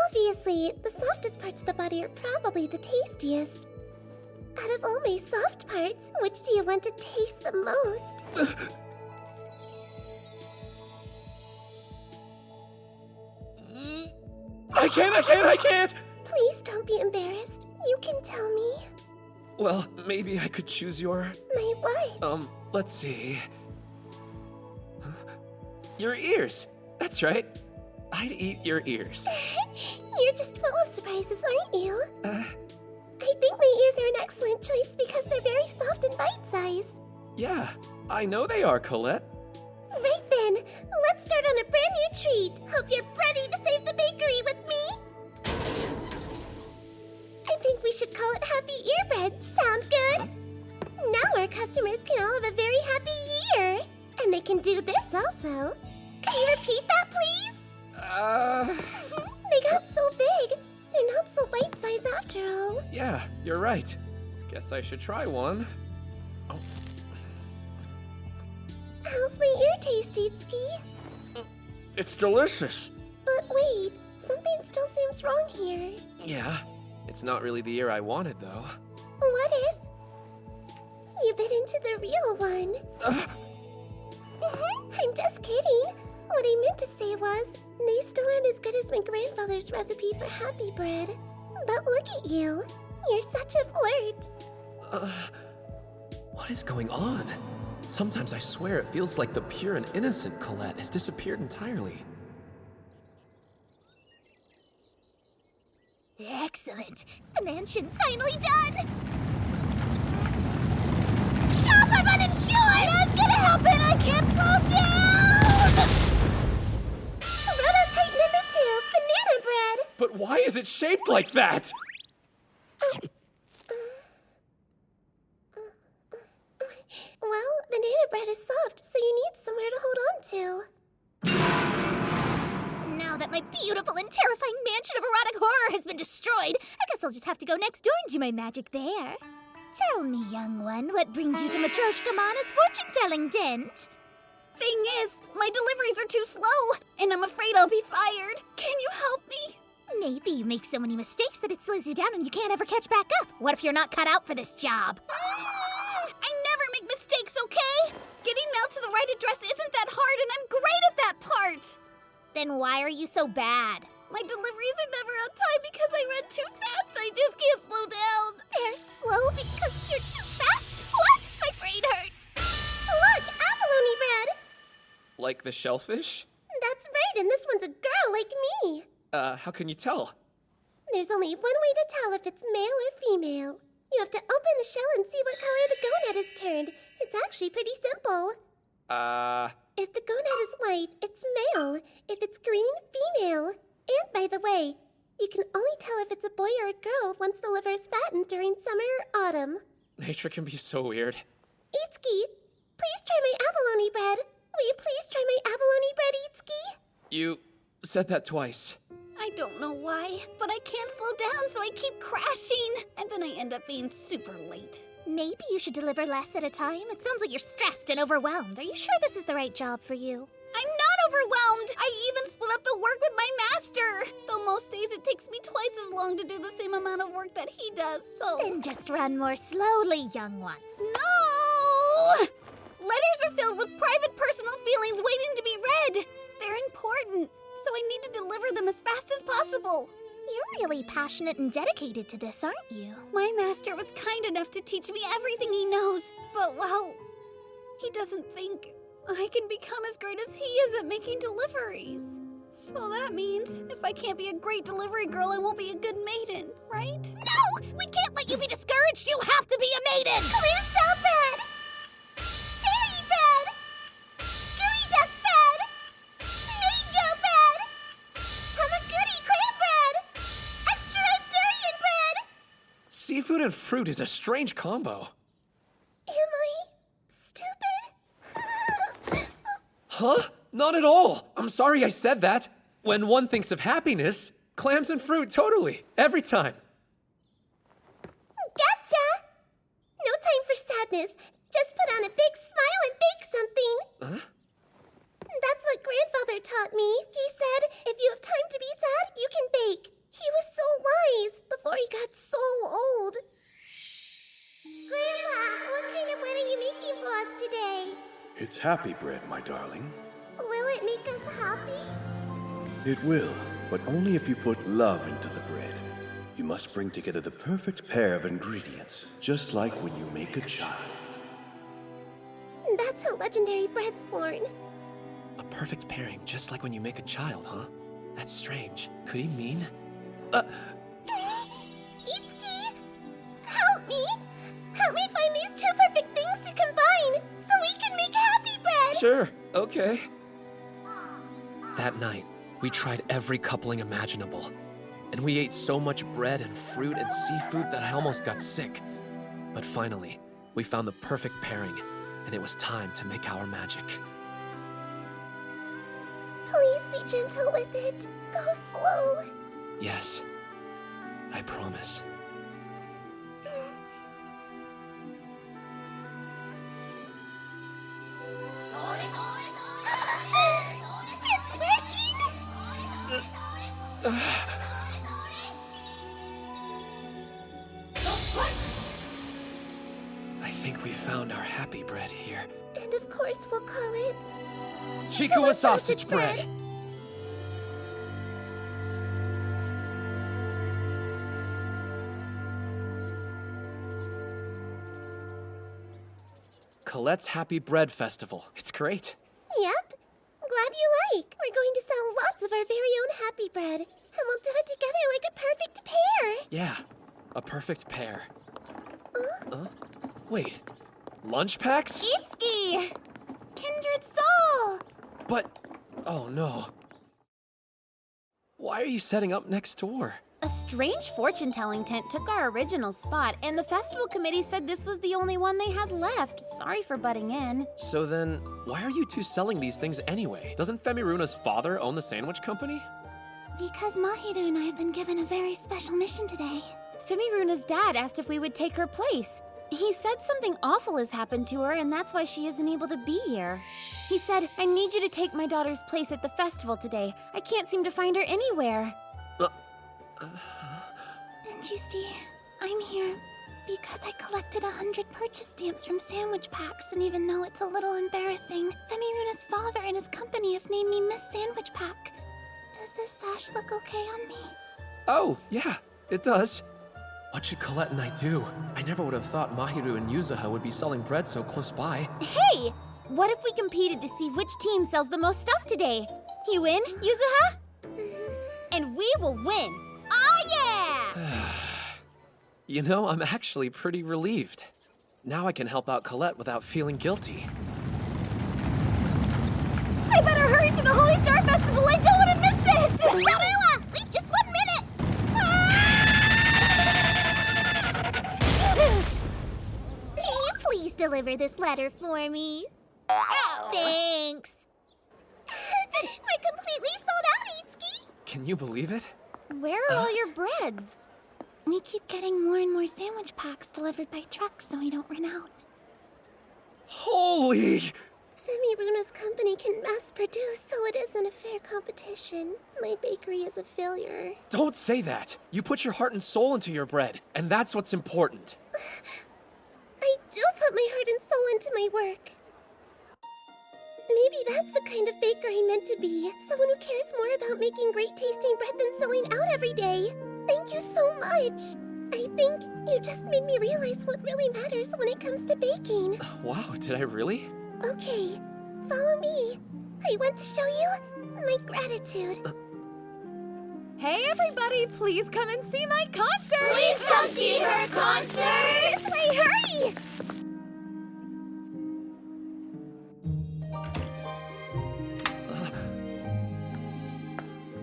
Obviously, the softest parts of the body are probably the tastiest. Out of all my soft parts, which do you want to taste the most? I can't! Please don't be embarrassed. You can tell me. Well, maybe I could choose your... My what? Let's see. Your ears. That's right. I'd eat your ears. You're just full of surprises, aren't you? I think my ears are an excellent choice because they're very soft and bite-sized. Yeah, I know they are, Colette. Right then, let's start on a brand new treat. Hope you're ready to save the bakery with me. I think we should call it Happy Ear Bread. Sound good? Now our customers can all have a very happy year. And they can do this also. Can you repeat that, please? They got so big. They're not so bite-sized after all. Yeah, you're right. Guess I should try one. How's my ear taste, Itsuki? It's delicious. But wait, something still seems wrong here. Yeah, it's not really the ear I wanted, though. What if you bit into the real one? I'm just kidding. What I meant to say was, they still aren't as good as my grandfather's recipe for happy bread. But look at you. You're such a flirt. What is going on? Sometimes I swear it feels like the pure and innocent Colette has disappeared entirely. Excellent. The mansion's finally done. Stop! I'm uninsured! Not gonna happen! I can't slow down! Prototype number 2, banana bread. But why is it shaped like that? Well, banana bread is soft, so you need somewhere to hold on to. Now that my beautiful and terrifying mansion of erotic horror has been destroyed, I guess I'll just have to go next door and do my magic there. Tell me, young one, what brings you to Matryoshka Mana's fortune-telling tent? Thing is, my deliveries are too slow, and I'm afraid I'll be fired. Can you help me? Maybe you make so many mistakes that it slows you down and you can't ever catch back up. What if you're not cut out for this job? I never make mistakes, okay? Getting mail to the right address isn't that hard, and I'm great at that part. Then why are you so bad? My deliveries are never on time because I run too fast. I just can't slow down. They're slow because you're too fast? What? My brain hurts. Look, abalone bread. Like the shellfish? That's right, and this one's a girl like me. How can you tell? There's only one way to tell if it's male or female. You have to open the shell and see what color the gonad is turned. It's actually pretty simple. If the gonad is white, it's male. If it's green, female. And by the way, you can only tell if it's a boy or a girl once the liver is fattened during summer or autumn. Nature can be so weird. Itsuki, please try my abalone bread. Will you please try my abalone bread, Itsuki? You said that twice. I don't know why, but I can't slow down, so I keep crashing. And then I end up being super late. Maybe you should deliver less at a time. It sounds like you're stressed and overwhelmed. Are you sure this is the right job for you? I'm not overwhelmed! I even split up the work with my master! Though most days it takes me twice as long to do the same amount of work that he does, so... Then just run more slowly, young one. No! Letters are filled with private personal feelings waiting to be read. They're important, so I need to deliver them as fast as possible. You're really passionate and dedicated to this, aren't you? My master was kind enough to teach me everything he knows, but, well, he doesn't think I can become as great as he is at making deliveries. So that means if I can't be a great delivery girl, I won't be a good maiden, right? No! We can't let you be discouraged! You have to be a maiden! Clamshell bread! Cherry bread! Gooey duck bread! Mango bread! Hamaguchi clam bread! Extra ripe durian bread! Seafood and fruit is a strange combo. Am I stupid? Huh? Not at all. I'm sorry I said that. When one thinks of happiness, clams and fruit, totally. Every time. Gotcha! No time for sadness. Just put on a big smile and bake something. Huh? That's what grandfather taught me. He said, if you have time to be sad, you can bake. He was so wise before he got so old. Grandpa, what kind of bread are you making for us today? It's happy bread, my darling. Will it make us happy? It will, but only if you put love into the bread. You must bring together the perfect pair of ingredients, just like when you make a child. That's how legendary bread's born. A perfect pairing, just like when you make a child, huh? That's strange. Could he mean? Itsuki! Help me! Help me find these two perfect things to combine, so we can make happy bread! Sure, okay. That night, we tried every coupling imaginable. And we ate so much bread and fruit and seafood that I almost got sick. But finally, we found the perfect pairing, and it was time to make our magic. Please be gentle with it. Go slow. Yes, I promise. It's working! I think we found our happy bread here. And of course we'll call it... Chikuwa sausage bread! Colette's Happy Bread Festival. It's great. Yep. Glad you like. We're going to sell lots of our very own happy bread. And we'll do it together like a perfect pair. Yeah, a perfect pair. Wait, lunch packs? Itsuki! Kindred soul! But, oh no. Why are you setting up next door? A strange fortune-telling tent took our original spot, and the festival committee said this was the only one they had left. Sorry for butting in. So then, why are you two selling these things anyway? Doesn't Femiruna's father own the sandwich company? Because Mahiru and I have been given a very special mission today. Femiruna's dad asked if we would take her place. He said something awful has happened to her, and that's why she isn't able to be here. He said, I need you to take my daughter's place at the festival today. I can't seem to find her anywhere. And you see, I'm here because I collected 100 purchase stamps from sandwich packs, and even though it's a little embarrassing, Femiruna's father and his company have named me Miss Sandwich Pack. Does this sash look okay on me? Oh, yeah, it does. What should Colette and I do? I never would have thought Mahiru and Yuzuha would be selling bread so close by. Hey! What if we competed to see which team sells the most stuff today? You win, Yuzuha? And we will win! Oh yeah! You know, I'm actually pretty relieved. Now I can help out Colette without feeling guilty. I better hurry to the Holy Star Festival! I don't want to miss it! Sarua! Wait just 1 minute! Can you please deliver this letter for me? Oh. Thanks. We're completely sold out, Itsuki! Can you believe it? Where are all your breads? We keep getting more and more sandwich packs delivered by truck so we don't run out. Holy! Femiruna's company can mass produce, so it isn't a fair competition. My bakery is a failure. Don't say that! You put your heart and soul into your bread, and that's what's important. I do put my heart and soul into my work. Maybe that's the kind of baker I meant to be. Someone who cares more about making great tasting bread than selling out every day. Thank you so much. I think you just made me realize what really matters when it comes to baking. Wow, did I really? Okay, follow me. I want to show you my gratitude. Hey everybody, please come and see my concert! Please come see her concert! This way, hurry!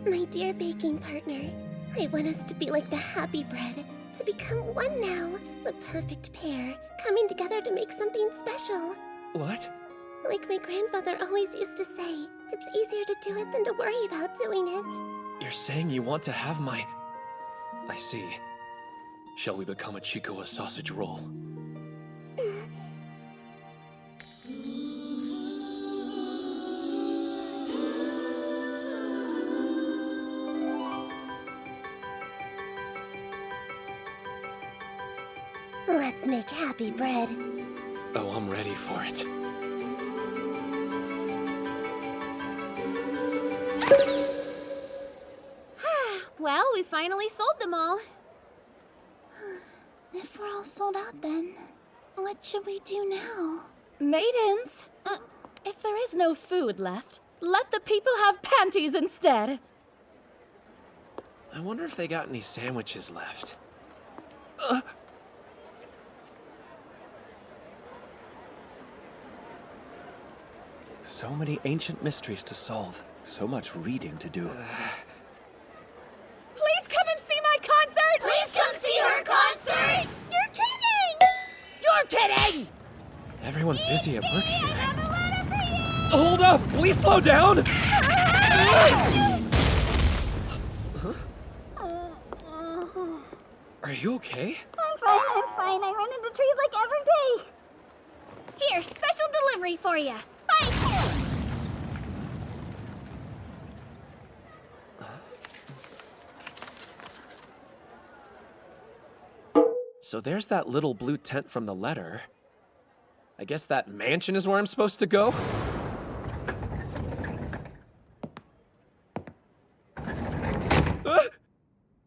My dear baking partner, I want us to be like the happy bread, to become one now, the perfect pair, coming together to make something special. What? Like my grandfather always used to say, it's easier to do it than to worry about doing it. You're saying you want to have my... I see. Shall we become a Chikuwa sausage roll? Let's make happy bread. Oh, I'm ready for it. Well, we finally sold them all. If we're all sold out then, what should we do now? Maidens, if there is no food left, let the people have panties instead. I wonder if they got any sandwiches left. So many ancient mysteries to solve. So much reading to do. Please come and see my concert! Please come see her concert! You're kidding! You're kidding! Everyone's busy at work here. Hold up! Please slow down! Are you okay? I'm fine. I run into trees like every day. Here, special delivery for you. Bye. So there's that little blue tent from the letter. I guess that mansion is where I'm supposed to go?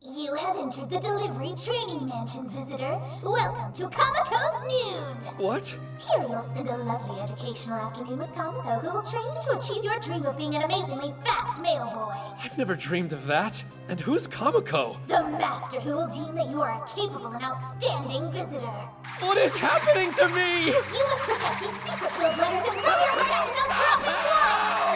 You have entered the delivery training mansion, visitor. Welcome to Kameko's Noon. What? Here you'll spend a lovely educational afternoon with Kameko, who will train you to achieve your dream of being an amazingly fast mail boy. I've never dreamed of that. And who's Kameko? The master who will deem that you are a capable and outstanding visitor. What is happening to me? You must protect these secret code letters and throw your head out no dropping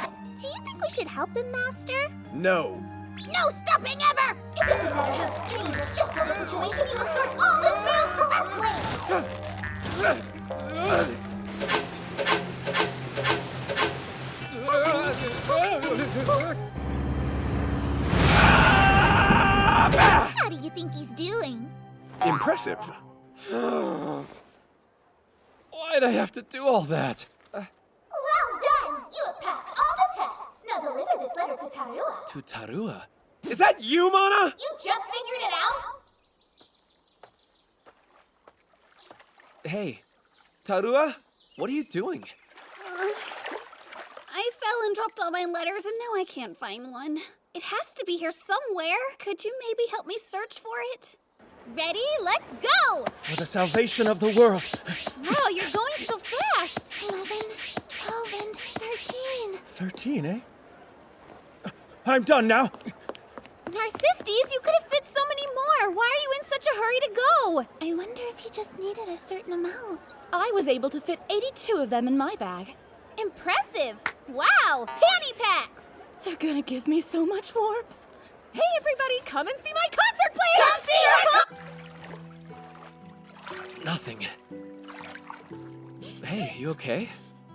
one. Do you think we should help him, Master? No. No stopping ever! It doesn't matter how strange or stressful the situation, you must sort all this mail correctly! How do you think he's doing? Impressive. Why'd I have to do all that? Well done! You have passed all the tests! Now deliver this letter to Tarua. To Tarua? Is that you, Mana? You just figured it out? Hey, Tarua, what are you doing? I fell and dropped all my letters, and now I can't find one. It has to be here somewhere. Could you maybe help me search for it? Ready? Let's go! For the salvation of the world. Wow, you're going so fast! 11, 12, and 13. 13, eh? I'm done now. Narcissus, you could have fit so many more. Why are you in such a hurry to go? I wonder if you just needed a certain amount. I was able to fit 82 of them in my bag. Impressive. Wow, panty packs. They're gonna give me so much warmth. Hey, everybody, come and see my concert, please! Come see her! Nothing. Hey, you okay?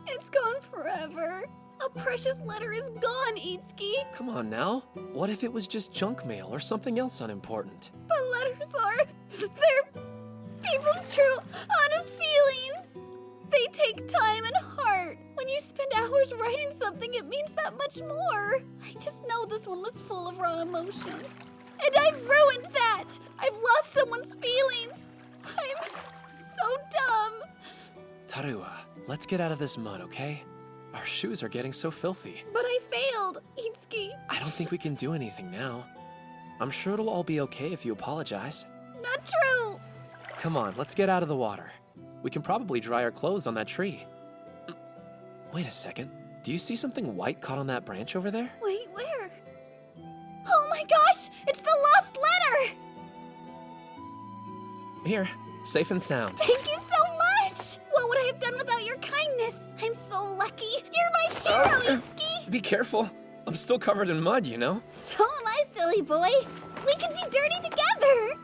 It's gone forever. A precious letter is gone, Itsuki. Come on now. What if it was just junk mail or something else unimportant? But letters they're people's true, honest feelings. They take time and heart. When you spend hours writing something, it means that much more. I just know this one was full of raw emotion. And I've ruined that. I've lost someone's feelings. I'm so dumb. Tarua, let's get out of this mud, okay? Our shoes are getting so filthy. But I failed, Itsuki. I don't think we can do anything now. I'm sure it'll all be okay if you apologize. Not true. Come on, let's get out of the water. We can probably dry our clothes on that tree. Wait a second. Do you see something white caught on that branch over there? Wait, where? Oh my gosh! It's the lost letter! Here, safe and sound. Thank you so much! What would I have done without your kindness? I'm so lucky. You're my hero, Itsuki! Be careful. I'm still covered in mud, you know? So am I, silly boy. We can be dirty together.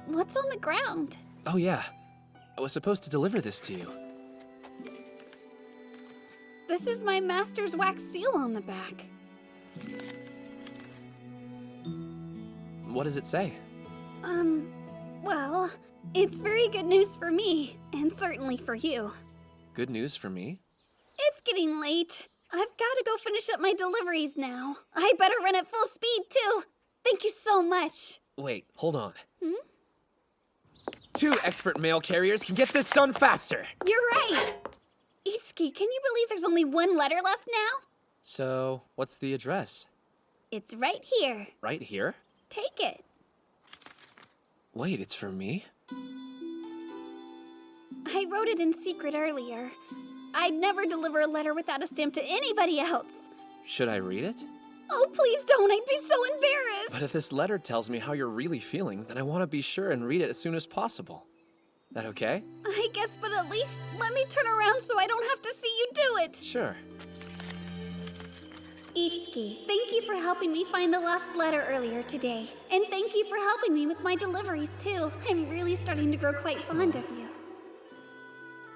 What's on the ground? Oh yeah. I was supposed to deliver this to you. This is my master's wax seal on the back. What does it say? Well, it's very good news for me, and certainly for you. Good news for me? It's getting late. I've got to go finish up my deliveries now. I better run at full speed, too. Thank you so much. Wait, hold on. 2 expert mail carriers can get this done faster. You're right. Itsuki, can you believe there's only one letter left now? So, what's the address? It's right here. Right here? Take it. Wait, it's for me? I wrote it in secret earlier. I'd never deliver a letter without a stamp to anybody else. Should I read it? Oh, please don't. I'd be so embarrassed. But if this letter tells me how you're really feeling, then I want to be sure and read it as soon as possible. That okay? I guess, but at least let me turn around so I don't have to see you do it. Sure. Itsuki, thank you for helping me find the lost letter earlier today. And thank you for helping me with my deliveries, too. I'm really starting to grow quite fond of you.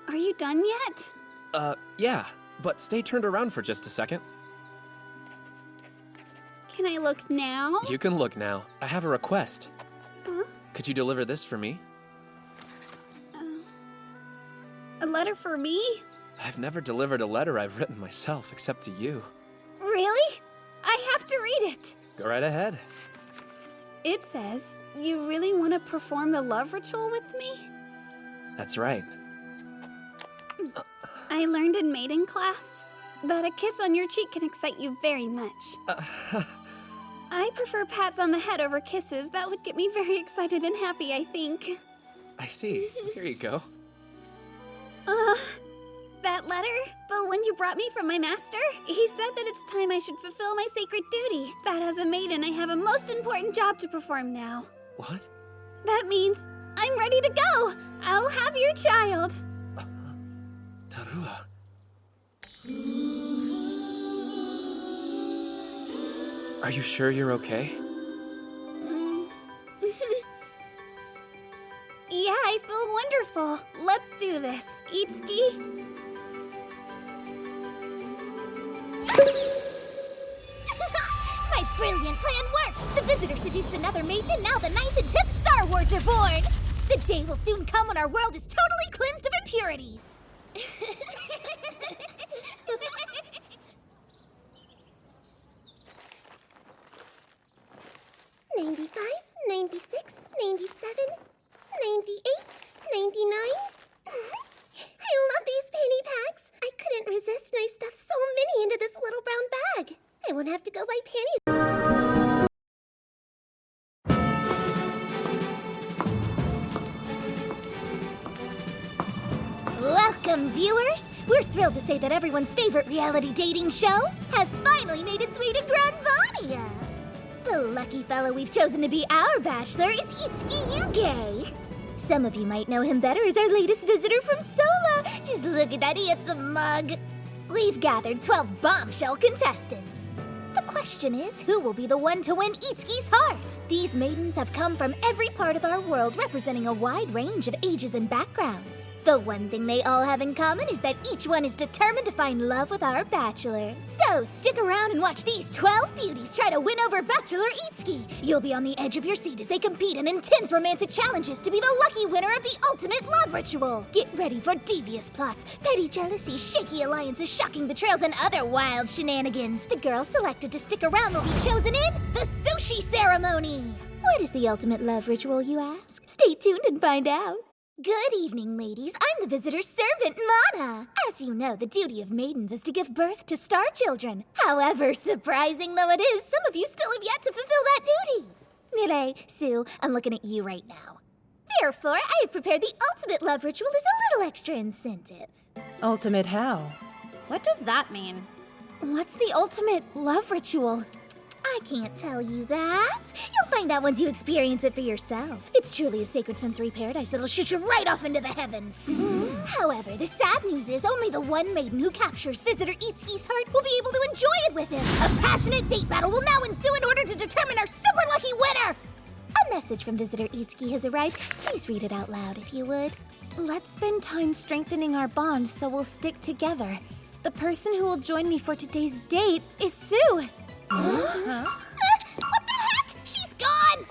Are you done yet? Yeah, but stay turned around for just a second. Can I look now? You can look now. I have a request. Huh? Could you deliver this for me? A letter for me? I've never delivered a letter I've written myself, except to you. Really? I have to read it. Go right ahead. It says, you really want to perform the love ritual with me? That's right. I learned in maiden class that a kiss on your cheek can excite you very much. I prefer pats on the head over kisses. That would get me very excited and happy, I think. I see. Here you go. That letter? The one you brought me from my master? He said that it's time I should fulfill my sacred duty. That as a maiden, I have a most important job to perform now. What? That means I'm ready to go. I'll have your child. Tarua. Are you sure you're okay? Yeah, I feel wonderful. Let's do this. Itsuki? My brilliant plan worked! The visitor seduced another maiden, and now the 9th and 10th Star Wards are born! The day will soon come when our world is totally cleansed of impurities! 95, 96, 97, 98, 99. I love these fanny packs. I couldn't resist and I stuffed so many into this little brown bag. I won't have to go buy panties. Welcome, viewers! We're thrilled to say that everyone's favorite reality dating show has finally made its way to Granvania. The lucky fellow we've chosen to be our bachelor is Itsuki Yuge. Some of you might know him better as our latest visitor from Sola. Just look at that handsome mug. We've gathered 12 bombshell contestants. The question is, who will be the one to win Itsuki's heart? These maidens have come from every part of our world, representing a wide range of ages and backgrounds. The one thing they all have in common is that each one is determined to find love with our bachelor. So stick around and watch these 12 beauties try to win over Bachelor Itsuki. You'll be on the edge of your seat as they compete in intense romantic challenges to be the lucky winner of the ultimate love ritual. Get ready for devious plots, petty jealousy, shaky alliances, shocking betrayals, and other wild shenanigans. The girls selected to stick around will be chosen in the sushi ceremony. What is the ultimate love ritual, you ask? Stay tuned and find out. Good evening, ladies. I'm the visitor's servant, Mana. As you know, the duty of maidens is to give birth to star children. However, surprising though it is, some of you still have yet to fulfill that duty. Mireille, Sue, I'm looking at you right now. Therefore, I have prepared the ultimate love ritual as a little extra incentive. Ultimate how? What does that mean? What's the ultimate love ritual? I can't tell you that. You'll find out once you experience it for yourself. It's truly a sacred sensory paradise that'll shoot you right off into the heavens. However, the sad news is only the one maiden who captures visitor Itsuki's heart will be able to enjoy it with him. A passionate date battle will now ensue in order to determine our super lucky winner. A message from visitor Itsuki has arrived. Please read it out loud if you would. Let's spend time strengthening our bond so we'll stick together. The person who will join me for today's date is Sue. Huh? What the heck? She's gone!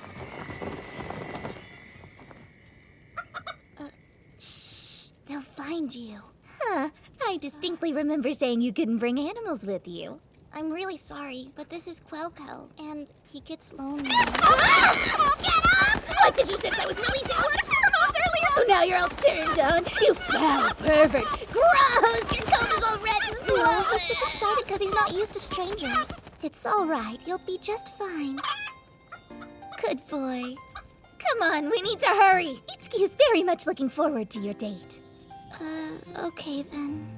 Shh. They'll find you. Huh. I distinctly remember saying you couldn't bring animals with you. I'm really sorry, but this is Quelco, and he gets lonely. Get off! What did you sense I was releasing a lot of pheromones earlier? So now you're all turned on? You foul pervert! Gross! Your coat is all red and slow! No, he's just excited because he's not used to strangers. It's all right. You'll be just fine. Good boy. Come on, we need to hurry. Itsuki is very much looking forward to your date. Okay then.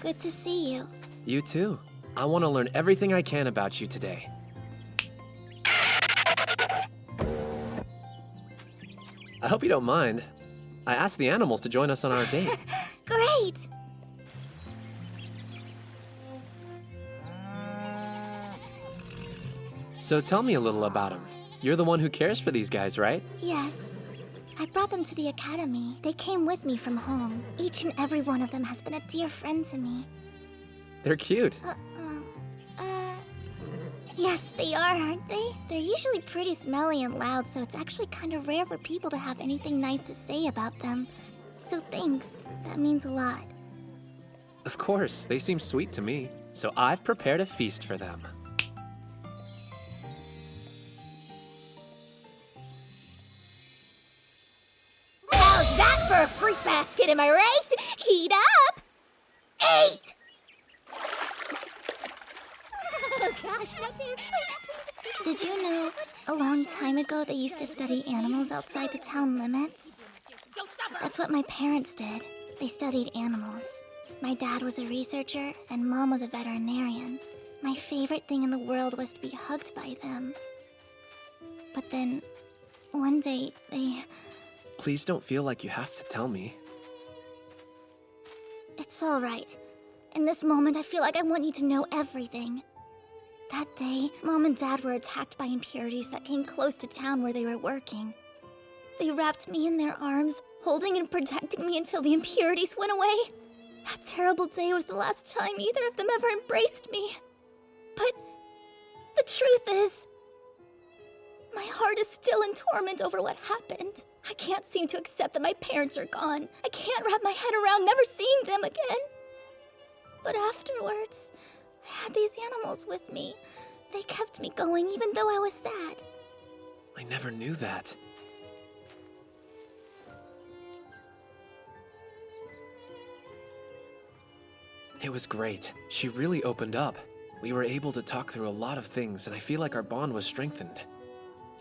Good to see you. You too. I want to learn everything I can about you today. I hope you don't mind. I asked the animals to join us on our date. Great! So tell me a little about them. You're the one who cares for these guys, right? Yes. I brought them to the academy. They came with me from home. Each and every one of them has been a dear friend to me. They're cute. Yes, they are, aren't they? They're usually pretty smelly and loud, so it's actually kind of rare for people to have anything nice to say about them. So thanks. That means a lot. Of course, they seem sweet to me. So I've prepared a feast for them. How's that for a fruit basket, am I right? Heat up! 8! Oh gosh, not there. Did you know, a long time ago they used to study animals outside the town limits? That's what my parents did. They studied animals. My dad was a researcher, and Mom was a veterinarian. My favorite thing in the world was to be hugged by them. But then, one day, they... Please don't feel like you have to tell me. It's all right. In this moment, I feel like I want you to know everything. That day, Mom and Dad were attacked by impurities that came close to town where they were working. They wrapped me in their arms, holding and protecting me until the impurities went away. That terrible day was the last time either of them ever embraced me. But the truth is, my heart is still in torment over what happened. I can't seem to accept that my parents are gone. I can't wrap my head around never seeing them again. But afterwards, I had these animals with me. They kept me going even though I was sad. I never knew that. It was great. She really opened up. We were able to talk through a lot of things, and I feel like our bond was strengthened.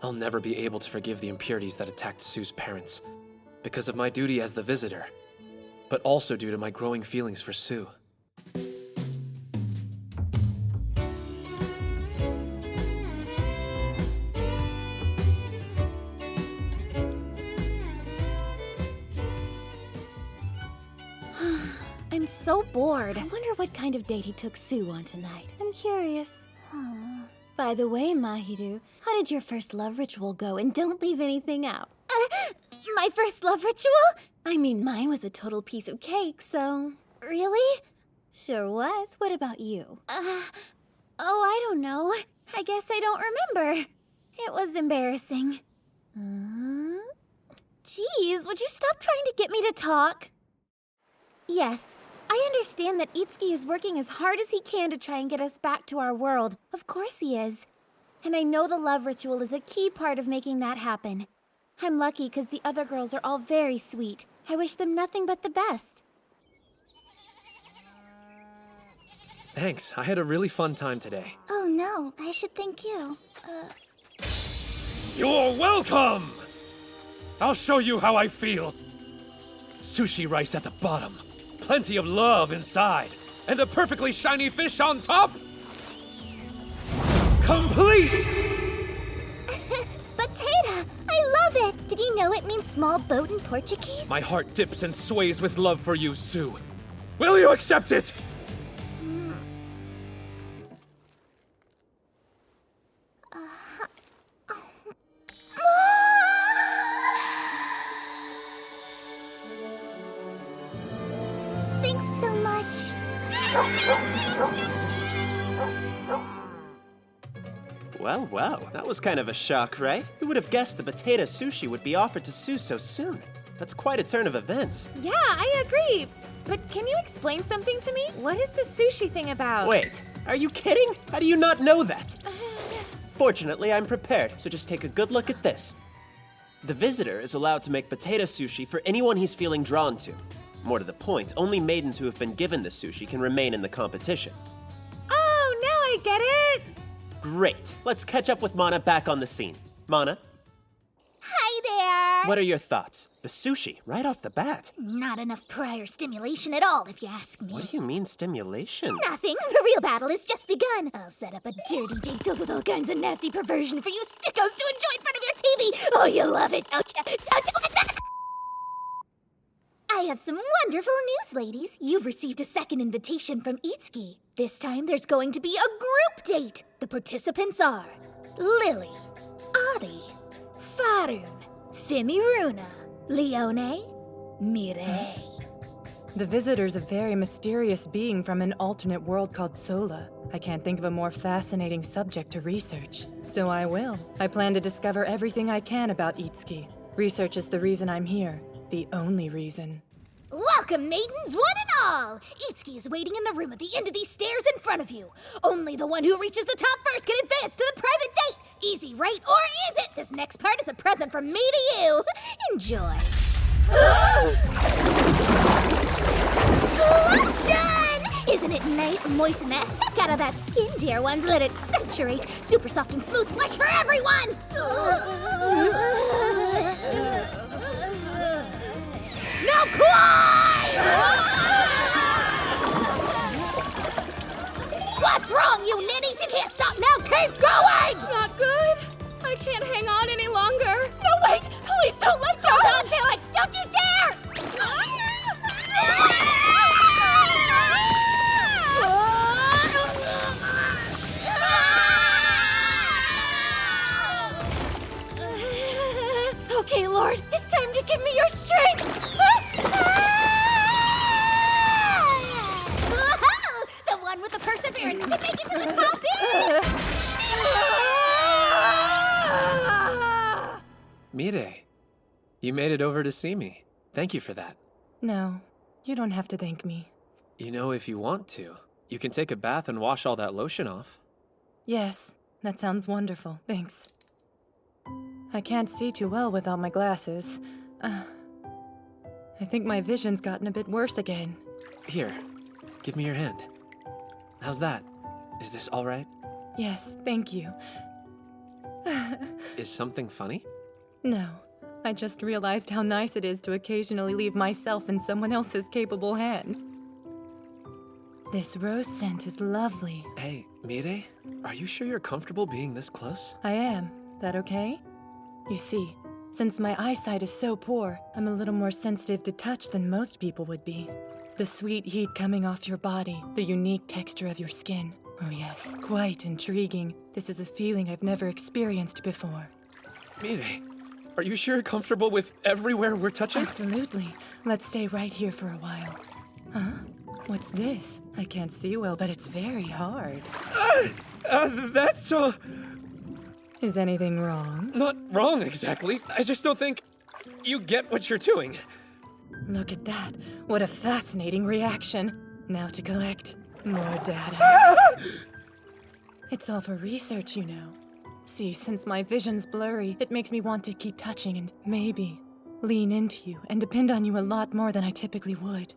I'll never be able to forgive the impurities that attacked Sue's parents, because of my duty as the visitor, but also due to my growing feelings for Sue. I'm so bored. I wonder what kind of date he took Sue on tonight. I'm curious. By the way, Mahiru, how did your first love ritual go? And don't leave anything out. My first love ritual? I mean, mine was a total piece of cake, so... Really? Sure was. What about you? Oh, I don't know. I guess I don't remember. It was embarrassing. Jeez, would you stop trying to get me to talk? Yes, I understand that Itsuki is working as hard as he can to try and get us back to our world. Of course he is. And I know the love ritual is a key part of making that happen. I'm lucky because the other girls are all very sweet. I wish them nothing but the best. Thanks, I had a really fun time today. Oh no, I should thank you. You're welcome! I'll show you how I feel. Sushi rice at the bottom, plenty of love inside, and a perfectly shiny fish on top? Complete! Potato! I love it! Did you know it means small boat in Portuguese? My heart dips and sways with love for you, Sue. Will you accept it? Thanks so much. Well, well, that was kind of a shock, right? Who would have guessed the potato sushi would be offered to Sue so soon? That's quite a turn of events. Yeah, I agree. But can you explain something to me? What is the sushi thing about? Wait, are you kidding? How do you not know that? Fortunately, I'm prepared, so just take a good look at this. The visitor is allowed to make potato sushi for anyone he's feeling drawn to. More to the point, only maidens who have been given the sushi can remain in the competition. Oh, now I get it! Great. Let's catch up with Mana back on the scene. Mana? Hi there! What are your thoughts? The sushi, right off the bat. Not enough prior stimulation at all, if you ask me. What do you mean, stimulation? Nothing. The real battle has just begun. I'll set up a dirty date filled with all kinds of nasty perversion for you sickos to enjoy in front of your TV. Oh, you love it, don't you? I have some wonderful news, ladies. You've received a second invitation from Itsuki. This time there's going to be a group date. The participants are Lily, Adi, Farun, Fimiruna, Leone, Mireille. The visitor's a very mysterious being from an alternate world called Sola. I can't think of a more fascinating subject to research. So I will. I plan to discover everything I can about Itsuki. Research is the reason I'm here. The only reason. Welcome, maidens, one and all! Itsuki is waiting in the room at the end of these stairs in front of you. Only the one who reaches the top first can advance to the private date! Easy, right? Or is it? This next part is a present from me to you. Enjoy. Lotion! Isn't it nice? Moisten the heck out of that skin, dear ones. Let it saturate. Super soft and smooth flesh for everyone! Now climb! What's wrong, you ninnies? You can't stop now! Keep going! Not good. I can't hang on any longer. No, wait! Please don't let go! Hold on to it! Don't you dare! Okay, Lord, it's time to give me your strength! The one with the perseverance to make it to the top Mire, you made it over to see me. Thank you for that. No, you don't have to thank me. You know, if you want to, you can take a bath and wash all that lotion off. Yes, that sounds wonderful. Thanks. I can't see too well without my glasses. I think my vision's gotten a bit worse again. Here, give me your hand. How's that? Is this all right? Yes, thank you. Is something funny? No, I just realized how nice it is to occasionally leave myself in someone else's capable hands. This rose scent is lovely. Hey, Mire, are you sure you're comfortable being this close? I am. That okay? You see, since my eyesight is so poor, I'm a little more sensitive to touch than most people would be. The sweet heat coming off your body, the unique texture of your skin. Oh yes, quite intriguing. This is a feeling I've never experienced before. Mire, are you sure you're comfortable with everywhere we're touching? Absolutely. Let's stay right here for a while. Huh? What's this? I can't see well, but it's very hard. That's Is anything wrong? Not wrong, exactly. I just don't think you get what you're doing. Look at that. What a fascinating reaction. Now to collect more data. It's all for research, you know. See, since my vision's blurry, it makes me want to keep touching and maybe lean into you and depend on you a lot more than I typically would.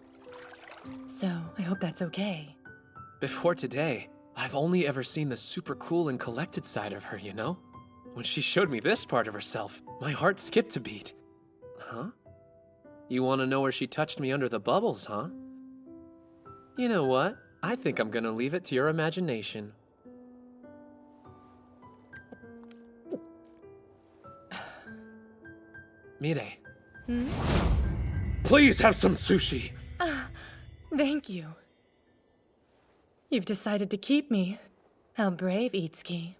So, I hope that's okay. Before today, I've only ever seen the super cool and collected side of her, you know? When she showed me this part of herself, my heart skipped a beat. Huh? You want to know where she touched me under the bubbles, huh? You know what? I think I'm gonna leave it to your imagination. Mire. Please have some sushi! Thank you. You've decided to keep me. How brave, Itsuki.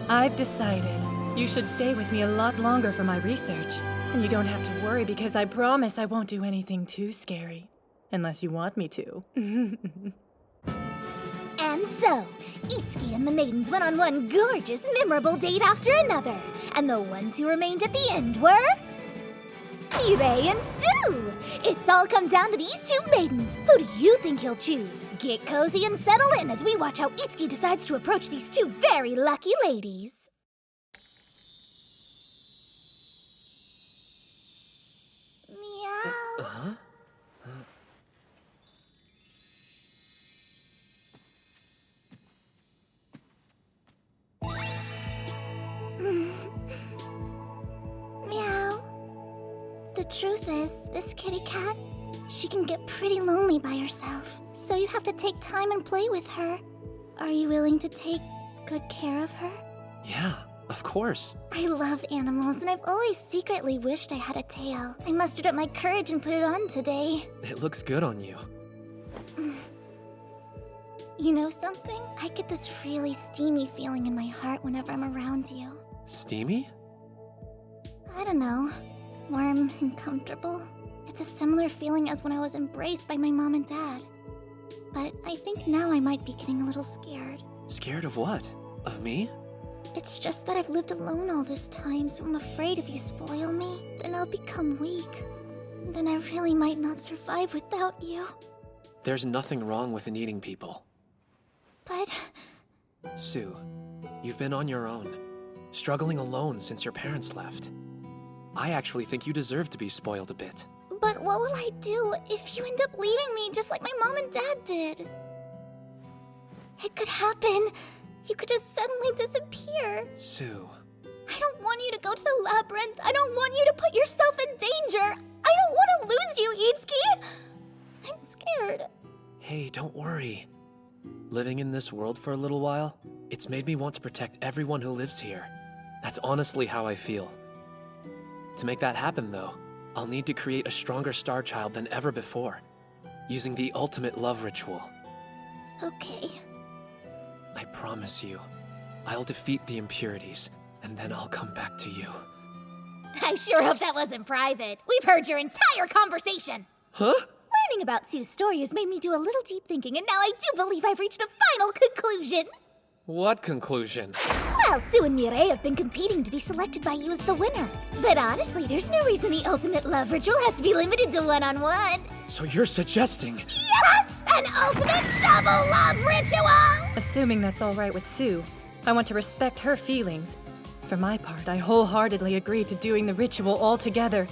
I've decided you should stay with me a lot longer for my research. And you don't have to worry because I promise I won't do anything too scary. Unless you want me to. And so, Itsuki and the maidens went on one gorgeous, memorable date after another. And the ones who remained at the end were... Mire and Sue! It's all come down to these two maidens. Who do you think he'll choose? Get cozy and settle in as we watch how Itsuki decides to approach these two very lucky ladies. Meow. Huh? Meow. The truth is, this kitty cat, she can get pretty lonely by herself. So you have to take time and play with her. Are you willing to take good care of her? Yeah, of course. I love animals, and I've always secretly wished I had a tail. I mustered up my courage and put it on today. It looks good on you. You know something? I get this really steamy feeling in my heart whenever I'm around you. Steamy? I don't know. Warm and comfortable. It's a similar feeling as when I was embraced by my mom and dad. But I think now I might be getting a little scared. Scared of what? Of me? It's just that I've lived alone all this time, so I'm afraid if you spoil me, then I'll become weak. Then I really might not survive without you. There's nothing wrong with needing people. But... Sue, you've been on your own, struggling alone since your parents left. I actually think you deserve to be spoiled a bit. But what will I do if you end up leaving me just like my mom and dad did? It could happen. You could just suddenly disappear. Sue. I don't want you to go to the labyrinth. I don't want you to put yourself in danger. I don't want to lose you, Itsuki. I'm scared. Hey, don't worry. Living in this world for a little while, it's made me want to protect everyone who lives here. That's honestly how I feel. To make that happen, though, I'll need to create a stronger Star Child than ever before, using the ultimate love ritual. Okay. I promise you, I'll defeat the impurities, and then I'll come back to you. I sure hope that wasn't private. We've heard your entire conversation. Huh? Learning about Sue's story has made me do a little deep thinking, and now I do believe I've reached a final conclusion. What conclusion? Well, Sue and Mireille have been competing to be selected by you as the winner. But honestly, there's no reason the ultimate love ritual has to be limited to one-on-one. So you're suggesting... Yes! An ultimate double love ritual! Assuming that's all right with Sue, I want to respect her feelings. For my part, I wholeheartedly agree to doing the ritual all together.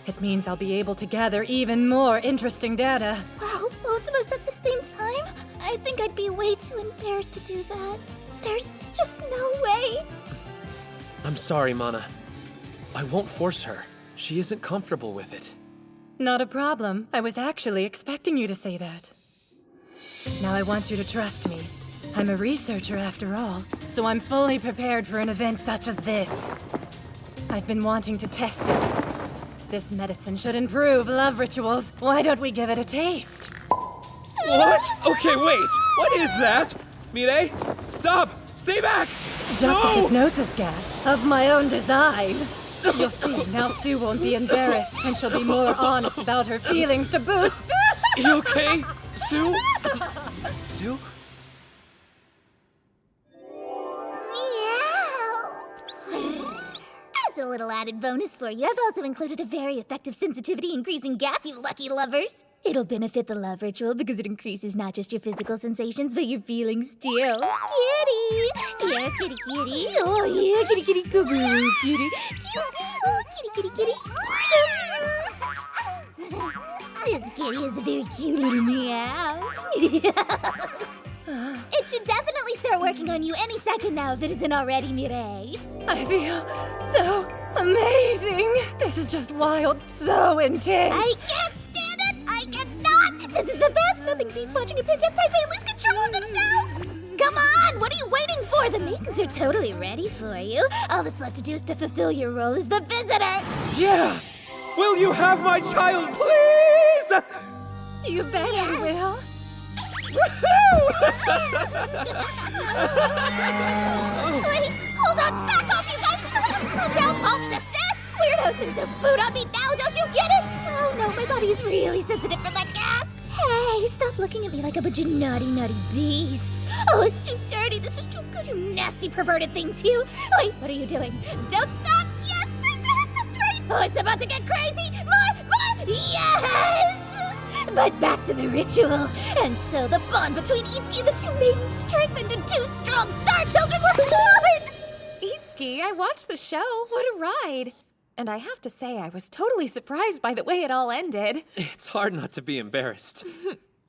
It means I'll be able to gather even more interesting data. Wow, both of us at the same time? I think I'd be way too embarrassed to do that. There's just no way. I'm sorry, Mana. I won't force her. She isn't comfortable with it. Not a problem. I was actually expecting you to say that. Now I want you to trust me. I'm a researcher after all, so I'm fully prepared for an event such as this. I've been wanting to test it. This medicine should improve love rituals. Why don't we give it a taste? What? Okay, wait. What is that? Mireille, stop! Stay back! Just no! a hypnosis gas of my own design. You'll see, now Sue won't be embarrassed, and she'll be more honest about her feelings to boot. You okay? Sue? Sue? As a little added bonus for you, I've also included a very effective sensitivity-increasing gas, you lucky lovers. It'll benefit the love ritual because it increases not just your physical sensations, but your feelings too. Kitty! Yeah, kitty, kitty. Oh, yeah, kitty, kitty, come on, kitty. Oh, kitty, kitty, kitty. This kitty is a very cute little meow. It should definitely start working on you any second now if it isn't already, Mireille. I feel so amazing. This is just wild, so intense. I can't stand it. I cannot. This is the best. Nothing beats watching a Pidgeotto family lose control of themselves. Come on. What are you waiting for? The maidens are totally ready for you. All that's left to do is to fulfill your role as the visitor. Yeah! Will you have my child, please? You bet I will. Wait, hold on, back off, you guys! Slow down, halt, desist! Weirdos, there's no food on me now, don't you get it? Oh no, my body is really sensitive for that gas! Hey, stop looking at me like a bunch of naughty, naughty beasts! Oh, it's too dirty, this is too good, you nasty, perverted things, you! Wait, what are you doing? Don't stop! Yes, that's right! Oh, it's about to get crazy! More! Yes! But back to the ritual. And so the bond between Itsuki and the two maidens strengthened and two strong star children were born! Itsuki, I watched the show. What a ride. And I have to say, I was totally surprised by the way it all ended. It's hard not to be embarrassed.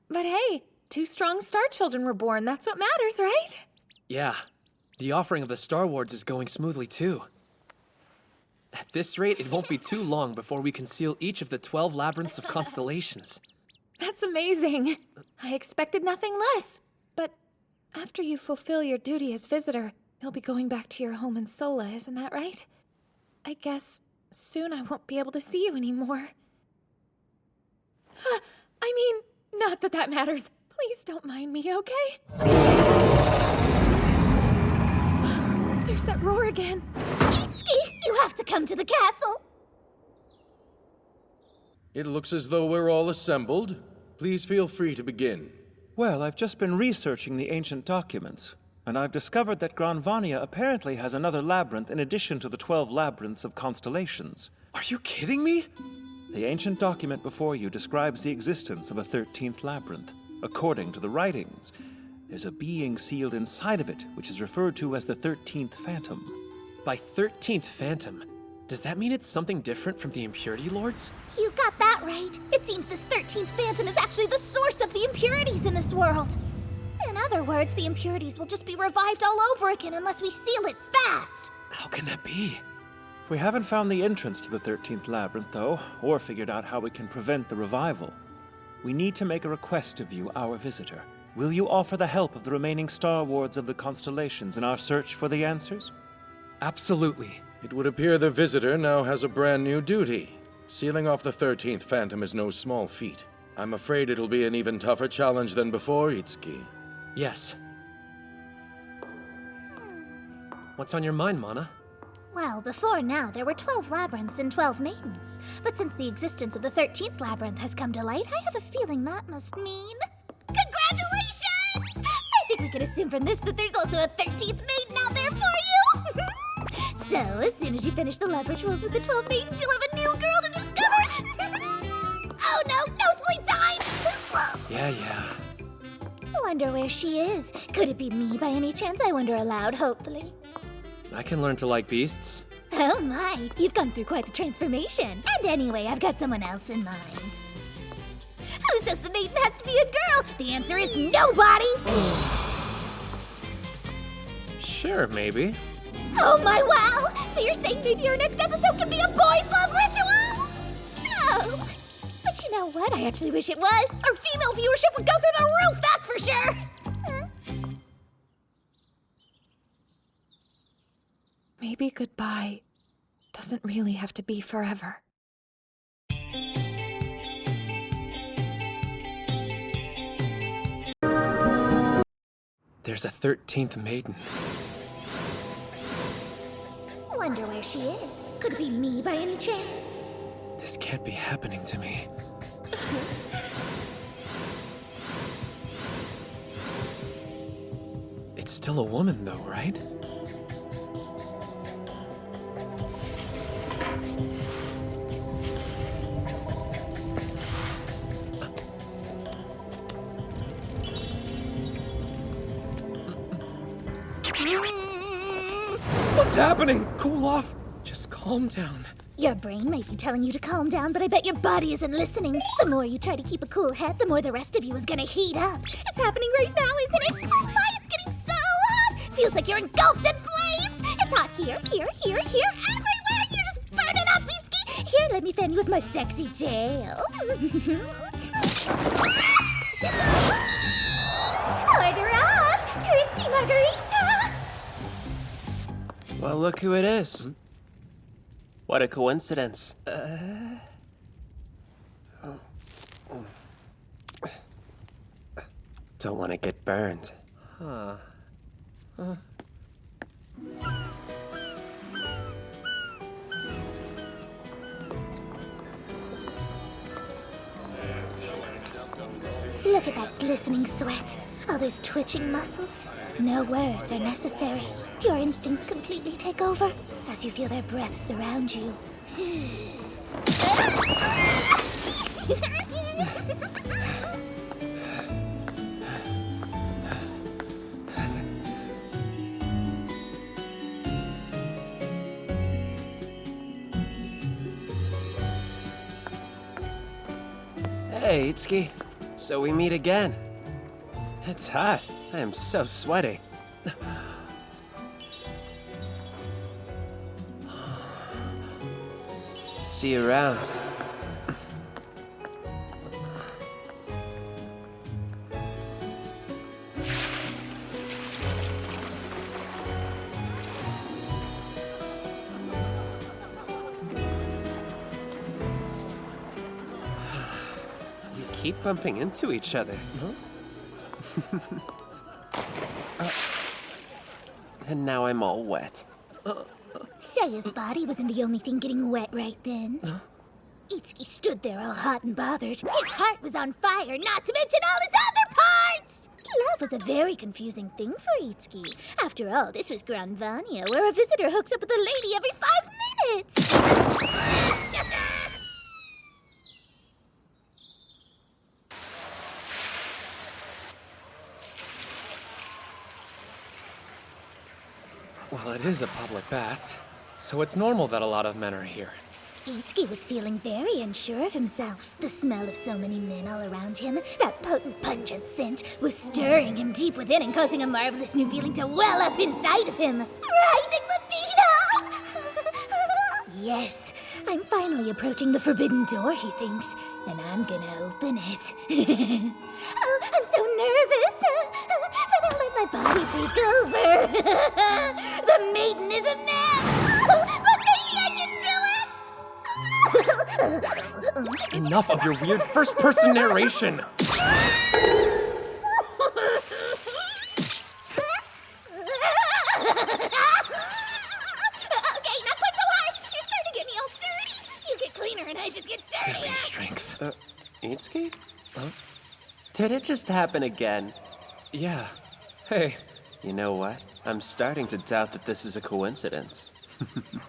But hey, two strong star children were born. That's what matters, right? Yeah. The offering of the Star Wards is going smoothly, too. At this rate, it won't be too long before we can seal each of the 12 labyrinths of constellations. That's amazing. I expected nothing less. But after you fulfill your duty as visitor, you'll be going back to your home in Sola, isn't that right? I guess soon I won't be able to see you anymore. I mean, not that that matters. Please don't mind me, okay? There's that roar again. Itsuki, you have to come to the castle. It looks as though we're all assembled. Please feel free to begin. Well, I've just been researching the ancient documents, and I've discovered that Granvania apparently has another labyrinth in addition to the 12 labyrinths of constellations. Are you kidding me? The ancient document before you describes the existence of a 13th labyrinth. According to the writings, there's a being sealed inside of it, which is referred to as the 13th Phantom. By 13th Phantom, does that mean it's something different from the Impurity Lords? You got that right. It seems this 13th Phantom is actually the source of the impurities in this world. In other words, the impurities will just be revived all over again unless we seal it fast. How can that be? We haven't found the entrance to the 13th labyrinth, though, or figured out how we can prevent the revival. We need to make a request of you, our visitor. Will you offer the help of the remaining Star Wards of the constellations in our search for the answers? Absolutely. It would appear the visitor now has a brand new duty. Sealing off the 13th Phantom is no small feat. I'm afraid it'll be an even tougher challenge than before, Itsuki. Yes. What's on your mind, Mana? Well, before now, there were 12 labyrinths and 12 maidens. But since the existence of the 13th labyrinth has come to light, I have a feeling that must mean... Congratulations! I think we can assume from this that there's also a 13th maiden out there for you! So, as soon as you finish the love rituals with the 12 maidens, you'll have a new girl to discover! Oh no, nosebleed time! Yeah. Wonder where she is. Could it be me by any chance? I wonder aloud, hopefully. I can learn to like beasts. Oh my, you've gone through quite the transformation. And anyway, I've got someone else in mind. Who says the maiden has to be a girl? The answer is nobody! Sure, maybe. Oh my wow! So you're saying maybe our next episode can be a boys' love ritual? No! But you know what? I actually wish it was. Our female viewership would go through the roof, that's for sure! Maybe goodbye doesn't really have to be forever. There's a 13th maiden. Wonder where she is. Could it be me by any chance? This can't be happening to me. It's still a woman, though, right? What's happening? Cool off. Just calm down. Your brain might be telling you to calm down, but I bet your body isn't listening. The more you try to keep a cool head, the more the rest of you is gonna heat up. It's happening right now, isn't it? Oh my, it's getting so hot! Feels like you're engulfed in flames! It's hot here, everywhere! You're just burning up, Mitsuki! Here, let me fan you with my sexy tail. Order up! Crispy margarita! Well, look who it is. What a coincidence. Don't want to get burned. Huh. Look at that glistening sweat. All those twitching muscles. No words are necessary. Your instincts completely take over as you feel their breath surround you. Hey, Itsuki. So we meet again. It's hot. I am so sweaty. See you around. We keep bumping into each other. Huh? And now I'm all wet. Saya's body wasn't the only thing getting wet right then. Itsuki stood there all hot and bothered. His heart was on fire, not to mention all his other parts! Love was a very confusing thing for Itsuki. After all, this was Granvania, where a visitor hooks up with a lady every 5 minutes! Well, it is a public bath, so it's normal that a lot of men are here. Itsuki was feeling very unsure of himself. The smell of so many men all around him, that potent, pungent scent, was stirring him deep within and causing a marvelous new feeling to well up inside of him. Rising libido! Yes, I'm finally approaching the forbidden door, he thinks, and I'm gonna open it. Oh, I'm so nervous! But I'll let my body take over. The maiden is a man! But maybe I can do it! Enough of your weird first-person narration! Itsuki? Huh? Did it just happen again? Yeah. Hey. You know what? I'm starting to doubt that this is a coincidence. Not so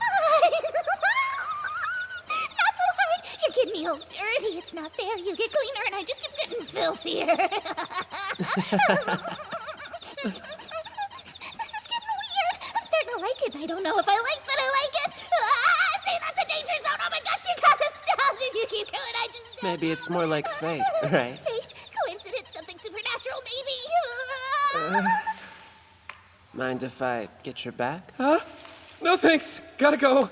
hard! You're getting me all dirty. It's not fair. You get cleaner and I just keep getting filthier. This is getting weird. I'm starting to like it. I don't know if I like that I like it. See, that's a danger zone. Oh my gosh, you gotta stop. If you keep going, I just... Maybe it's more like fate, right? Fate? Coincidence? Something supernatural, maybe? Mind if I get your back? Huh? No thanks. Gotta go.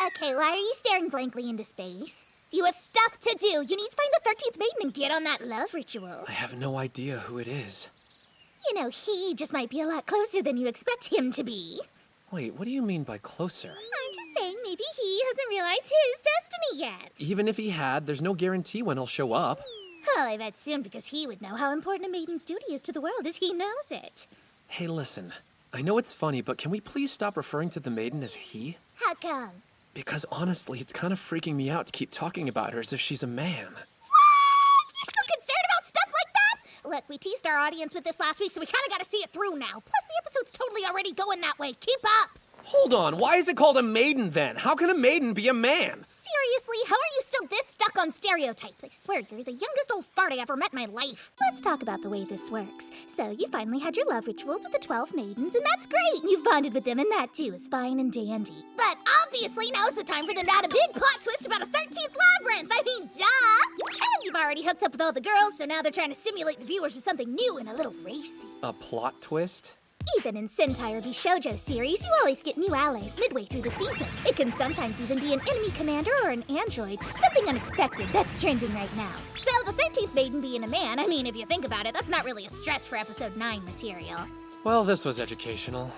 Okay, why are you staring blankly into space? You have stuff to do. You need to find the 13th maiden and get on that love ritual. I have no idea who it is. You know, he just might be a lot closer than you expect him to be. Wait, what do you mean by closer? I'm just saying maybe he hasn't realized his destiny yet. Even if he had, there's no guarantee when he'll show up. Well, I bet soon because he would know how important a maiden's duty is to the world as he knows it. Hey, listen. I know it's funny, but can we please stop referring to the maiden as he? How come? Because honestly, it's kind of freaking me out to keep talking about her as if she's a man. What? You're still concerned about stuff like that? Look, we teased our audience with this last week, so we kind of got to see it through now. Plus, the episode's totally already going that way. Keep up! Hold on, why is it called a maiden then? How can a maiden be a man? Seriously, how are you still this stuck on stereotypes? I swear, you're the youngest old fart I ever met in my life. Let's talk about the way this works. So, you finally had your love rituals with the 12 maidens, and that's great. You've bonded with them, and that too is fine and dandy. But obviously, now's the time for them to add a big plot twist about a 13th labyrinth. I mean, duh! And you've already hooked up with all the girls, so now they're trying to stimulate the viewers with something new and a little racy. A plot twist? Even in Sentai or Bishoujo series, you always get new allies midway through the season. It can sometimes even be an enemy commander or an android, something unexpected that's trending right now. So the 13th maiden being a man, I mean, if you think about it, that's not really a stretch for episode 9 material. Well, this was educational.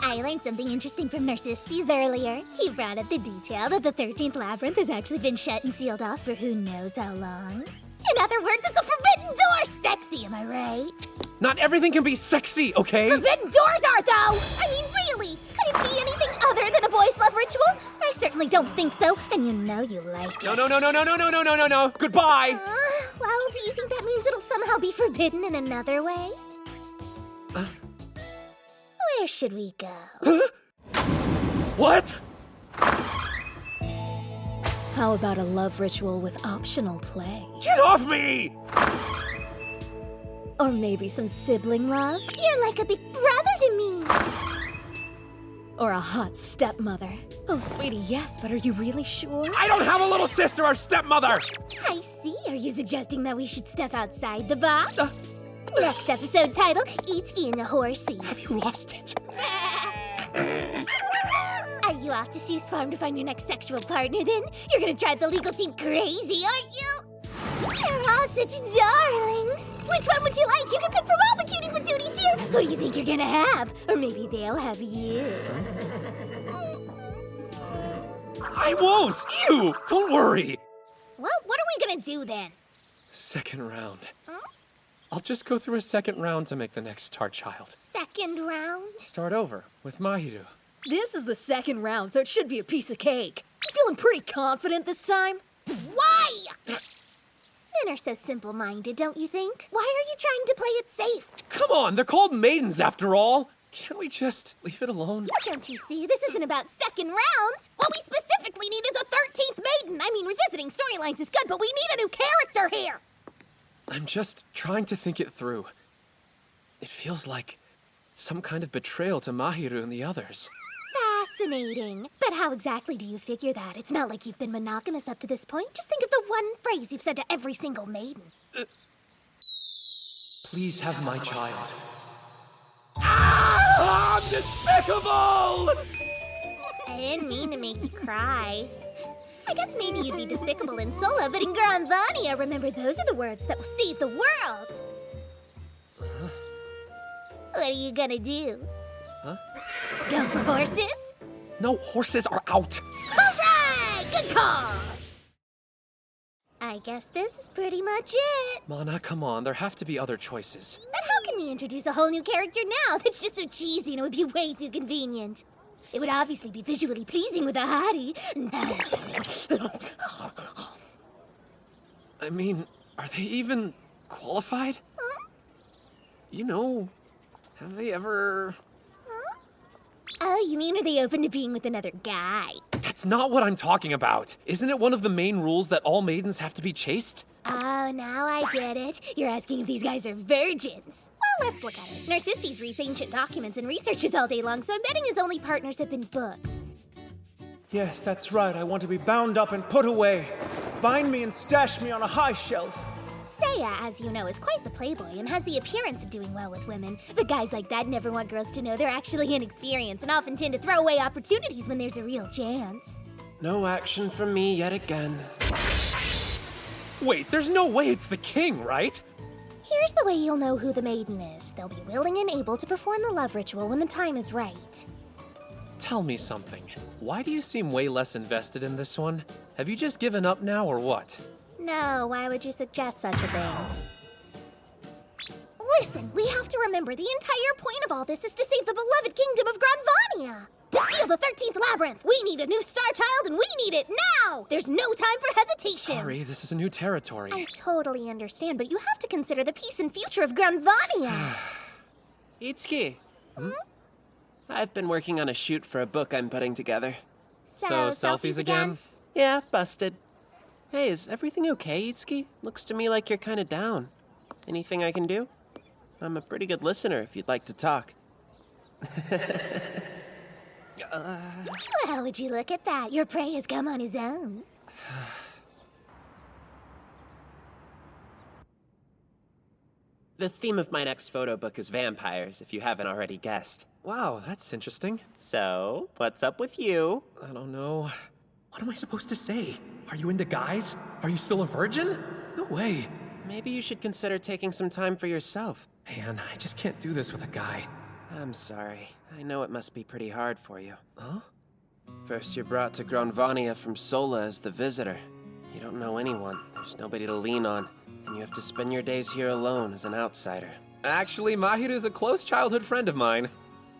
I learned something interesting from Narcissus earlier. He brought up the detail that the 13th labyrinth has actually been shut and sealed off for who knows how long. In other words, it's a forbidden door! Sexy, am I right? Not everything can be sexy, okay? Forbidden doors are, though! I mean, really? Could it be anything other than a boy's love ritual? I certainly don't think so, and you know you like it. No. Goodbye! Well, do you think that means it'll somehow be forbidden in another way? Where should we go? What? How about a love ritual with optional play? Get off me! Or maybe some sibling love? You're like a big brother to me! Or a hot stepmother? Oh, sweetie, yes, but are you really sure? I don't have a little sister or stepmother! I see. Are you suggesting that we should step outside the box? Next episode title, Itsuki and the Horsey. Have you lost it? Are you off to Seuss Farm to find your next sexual partner then? You're gonna drive the legal team crazy, aren't you? They're all such darlings. Which one would you like? You can pick from all the cutie patooties here. Who do you think you're gonna have? Or maybe they'll have you. I won't! You! Don't worry! Well, what are we gonna do then? Second round. I'll just go through a second round to make the next Star Child. Second round? Start over with Mahiru. This is the second round, so it should be a piece of cake. You feeling pretty confident this time? Why? Men are so simple-minded, don't you think? Why are you trying to play it safe? Come on, they're called maidens after all. Can't we just leave it alone? Don't you see? This isn't about second rounds. What we specifically need is a 13th maiden. I mean, revisiting storylines is good, but we need a new character here. I'm just trying to think it through. It feels like some kind of betrayal to Mahiru and the others. Fascinating. But how exactly do you figure that? It's not like you've been monogamous up to this point. Just think of the one phrase you've said to every single maiden. Please have my child. Ah! Despicable! I didn't mean to make you cry. I guess maybe you'd be despicable in Sola, but in Granvania, remember, those are the words that will save the world. What are you gonna do? Huh? Go for horses? No, horses are out. Hooray! Good call! I guess this is pretty much it. Mana, come on. There have to be other choices. But how can we introduce a whole new character now? That's just so cheesy and it would be way too convenient. It would obviously be visually pleasing with a hottie. I mean, are they even qualified? Huh? You know, have they ever... Oh, you mean are they open to being with another guy? That's not what I'm talking about. Isn't it one of the main rules that all maidens have to be chaste? Oh, now I get it. You're asking if these guys are virgins. Well, let's look at it. Narcistes reads ancient documents and researches all day long, so I'm betting his only partners have been books. Yes, that's right. I want to be bound up and put away. Bind me and stash me on a high shelf. Seiya, as you know, is quite the playboy and has the appearance of doing well with women. But guys like that never want girls to know they're actually inexperienced and often tend to throw away opportunities when there's a real chance. No action from me yet again. Wait, there's no way it's the king, right? Here's the way you'll know who the maiden is. They'll be willing and able to perform the love ritual when the time is right. Tell me something. Why do you seem way less invested in this one? Have you just given up now or what? No, why would you suggest such a thing? Listen, we have to remember the entire point of all this is to save the beloved kingdom of Granvania. To seal the 13th labyrinth, we need a new Star Child and we need it now! There's no time for hesitation! Sorry, this is a new territory. I totally understand, but you have to consider the peace and future of Granvania! Itsuki. I've been working on a shoot for a book I'm putting together. So selfies again? Yeah, busted. Hey, is everything okay, Itsuki? Looks to me like you're kinda down. Anything I can do? I'm a pretty good listener if you'd like to talk. Well, would you look at that? Your prey has come on his own. The theme of my next photo book is vampires, if you haven't already guessed. Wow, that's interesting. So, what's up with you? I don't know. What am I supposed to say? Are you into guys? Are you still a virgin? No way. Maybe you should consider taking some time for yourself. Man, I just can't do this with a guy. I'm sorry. I know it must be pretty hard for you. Huh? First you're brought to Granvania from Sola as the visitor. You don't know anyone, there's nobody to lean on, and you have to spend your days here alone as an outsider. Actually, Mahiru's a close childhood friend of mine.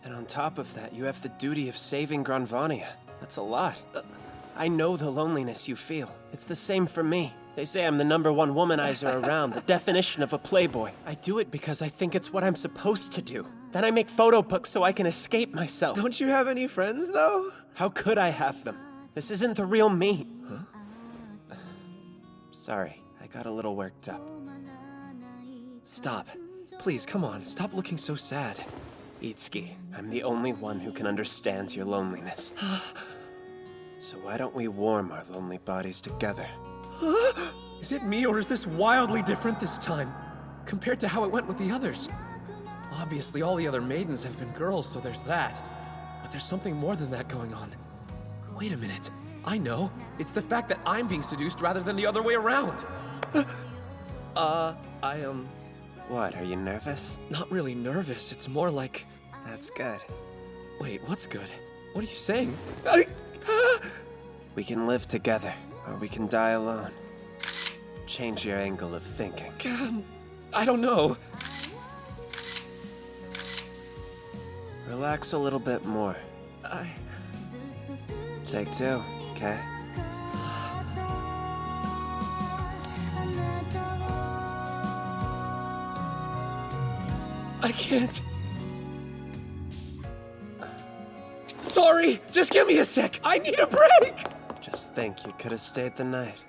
And on top of that, you have the duty of saving Granvania. That's a lot. I know the loneliness you feel. It's the same for me. They say I'm the #1 womanizer around, the definition of a playboy. I do it because I think it's what I'm supposed to do. Then I make photo books so I can escape myself. Don't you have any friends, though? How could I have them? This isn't the real me. Huh? Sorry, I got a little worked up. Stop. Please, come on, stop looking so sad. Itsuki, I'm the only one who can understand your loneliness. So why don't we warm our lonely bodies together? Is it me, or is this wildly different this time, compared to how it went with the others? Obviously, all the other maidens have been girls, so there's that. But there's something more than that going on. Wait a minute. I know. It's the fact that I'm being seduced rather than the other way around. What, are you nervous? Not really nervous. It's more like... That's good. Wait, what's good? What are you saying? We can live together, or we can die alone. Change your angle of thinking. I don't know. Relax a little bit more. Take two, okay? I can't. Sorry, just give me a sec. I need a break. Just think you could have stayed the night.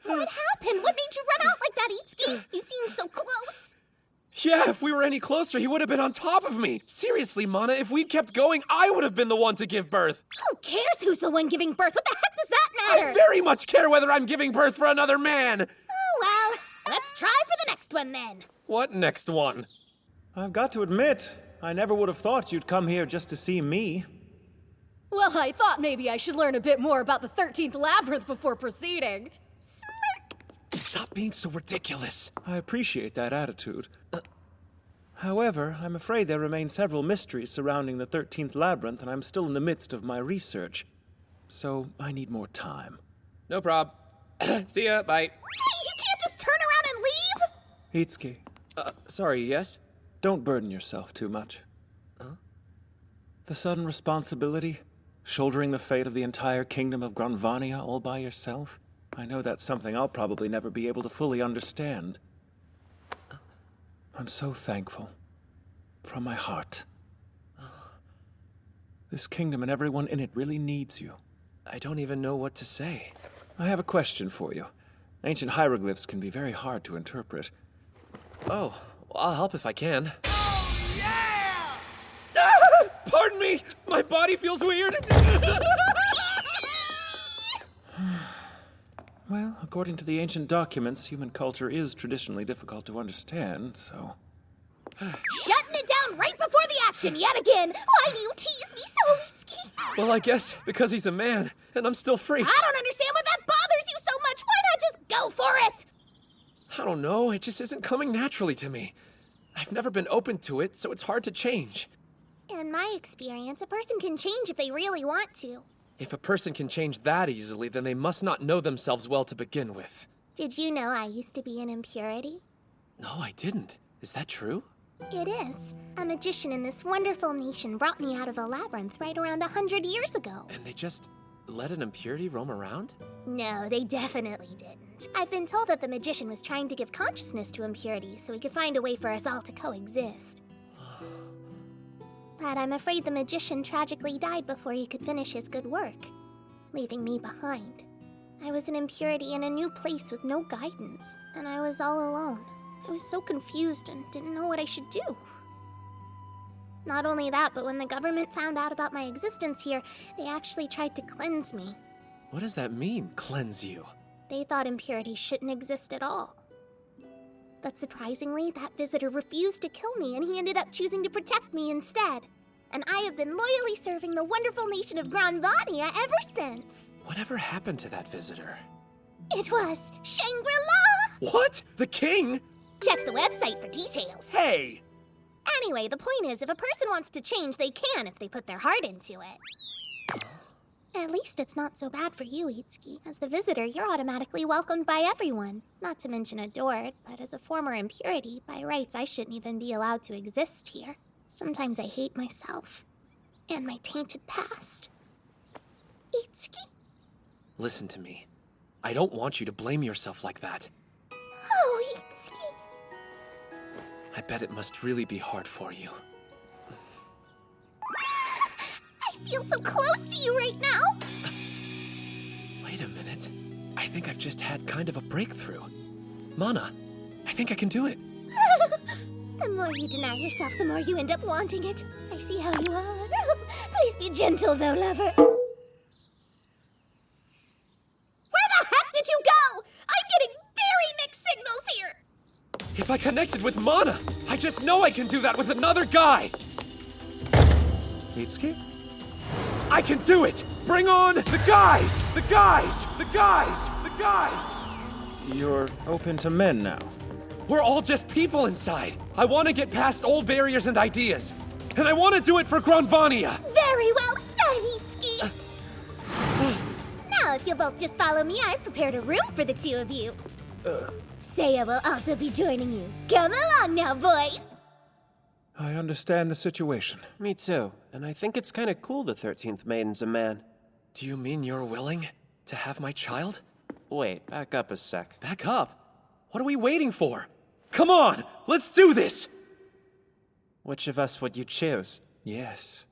What happened? What made you run out like that, Itsuki? You seemed so close. Yeah, if we were any closer, he would have been on top of me. Seriously, Mana, if we'd kept going, I would have been the one to give birth. Who cares who's the one giving birth? What the heck does that matter? I very much care whether I'm giving birth for another man. Oh, well, let's try for the next one then. What next one? I've got to admit, I never would have thought you'd come here just to see me. Well, I thought maybe I should learn a bit more about the 13th Labyrinth before proceeding. Stop being so ridiculous. I appreciate that attitude. However, I'm afraid there remain several mysteries surrounding the 13th Labyrinth, and I'm still in the midst of my research. So, I need more time. No prob. See ya, bye. Hey, you can't just turn around and leave! Itsuki. Sorry, yes? Don't burden yourself too much. Huh? The sudden responsibility, shouldering the fate of the entire kingdom of Granvania all by yourself, I know that's something I'll probably never be able to fully understand. I'm so thankful. From my heart. This kingdom and everyone in it really needs you. I don't even know what to say. I have a question for you. Ancient hieroglyphs can be very hard to interpret. Oh, well, I'll help if I can. Ah! Pardon me! My body feels weird! Well, according to the ancient documents, human culture is traditionally difficult to understand, so... Shutting it down right before the action yet again! Why do you tease me so, Itsuki? Well, I guess because he's a man, and I'm still freaked. I don't understand why that bothers you so much! Why not just go for it? I don't know, it just isn't coming naturally to me. I've never been open to it, so it's hard to change. In my experience, a person can change if they really want to. If a person can change that easily, then they must not know themselves well to begin with. Did you know I used to be an impurity? No, I didn't. Is that true? It is. A magician in this wonderful nation brought me out of a labyrinth right around 100 years ago. And they just let an impurity roam around? No, they definitely didn't. I've been told that the magician was trying to give consciousness to impurity so he could find a way for us all to coexist. But I'm afraid the magician tragically died before he could finish his good work, leaving me behind. I was an impurity in a new place with no guidance, and I was all alone. I was so confused and didn't know what I should do. Not only that, but when the government found out about my existence here, they actually tried to cleanse me. What does that mean, cleanse you? They thought impurity shouldn't exist at all. But surprisingly, that visitor refused to kill me, and he ended up choosing to protect me instead. And I have been loyally serving the wonderful nation of Granvania ever since. Whatever happened to that visitor? It was Shangri-La! What? The king? Check the website for details. Hey! Anyway, the point is, if a person wants to change, they can if they put their heart into it. At least it's not so bad for you, Itsuki. As the visitor, you're automatically welcomed by everyone. Not to mention adored, but as a former impurity, by rights I shouldn't even be allowed to exist here. Sometimes I hate myself. And my tainted past. Itsuki? Listen to me. I don't want you to blame yourself like that. Oh, Itsuki. I bet it must really be hard for you. I feel so close to you right now! Wait a minute. I think I've just had kind of a breakthrough. Mana, I think I can do it. The more you deny yourself, the more you end up wanting it. I see how you are. Please be gentle, though, lover. Where the heck did you go? I'm getting very mixed signals here. If I connected with Mana, I just know I can do that with another guy. Itsuki? I can do it! Bring on the guys! The guys! The guys! The guys! You're open to men now. We're all just people inside. I want to get past old barriers and ideas. And I want to do it for Granvania. Very well said, Itsuki. Now, if you'll both just follow me, I've prepared a room for the two of you. Saya will also be joining you. Come along now, boys! I understand the situation. Me too, and I think it's kind of cool the 13th Maiden's a man. Do you mean you're willing to have my child? Wait, back up a sec. Back up? What are we waiting for? Come on, let's do this! Which of us would you choose? Yes.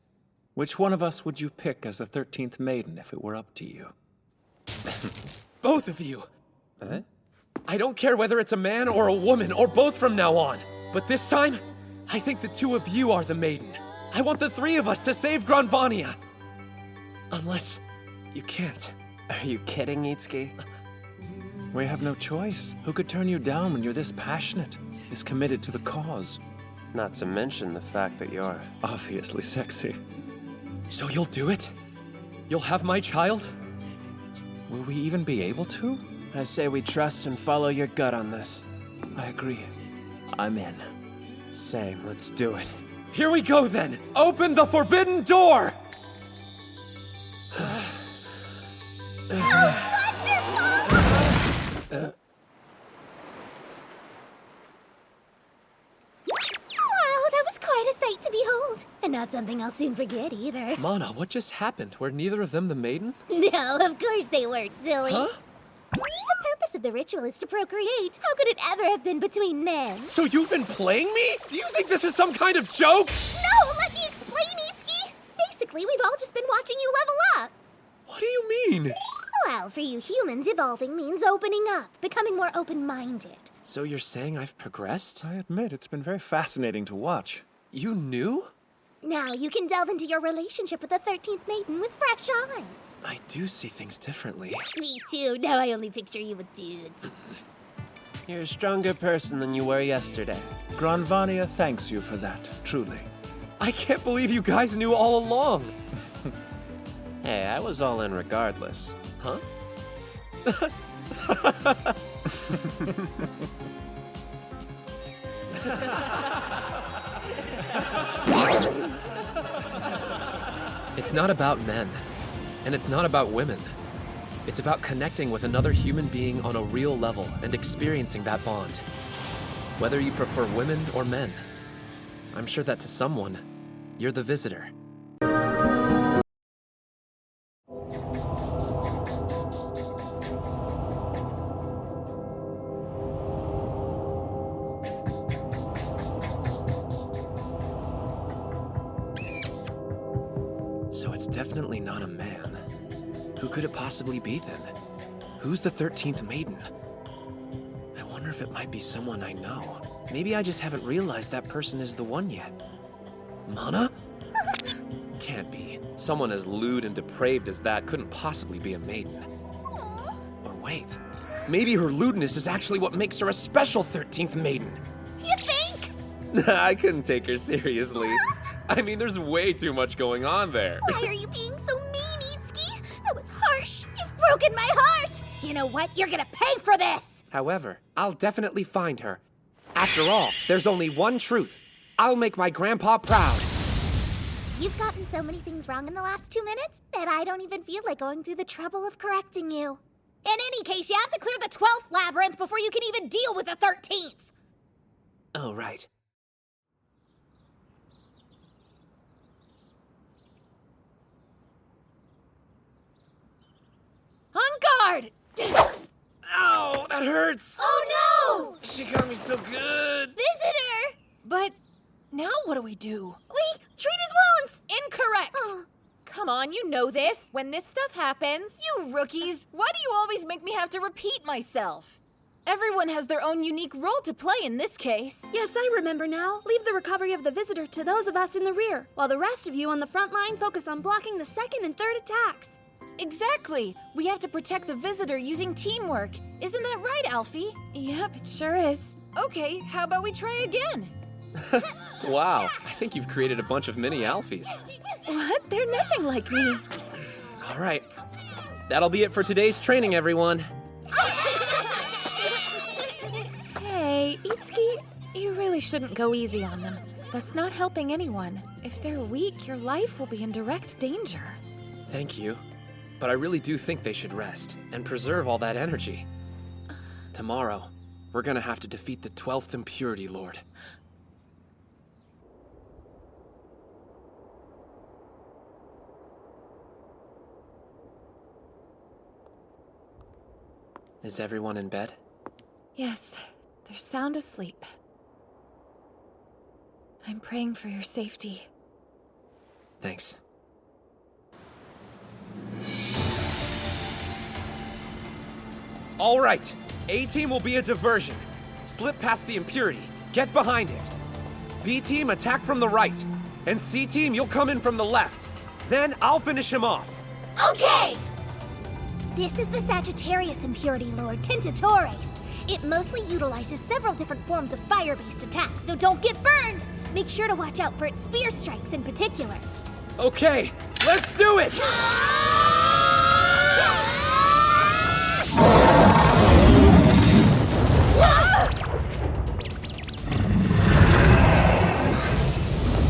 Which one of us would you pick as the 13th Maiden if it were up to you? Both of you! Huh? I don't care whether it's a man or a woman or both from now on. But this time, I think the two of you are the Maiden. I want the three of us to save Granvania. Unless you can't. Are you kidding, Itsuki? We have no choice. Who could turn you down when you're this passionate, this committed to the cause? Not to mention the fact that you're obviously sexy. So you'll do it? You'll have my child? Will we even be able to? I say we trust and follow your gut on this. I agree. I'm in. Same, let's do it. Here we go then! Open the forbidden door! Wow, that was quite a sight to behold. And not something I'll soon forget either. Mana, what just happened? Were neither of them the Maiden? No, of course they weren't, silly. Huh? The purpose of the ritual is to procreate. How could it ever have been between men? So you've been playing me? Do you think this is some kind of joke? No, let me explain, Itsuki! Basically, we've all just been watching you level up. What do you mean? Well, for you humans, evolving means opening up, becoming more open-minded. So you're saying I've progressed? I admit, it's been very fascinating to watch. You knew? Now you can delve into your relationship with the 13th Maiden with fresh eyes. I do see things differently. Me too. Now I only picture you with dudes. You're a stronger person than you were yesterday. Granvania thanks you for that, truly. I can't believe you guys knew all along. Hey, I was all in regardless. Huh? It's not about men, and it's not about women. It's about connecting with another human being on a real level and experiencing that bond. Whether you prefer women or men, I'm sure that to someone, you're the visitor. So it's definitely not a man. Who could it possibly be then? Who's the 13th Maiden? I wonder if it might be someone I know. Maybe I just haven't realized that person is the one yet. Mana? Can't be. Someone as lewd and depraved as that couldn't possibly be a maiden. Or wait, maybe her lewdness is actually what makes her a special 13th Maiden. You think? I couldn't take her seriously. I mean, there's way too much going on there. Why are you being so mean, Itsuki? That was harsh. You've broken my heart. You know what? You're gonna pay for this. However, I'll definitely find her. After all, there's only one truth. I'll make my grandpa proud. You've gotten so many things wrong in the last 2 minutes that I don't even feel like going through the trouble of correcting you. In any case, you have to clear the 12th labyrinth before you can even deal with the 13th. Oh, right. On guard! Ow, that hurts! Oh no! She got me so good! Visitor! But now what do we do? We treat his wounds! Incorrect! Come on, you know this. When this stuff happens... You rookies, why do you always make me have to repeat myself? Everyone has their own unique role to play in this case. Yes, I remember now. Leave the recovery of the visitor to those of us in the rear, while the rest of you on the front line focus on blocking the second and third attacks. Exactly. We have to protect the visitor using teamwork. Isn't that right, Alfie? Yep, it sure is. Okay, how about we try again? Wow, I think you've created a bunch of mini Alfies. What? They're nothing like me. All right. That'll be it for today's training, everyone. Hey, Itsuki, you really shouldn't go easy on them. That's not helping anyone. If they're weak, your life will be in direct danger. Thank you. but I really do think they should rest and preserve all that energy. Tomorrow, we're gonna have to defeat the 12th Impurity Lord. Is everyone in bed? Yes, they're sound asleep. I'm praying for your safety. Thanks. All right, A-Team will be a diversion. Slip past the Impurity. Get behind it. B-Team, attack from the right. And C-Team, you'll come in from the left. Then I'll finish him off. Okay! This is the Sagittarius Impurity Lord, Tintadores. It mostly utilizes several different forms of fire-based attacks, so don't get burned! Make sure to watch out for its spear strikes in particular. Okay, let's do it!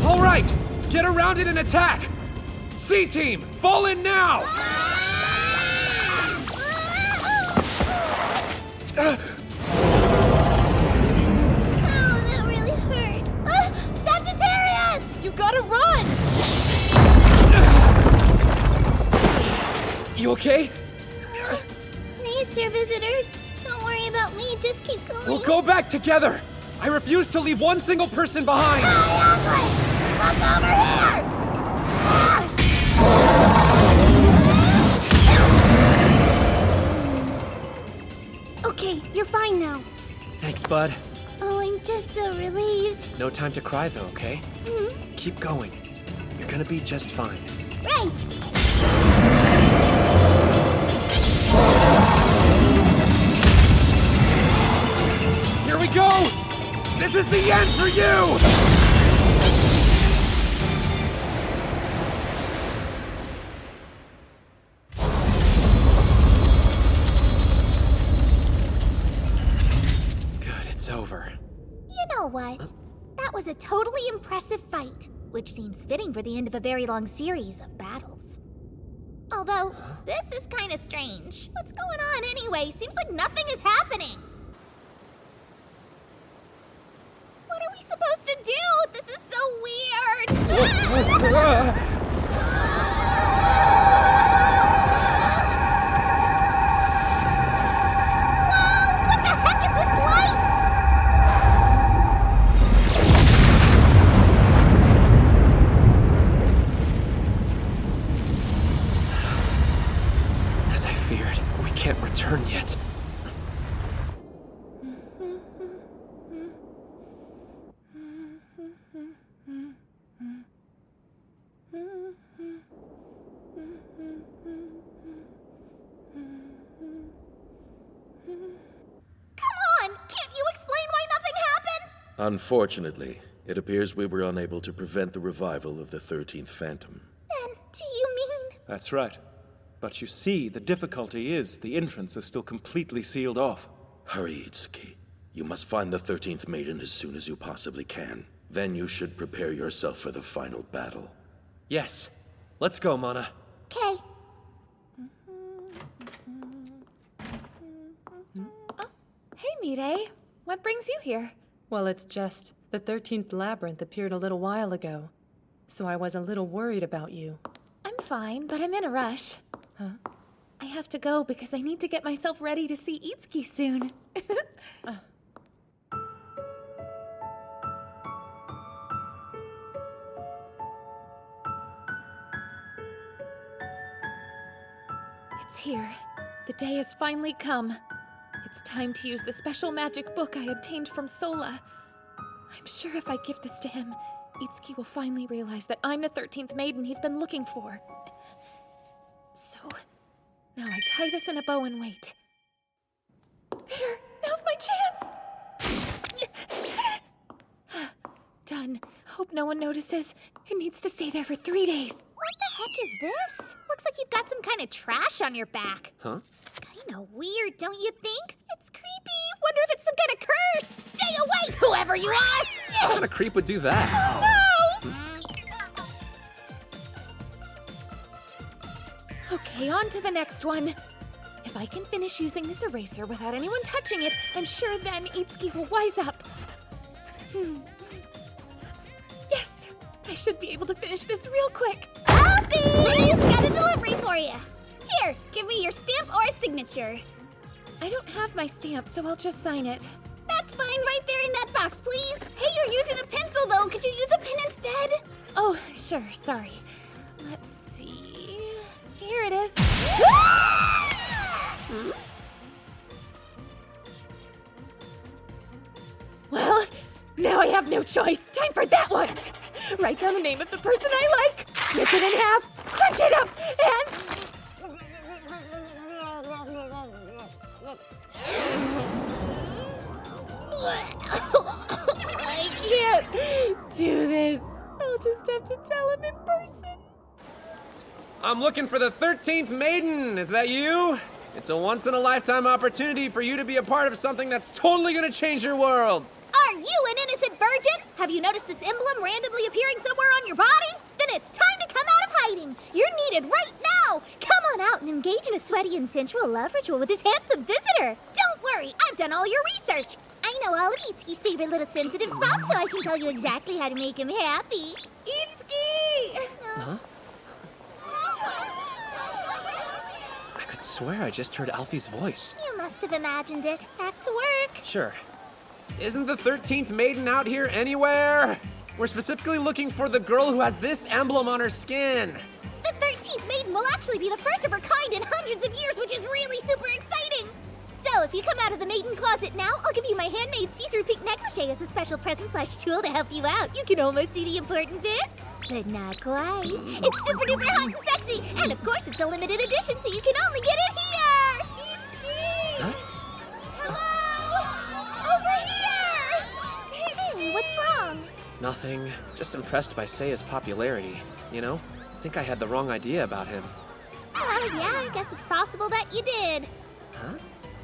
All right, get around it and attack! C-Team, fall in now! Oh, that really hurt. Sagittarius! You gotta run! You okay? Please, dear visitor, don't worry about me. Just keep going. We'll go back together! I refuse to leave one single person behind! Look over here! Okay, you're fine now. Thanks, bud. Oh, I'm just so relieved. No time to cry, though, okay? Keep going. You're gonna be just fine. Right! Here we go! This is the end for you! Good, it's over. You know what? That was a totally impressive fight, which seems fitting for the end of a very long series of battles. Although, this is kind of strange. What's going on anyway? Seems like nothing is happening. What are we supposed to do? This is so weird. Whoa! What the heck is this light? As I feared, we can't return yet. Unfortunately, it appears we were unable to prevent the revival of the 13th Phantom. Then, do you mean? That's right. But you see, the difficulty is the entrance is still completely sealed off. Hurry, Itsuki. You must find the 13th Maiden as soon as you possibly can. Then you should prepare yourself for the final battle. Yes. Let's go, Mana. Okay. Hey, Mirei. What brings you here? Well, it's just the 13th Labyrinth appeared a little while ago, so I was a little worried about you. I'm fine, but I'm in a rush. Huh? I have to go because I need to get myself ready to see Itsuki soon. It's here. The day has finally come. It's time to use the special magic book I obtained from Sola. I'm sure if I give this to him, Itsuki will finally realize that I'm the 13th maiden he's been looking for. So, now I tie this in a bow and wait. There! Now's my chance! Done. Hope no one notices. It needs to stay there for 3 days. What the heck is this? Looks like you've got some kind of trash on your back. Huh? Kinda weird, don't you think? It's creepy. Wonder if it's some kind of curse. Stay away, whoever you are! What kind of creep would do that? No! Okay. Okay, on to the next one. If I can finish using this eraser without anyone touching it, I'm sure then Itsuki will wise up. Yes! I should be able to finish this real quick. Alfie! Got a delivery for you. Here, give me your stamp or signature. I don't have my stamp, so I'll just sign it. That's fine, right there in that box, please. Hey, you're using a pencil, though. Could you use a pen instead? Oh, sure, sorry. Let's see. Here it is. Well, now I have no choice. Time for that one. Write down the name of the person I like, rip it in half, crunch it up, and... I can't do this. I'll just have to tell him in person. I'm looking for the 13th maiden. Is that you? It's a once-in-a-lifetime opportunity for you to be a part of something that's totally gonna change your world. Are you an innocent virgin? Have you noticed this emblem randomly appearing somewhere on your body? Then it's time to come out of hiding. You're needed right now. Come on out and engage in a sweaty and sensual love ritual with this handsome visitor. Don't worry, I've done all your research. I know all of Itsuki's favorite little sensitive spots, so I can tell you exactly how to make him happy. Itsuki! Huh? I could swear I just heard Alfie's voice. You must have imagined it. Back to work. Sure. Isn't the 13th maiden out here anywhere? We're specifically looking for the girl who has this emblem on her skin. The 13th maiden will actually be the first of her kind in hundreds of years, which is really super exciting. So if you come out of the maiden closet now, I'll give you my handmade see-through pink negligee as a special present/tool to help you out. You can almost see the important bits, but not quite. It's super duper hot and sexy, and of course it's a limited edition, so you can only get it here. Itsuki! Huh? Hello? Over here! Hey, what's wrong? Nothing. Just impressed by Seiya's popularity, you know? I think I had the wrong idea about him. Oh, yeah, I guess it's possible that you did. Huh?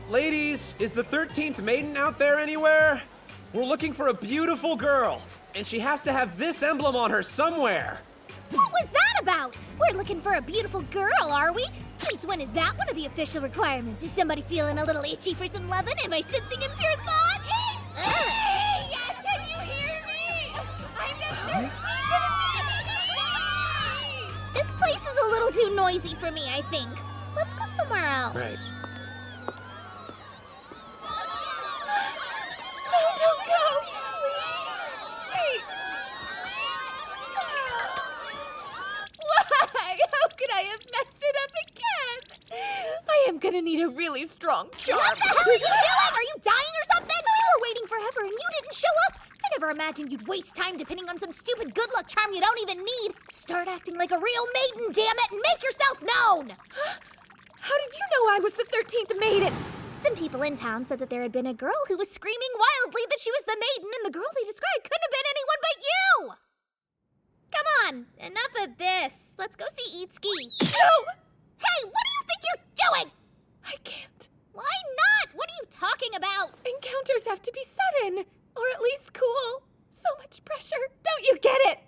Ladies, is the 13th maiden out there anywhere? We're looking for a beautiful girl, and she has to have this emblem on her somewhere. What was that about? We're looking for a beautiful girl, are we? Since when is that one of the official requirements? Is somebody feeling a little itchy for some lovin'? Am I sensing impure thought? Hey! Can you hear me? I'm the 13th. This place is a little too noisy for me, I think. Let's go somewhere else. Right. No, don't go! Wait! Why? How could I have messed it up again? I am gonna need a really strong charm. What the hell are you doing? Are you dying or something? We were waiting forever and you didn't show up. I never imagined you'd waste time depending on some stupid good luck charm you don't even need. Start acting like a real maiden, damn it, and make yourself known! How did you know I was the 13th maiden? Some people in town said that there had been a girl who was screaming wildly that she was the maiden, and the girl they described couldn't have been anyone but you! Come on, enough of this. Let's go see Itsuki. No! Hey, what do you think you're doing? I can't. Why not? What are you talking about? Encounters have to be sudden, or at least cool. So much pressure. Don't you get it?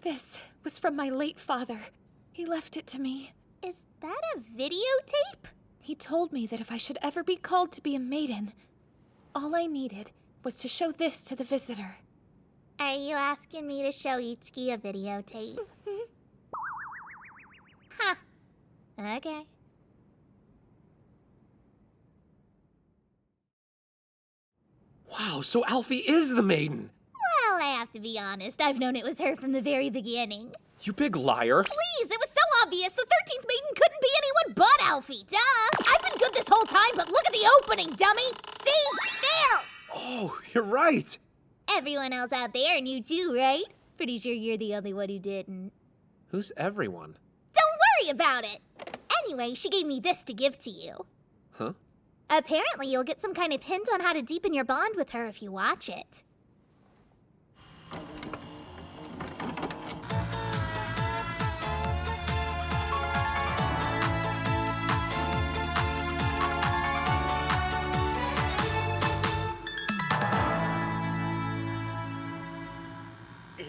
This was from my late father. He left it to me. Is that a videotape? He told me that if I should ever be called to be a maiden, all I needed was to show this to the visitor. Are you asking me to show Itsuki a videotape? Huh. Okay. Wow, so Alfie is the maiden. Well, I have to be honest. I've known it was her from the very beginning. You big liar. Please, it was so obvious. The 13th maiden couldn't be anyone but Alfie. Duh! I've been good this whole time, but look at the opening, dummy! See? There! Oh, you're right. Everyone else out there knew too, right? Pretty sure you're the only one who didn't. Who's everyone? Don't worry about it! Anyway, she gave me this to give to you. Huh? Apparently, you'll get some kind of hint on how to deepen your bond with her if you watch it.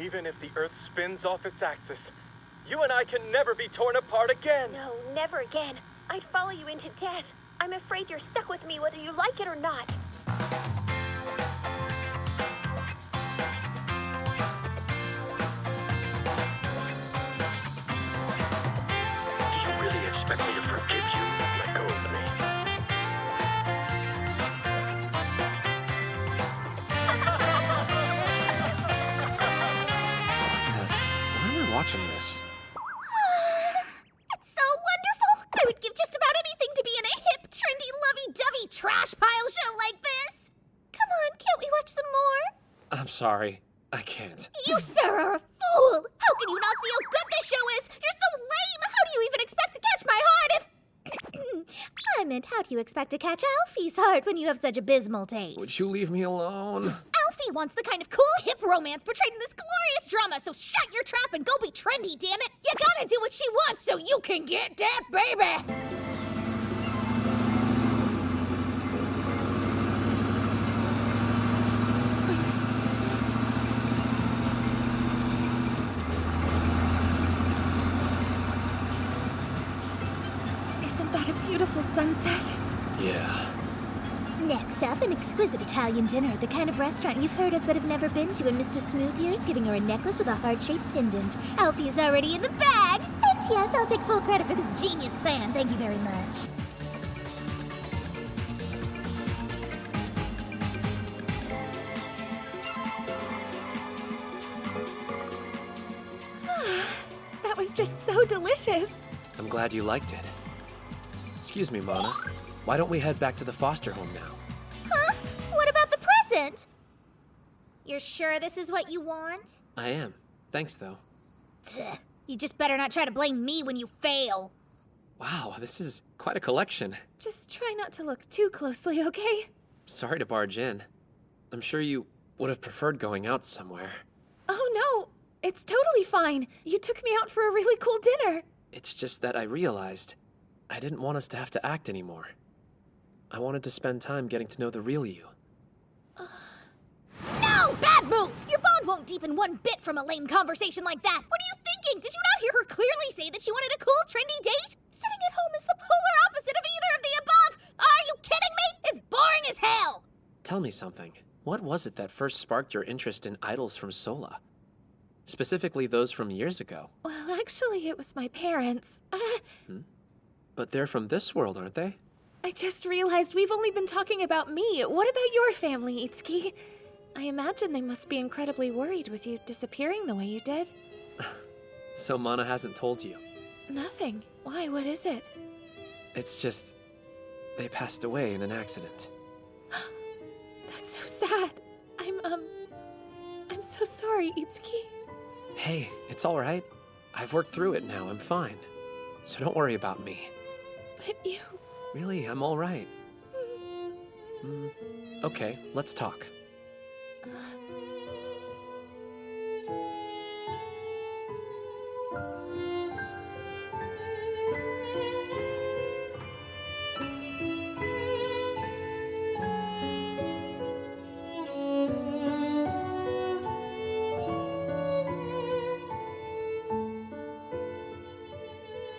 Even if the Earth spins off its axis, You and I can never be torn apart again. No, never again. I'd follow you into death. I'm afraid you're stuck with me whether you like it or not. Do you really expect me to forgive you? Let go of me. Why am I watching this? It's so wonderful! I would give just about anything to be in a hip, trendy, lovey-dovey trash pile show like this! Come on, can't we watch some more? I'm sorry. I can't. You, sir, are a fool! How can you not see how good this show is? You're so lame! How do you even expect to catch my heart if... I meant, how do you expect to catch Alfie's heart when you have such abysmal taste? Would you leave me alone? Alfie wants the kind of cool, hip romance portrayed in this glorious drama, so shut your trap and go be trendy, damn it! You gotta do what she wants so you can get that baby! Isn't that a beautiful sunset? Yeah. Next up, an exquisite Italian dinner, the kind of restaurant you've heard of but have never been to, and Mr. Smoothiear's giving her a necklace with a heart-shaped pendant. Alfie is already in the bag! And yes, I'll take full credit for this genius plan, thank you very much. That was just so delicious. I'm glad you liked it. Excuse me, Mana. Why don't we head back to the foster home now? Huh? What about the present? You're sure this is what you want? I am. Thanks, though. You just better not try to blame me when you fail. Wow, this is quite a collection. Just try not to look too closely, okay? Sorry to barge in. I'm sure you would have preferred going out somewhere. Oh no, it's totally fine. You took me out for a really cool dinner. It's just that I realized I didn't want us to have to act anymore. I wanted to spend time getting to know the real you. No! Bad move! Your bond won't deepen one bit from a lame conversation like that. What are you thinking? Did you not hear her clearly say that she wanted a cool, trendy date? Sitting at home is the polar opposite of either of the above! Are you kidding me? It's boring as hell! Tell me something. What was it that first sparked your interest in idols from Sola? Specifically those from years ago. Well, actually, it was my parents. But they're from this world, aren't they? I just realized we've only been talking about me. What about your family, Itsuki? I imagine they must be incredibly worried with you disappearing the way you did. So Mana hasn't told you? Nothing. Why? What is it? It's just... they passed away in an accident. That's so sad. I'm so sorry, Itsuki. Hey, it's all right. I've worked through it now. I'm fine. So don't worry about me. But you... Really, I'm all right. Okay, let's talk.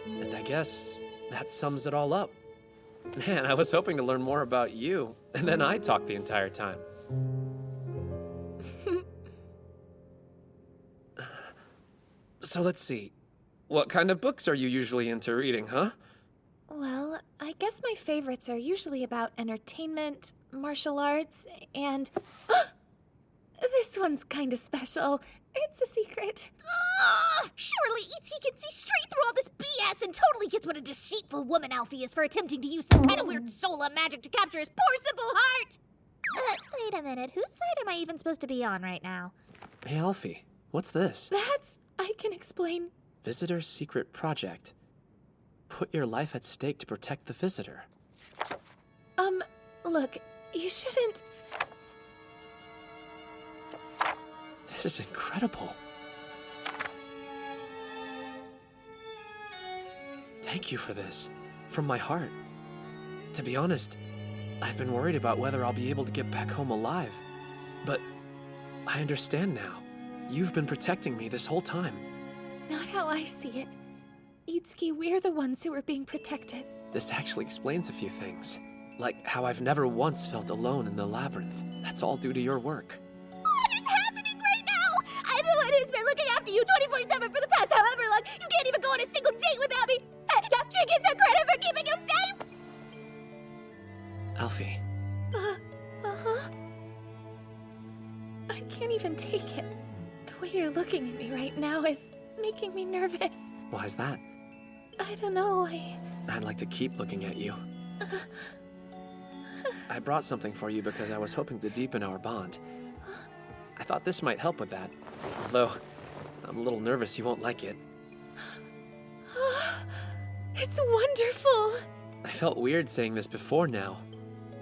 And I guess that sums it all up. Man, I was hoping to learn more about you, and then I talked the entire time. So let's see. What kind of books are you usually into reading, huh? Well, I guess my favorites are usually about entertainment, martial arts, and... this one's kind of special. It's a secret. Ugh! Surely E.T. can see straight through all this BS and totally gets what a deceitful woman Alfie is for attempting to use some kind of weird Sola magic to capture his poor simple heart! Wait a minute, whose side am I even supposed to be on right now? Hey, Alfie, what's this? That's... I can explain. Visitor's Secret Project. Put your life at stake to protect the visitor. Look, you shouldn't... This is incredible. Thank you for this, from my heart. To be honest, I've been worried about whether I'll be able to get back home alive. But I understand now. You've been protecting me this whole time. Not how I see it. Itsuki, we're the ones who are being protected. This actually explains a few things. Like how I've never once felt alone in the labyrinth. That's all due to your work. What is happening right now? I'm the one who's been looking after you 24/7 for the past however long. You can't even go on a single date without me. Don't you get some credit for keeping you safe? Alfie. Uh-huh. I can't even take it. The way you're looking at me right now is making me nervous. Why's that? I don't know, I'd like to keep looking at you. I brought something for you because I was hoping to deepen our bond. I thought this might help with that. Although, I'm a little nervous you won't like it. It's wonderful! I felt weird saying this before now,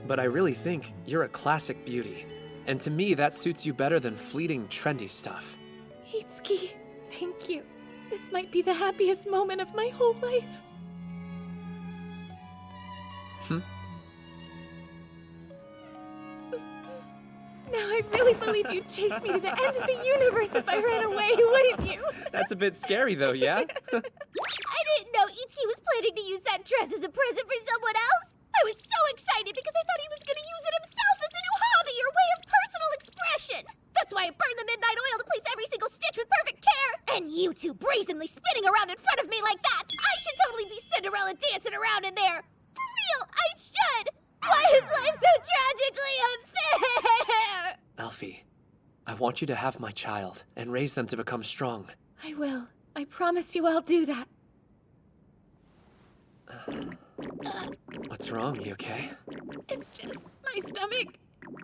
but I really think you're a classic beauty. And to me, that suits you better than fleeting, trendy stuff. Itsuki, thank you. This might be the happiest moment of my whole life. Now I really believe you'd chase me to the end of the universe if I ran away, wouldn't you? That's a bit scary though, yeah? I didn't know Itsuki was planning to use that dress as a present for someone else. I was so excited because I thought he was going to use it himself as a new hobby or way of personal expression. That's why I burned the midnight oil to place every single stitch with perfect care. And you two brazenly spinning around in front of me like that. I should totally be Cinderella dancing around in there. For real, I should. Why is life so tragically unfair? Alfie, I want you to have my child and raise them to become strong. I will. I promise you I'll do that. What's wrong? You okay? It's just my stomach.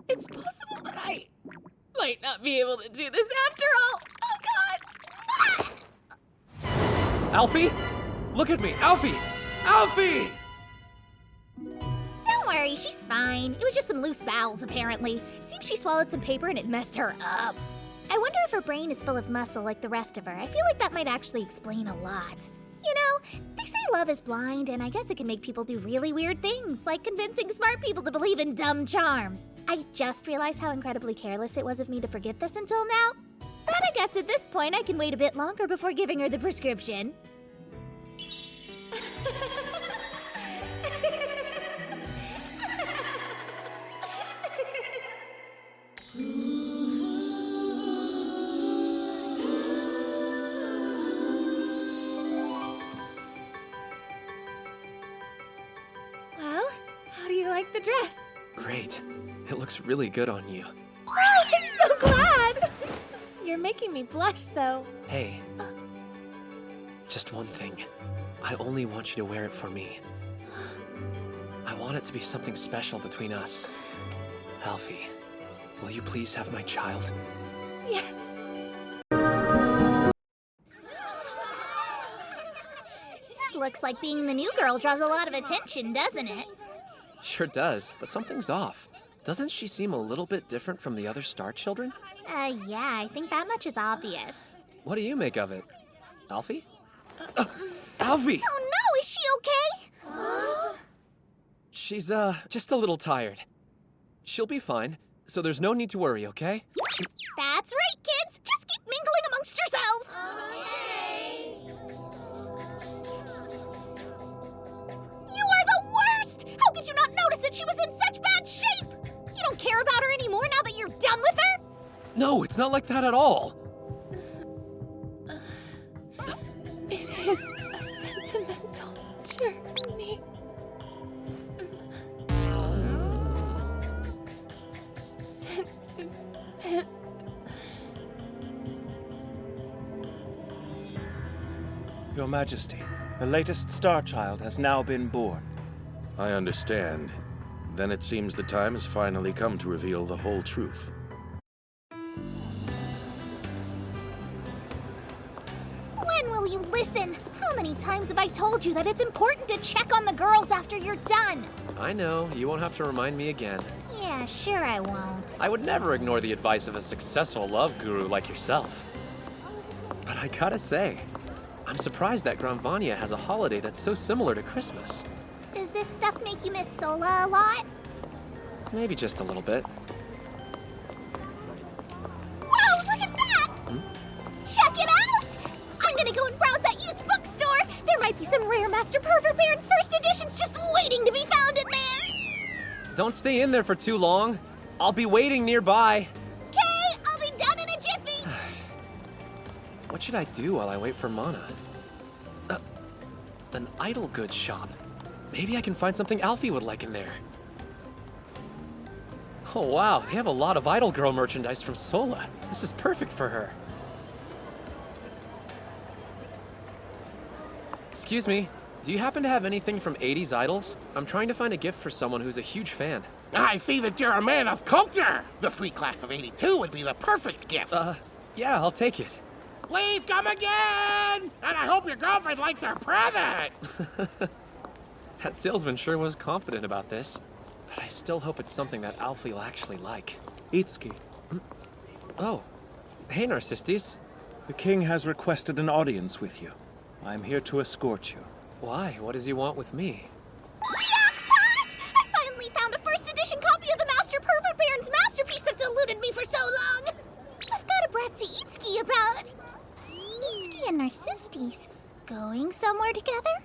It's possible that I might not be able to do this after all. Oh, God! Alfie? Look at me! Alfie! Alfie! Don't worry, she's fine. It was just some loose bowels, apparently. It seems she swallowed some paper and it messed her up. I wonder if her brain is full of muscle like the rest of her. I feel like that might actually explain a lot. You know, they say love is blind, and I guess it can make people do really weird things, like convincing smart people to believe in dumb charms. I just realized how incredibly careless it was of me to forget this until now. But I guess at this point I can wait a bit longer before giving her the prescription. Well, how do you like the dress? Great. It looks really good on you. Oh, I'm so glad! You're making me blush, though. Hey. Just one thing. I only want you to wear it for me. I want it to be something special between us. Alfie, will you please have my child? Yes. Looks like being the new girl draws a lot of attention, doesn't it? Sure does, but something's off. Doesn't she seem a little bit different from the other Star Children? Yeah, I think that much is obvious. What do you make of it? Alfie? Alfie! Oh no, is she okay? She's, just a little tired. She'll be fine, so there's no need to worry, okay? That's right, kids! Just keep mingling amongst yourselves! You are the worst! How could you not notice that she was in such bad shape? You don't care about her anymore now that you're done with her? No, it's not like that at all. It is a sentimental journey. Sentiment. Your Majesty, the latest Star Child has now been born. I understand. Then it seems the time has finally come to reveal the whole truth. When will you listen? How many times have I told you that it's important to check on the girls after you're done? I know, you won't have to remind me again. Yeah, sure I won't. I would never ignore the advice of a successful love guru like yourself. But I gotta say, I'm surprised that Granvania has a holiday that's so similar to Christmas. Does this stuff make you miss Sola a lot? Maybe just a little bit. Whoa, look at that! Check it out! I'm gonna go and browse that used bookstore. There might be some rare Master Pervert Baron's first editions just waiting to be found in there. Don't stay in there for too long. I'll be waiting nearby. Okay, I'll be done in a jiffy. What should I do while I wait for Mana? An idol goods shop. Maybe I can find something Alfie would like in there. Oh wow, they have a lot of Idol Girl merchandise from Sola. This is perfect for her. Excuse me, do you happen to have anything from 80s Idols? I'm trying to find a gift for someone who's a huge fan. I see that you're a man of culture. The free class of 82 would be the perfect gift. Yeah, I'll take it. Please come again! And I hope your girlfriend likes her present! That salesman sure was confident about this. But I still hope it's something that Alfie will actually like. Itsuki. Oh. Hey, Narcissus. The king has requested an audience with you. I'm here to escort you. Why? What does he want with me? Jackpot! I finally found a first edition copy of the Master Pervert Baron's masterpiece that's eluded me for so long! I've got to brag to Itsuki about... Itsuki and Narcissus going somewhere together?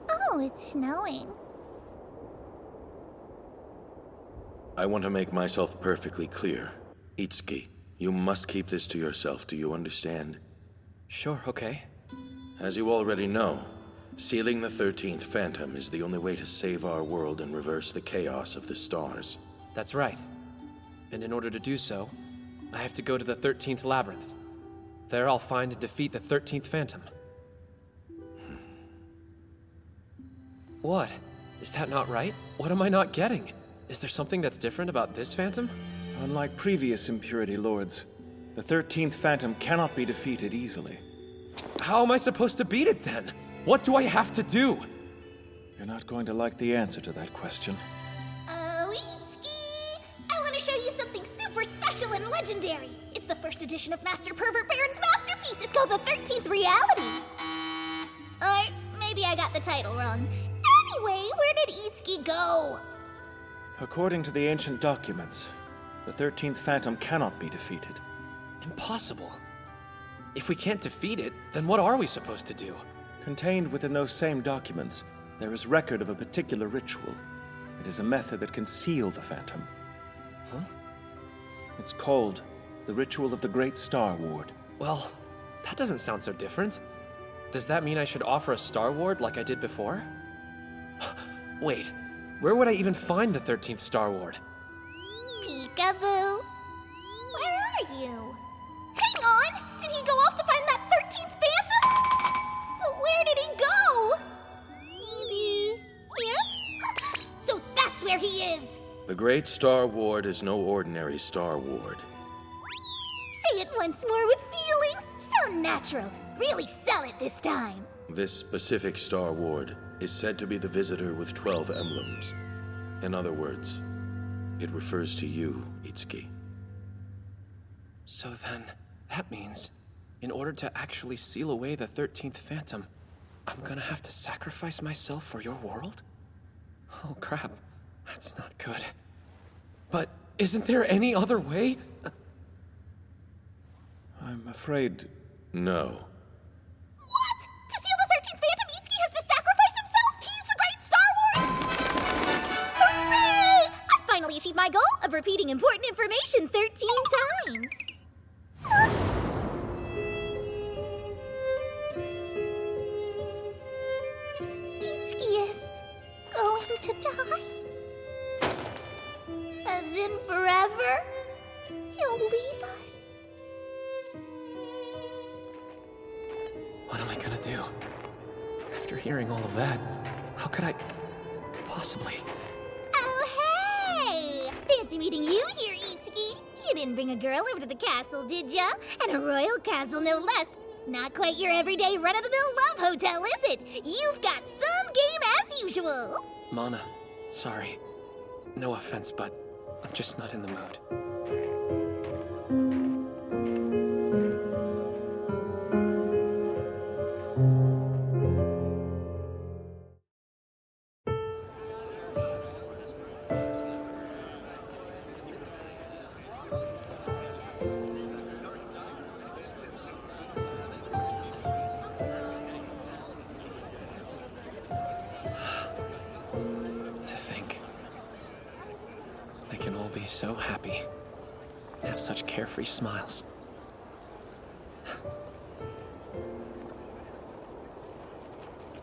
Oh, it's snowing. I want to make myself perfectly clear. Itsuki, you must keep this to yourself, do you understand? Sure, okay. As you already know, sealing the 13th Phantom is the only way to save our world and reverse the chaos of the stars. That's right. And in order to do so, I have to go to the 13th Labyrinth. There I'll find and defeat the 13th Phantom. What? Is that not right? What am I not getting? Is there something that's different about this Phantom? Unlike previous Impurity Lords, the 13th Phantom cannot be defeated easily. How am I supposed to beat it then? What do I have to do? You're not going to like the answer to that question. Oh, Itsuki! I want to show you something super special and legendary. It's the first edition of Master Pervert Baron's masterpiece. It's called the 13th Reality. Or maybe I got the title wrong. Anyway, where did Itsuki go? According to the ancient documents, the 13th Phantom cannot be defeated. Impossible. If we can't defeat it, then what are we supposed to do? Contained within those same documents, there is record of a particular ritual. It is a method that can seal the Phantom. Huh? It's called the Ritual of the Great Star Ward. Well, that doesn't sound so different. Does that mean I should offer a Star Ward like I did before? Wait, where would I even find the 13th Star Ward? Peekaboo. Where are you? Hang on! Did he go off to find that 13th Phantom? But where did he go? Maybe here? So that's where he is! The Great Star Ward is no ordinary Star Ward. Say it once more with feeling. So natural. Really sell it this time. This specific Star Ward is said to be the visitor with 12 emblems. In other words, it refers to you, Itsuki. So then, that means, in order to actually seal away the 13th Phantom, I'm gonna have to sacrifice myself for your world? Oh crap, that's not good. But isn't there any other way? I'm afraid... No. What? To seal the 13th Phantom, Itsuki has to sacrifice himself? He's the Great Star Ward? Hooray! I finally achieved my goal of repeating important information 13 times. Itsuki is going to die? As in forever? He'll leave us? What am I gonna do? After hearing all of that, how could I possibly? Oh, hey! Fancy meeting you here, Itsuki. You didn't bring a girl over to the castle, did ya? And a royal castle, no less. Not quite your everyday run-of-the-mill love hotel, is it? You've got some game as usual. Mana, sorry. No offense, but I'm just not in the mood. be so happy. They have such carefree smiles.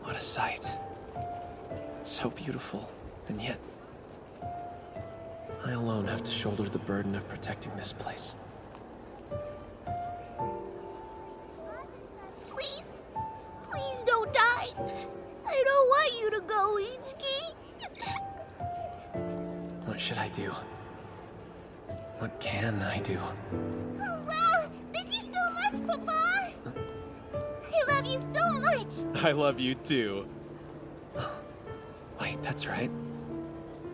What a sight. So beautiful, and yet I alone have to shoulder the burden of protecting this place. Please, please don't die. I don't want you to go, Itsuki. What should I do? What can I do? Oh, wow! Thank you so much, Papa! I love you so much! I love you too. Wait, that's right.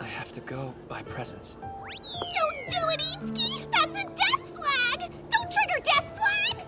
I have to go buy presents. Don't do it, Itsuki! That's a death flag! Don't trigger death flags!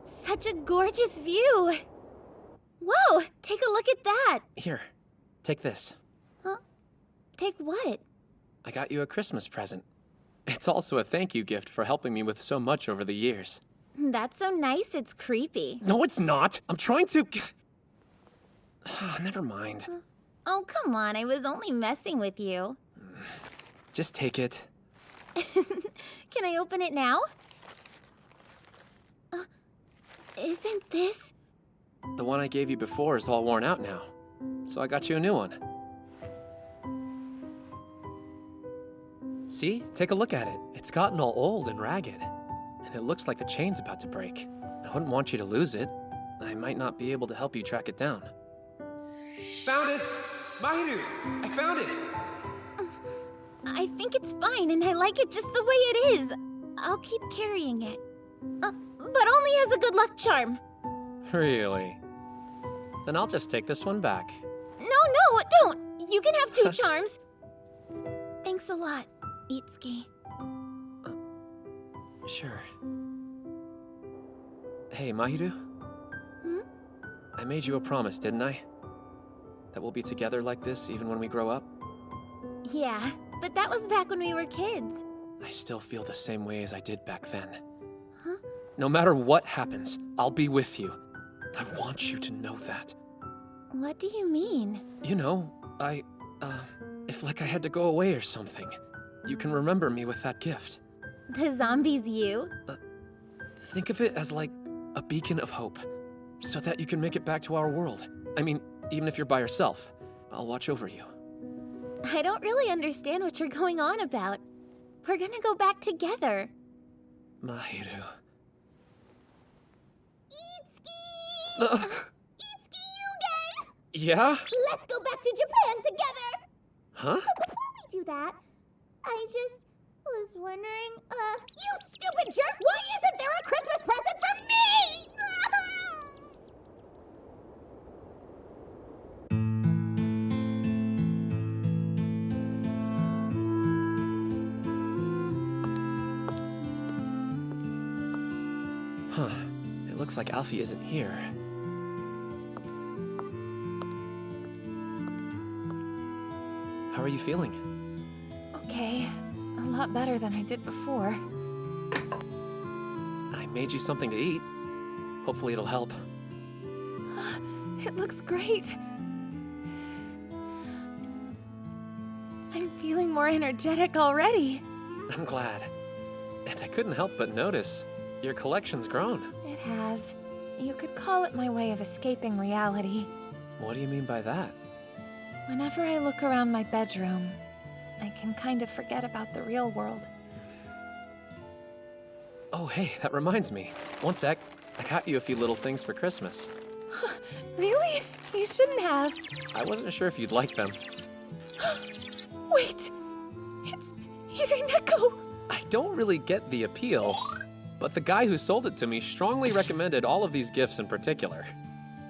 Such a gorgeous view! Whoa! Take a look at that! Here, take this. Huh? Take what? I got you a Christmas present. It's also a thank you gift for helping me with so much over the years. That's so nice, it's creepy. No, it's not! I'm trying to... Never mind. Oh, come on, I was only messing with you. Just take it. Can I open it now? Isn't this... The one I gave you before is all worn out now, so I got you a new one. See? Take a look at it. It's gotten all old and ragged, and it looks like the chain's about to break. I wouldn't want you to lose it. I might not be able to help you track it down. Found it! Mahiru! I found it! I think it's fine, and I like it just the way it is. I'll keep carrying it. But only as a good luck charm. Really? Then I'll just take this one back. No, don't! You can have 2 charms. Thanks a lot, Itsuki. Sure. Hey, Mahiru? I made you a promise, didn't I? That we'll be together like this even when we grow up? Yeah, but that was back when we were kids. I still feel the same way as I did back then. Huh? No matter what happens, I'll be with you. I want you to know that. What do you mean? You know, if like I had to go away or something, you can remember me with that gift. The zombie's you? Think of it as like a beacon of hope, so that you can make it back to our world. I mean, even if you're by yourself, I'll watch over you. I don't really understand what you're going on about. We're gonna go back together. Mahiru. Itsuki Yuge! Yeah? Let's go back to Japan together! Huh? But before we do that, I just was wondering, you stupid jerk, why isn't there a Christmas present for me? Huh. It looks like Alfie isn't here. How are you feeling? Okay. A lot better than I did before. I made you something to eat. Hopefully it'll help. It looks great. I'm feeling more energetic already. I'm glad. And I couldn't help but notice your collection's grown. It has. You could call it my way of escaping reality. What do you mean by that? Whenever I look around my bedroom, I can kind of forget about the real world. Oh, hey, that reminds me. One sec. I got you a few little things for Christmas. Really? You shouldn't have. I wasn't sure if you'd like them. Wait! It's Hideneko! I don't really get the appeal, but the guy who sold it to me strongly recommended all of these gifts in particular.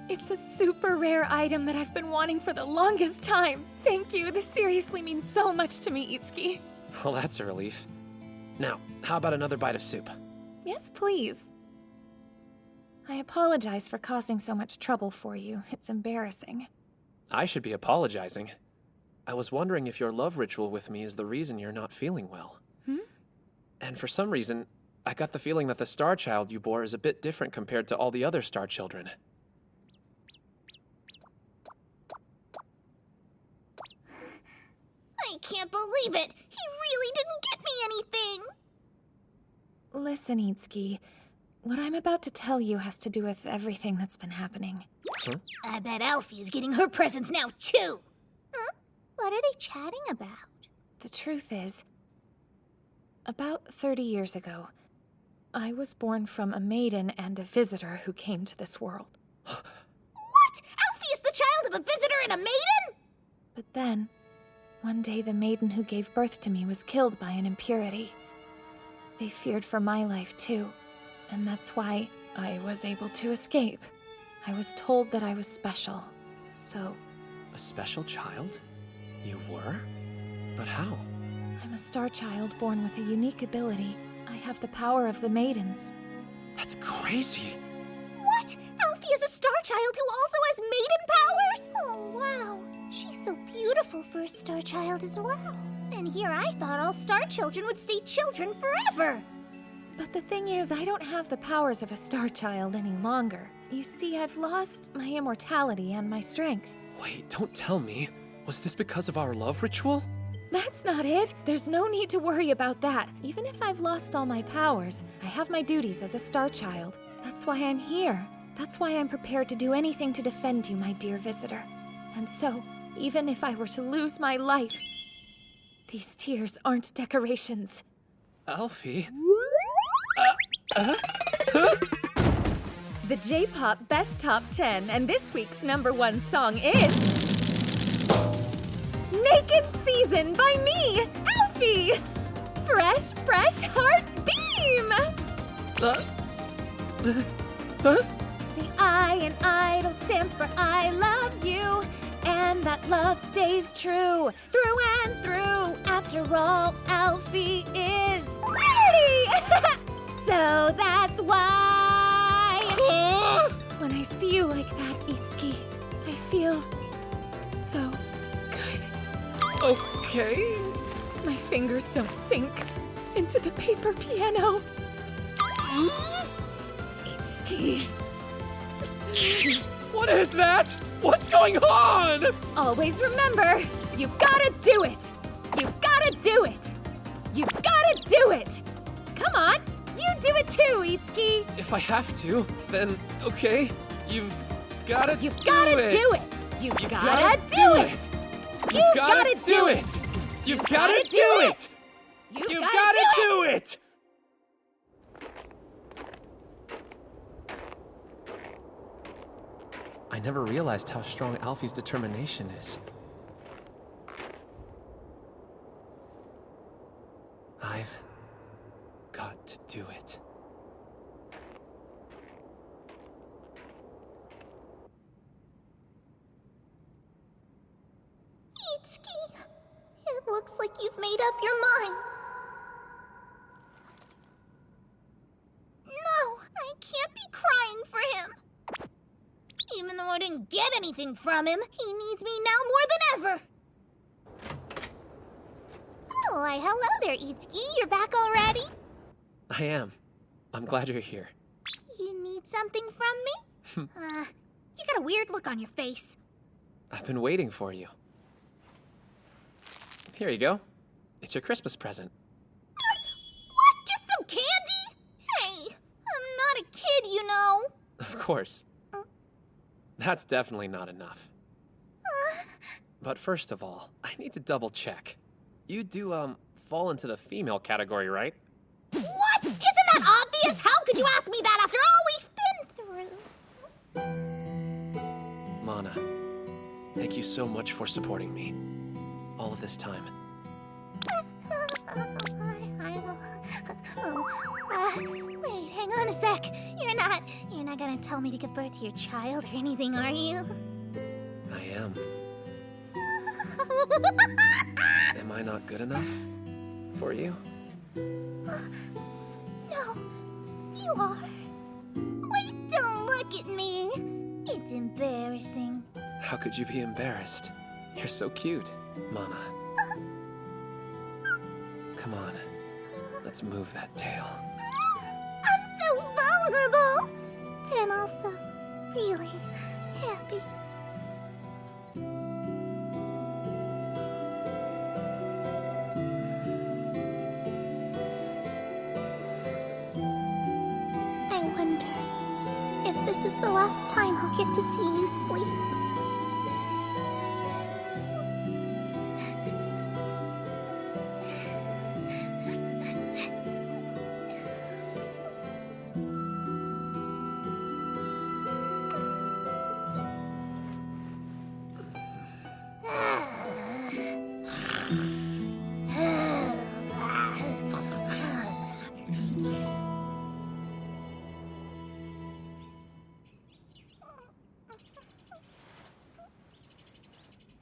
It's a super rare item that I've been wanting for the longest time. Thank you. This seriously means so much to me, Itsuki. Well, that's a relief. Now, how about another bite of soup? Yes, please. I apologize for causing so much trouble for you. It's embarrassing. I should be apologizing. I was wondering if your love ritual with me is the reason you're not feeling well. And for some reason, I got the feeling that the star child you bore is a bit different compared to all the other star children. I can't believe it! He really didn't get me anything! Listen, Itsuki. What I'm about to tell you has to do with everything that's been happening. I bet Alfie is getting her presents now, too! Huh? What are they chatting about? The truth is, about 30 years ago, I was born from a maiden and a visitor who came to this world. What? Alfie is the child of a visitor and a maiden? But then, one day the maiden who gave birth to me was killed by an impurity. They feared for my life too, and that's why I was able to escape. I was told that I was special, so... A special child? You were? But how? I'm a star child born with a unique ability. I have the power of the maidens. That's crazy! What? Alfie is a star child who also has maiden powers? Oh, wow. She's so beautiful for a star child as well. And here I thought all star children would stay children forever. But the thing is, I don't have the powers of a star child any longer. You see, I've lost my immortality and my strength. Wait, don't tell me. Was this because of our love ritual? That's not it. There's no need to worry about that. Even if I've lost all my powers, I have my duties as a star child. That's why I'm here. That's why I'm prepared to do anything to defend you, my dear visitor. And so, even if I were to lose my life, these tears aren't decorations. Alfie? The J-Pop Best Top 10, and this week's #1 song is... Naked Season by me, Alfie! Fresh, fresh heart beam! The I in idol stands for I love you, and that love stays true, through and through. After all, Alfie is pretty! So that's why... When I see you like that, Itsuki, I feel so good. Okay. My fingers don't sink into the paper piano. Itsuki. What is that? What's going on? Always remember, you've gotta do it. You've gotta do it. You've gotta do it. Come on, you do it too, Itsuki. If I have to, then okay. You've gotta do it. You've gotta do it. You've gotta do it. You've gotta do it. You've gotta do it. You've gotta do it. I never realized how strong Alfie's determination is. I've got to do it. Itsuki, it looks like you've made up your mind. No, I can't be crying for him. Even though I didn't get anything from him, he needs me now more than ever. Oh, why, hello there, Itsuki. You're back already? I am. I'm glad you're here. You need something from me? You got a weird look on your face. I've been waiting for you. Here you go. It's your Christmas present. What? Just some candy? Hey, I'm not a kid, you know. Of course. That's definitely not enough. But first of all, I need to double check. You do, fall into the female category, right? What? Isn't that obvious? How could you ask me that after all we've been through? Mana, thank you so much for supporting me. All of this time. Wait, hang on a sec. You're not gonna tell me to give birth to your child or anything, are you? I am. Am I not good enough for you? No, you are. Wait, don't look at me. It's embarrassing. How could you be embarrassed? You're so cute, Mana. Come on, let's move that tail. I'm so vulnerable, but I'm also really happy. I wonder if this is the last time I'll get to see you sleep.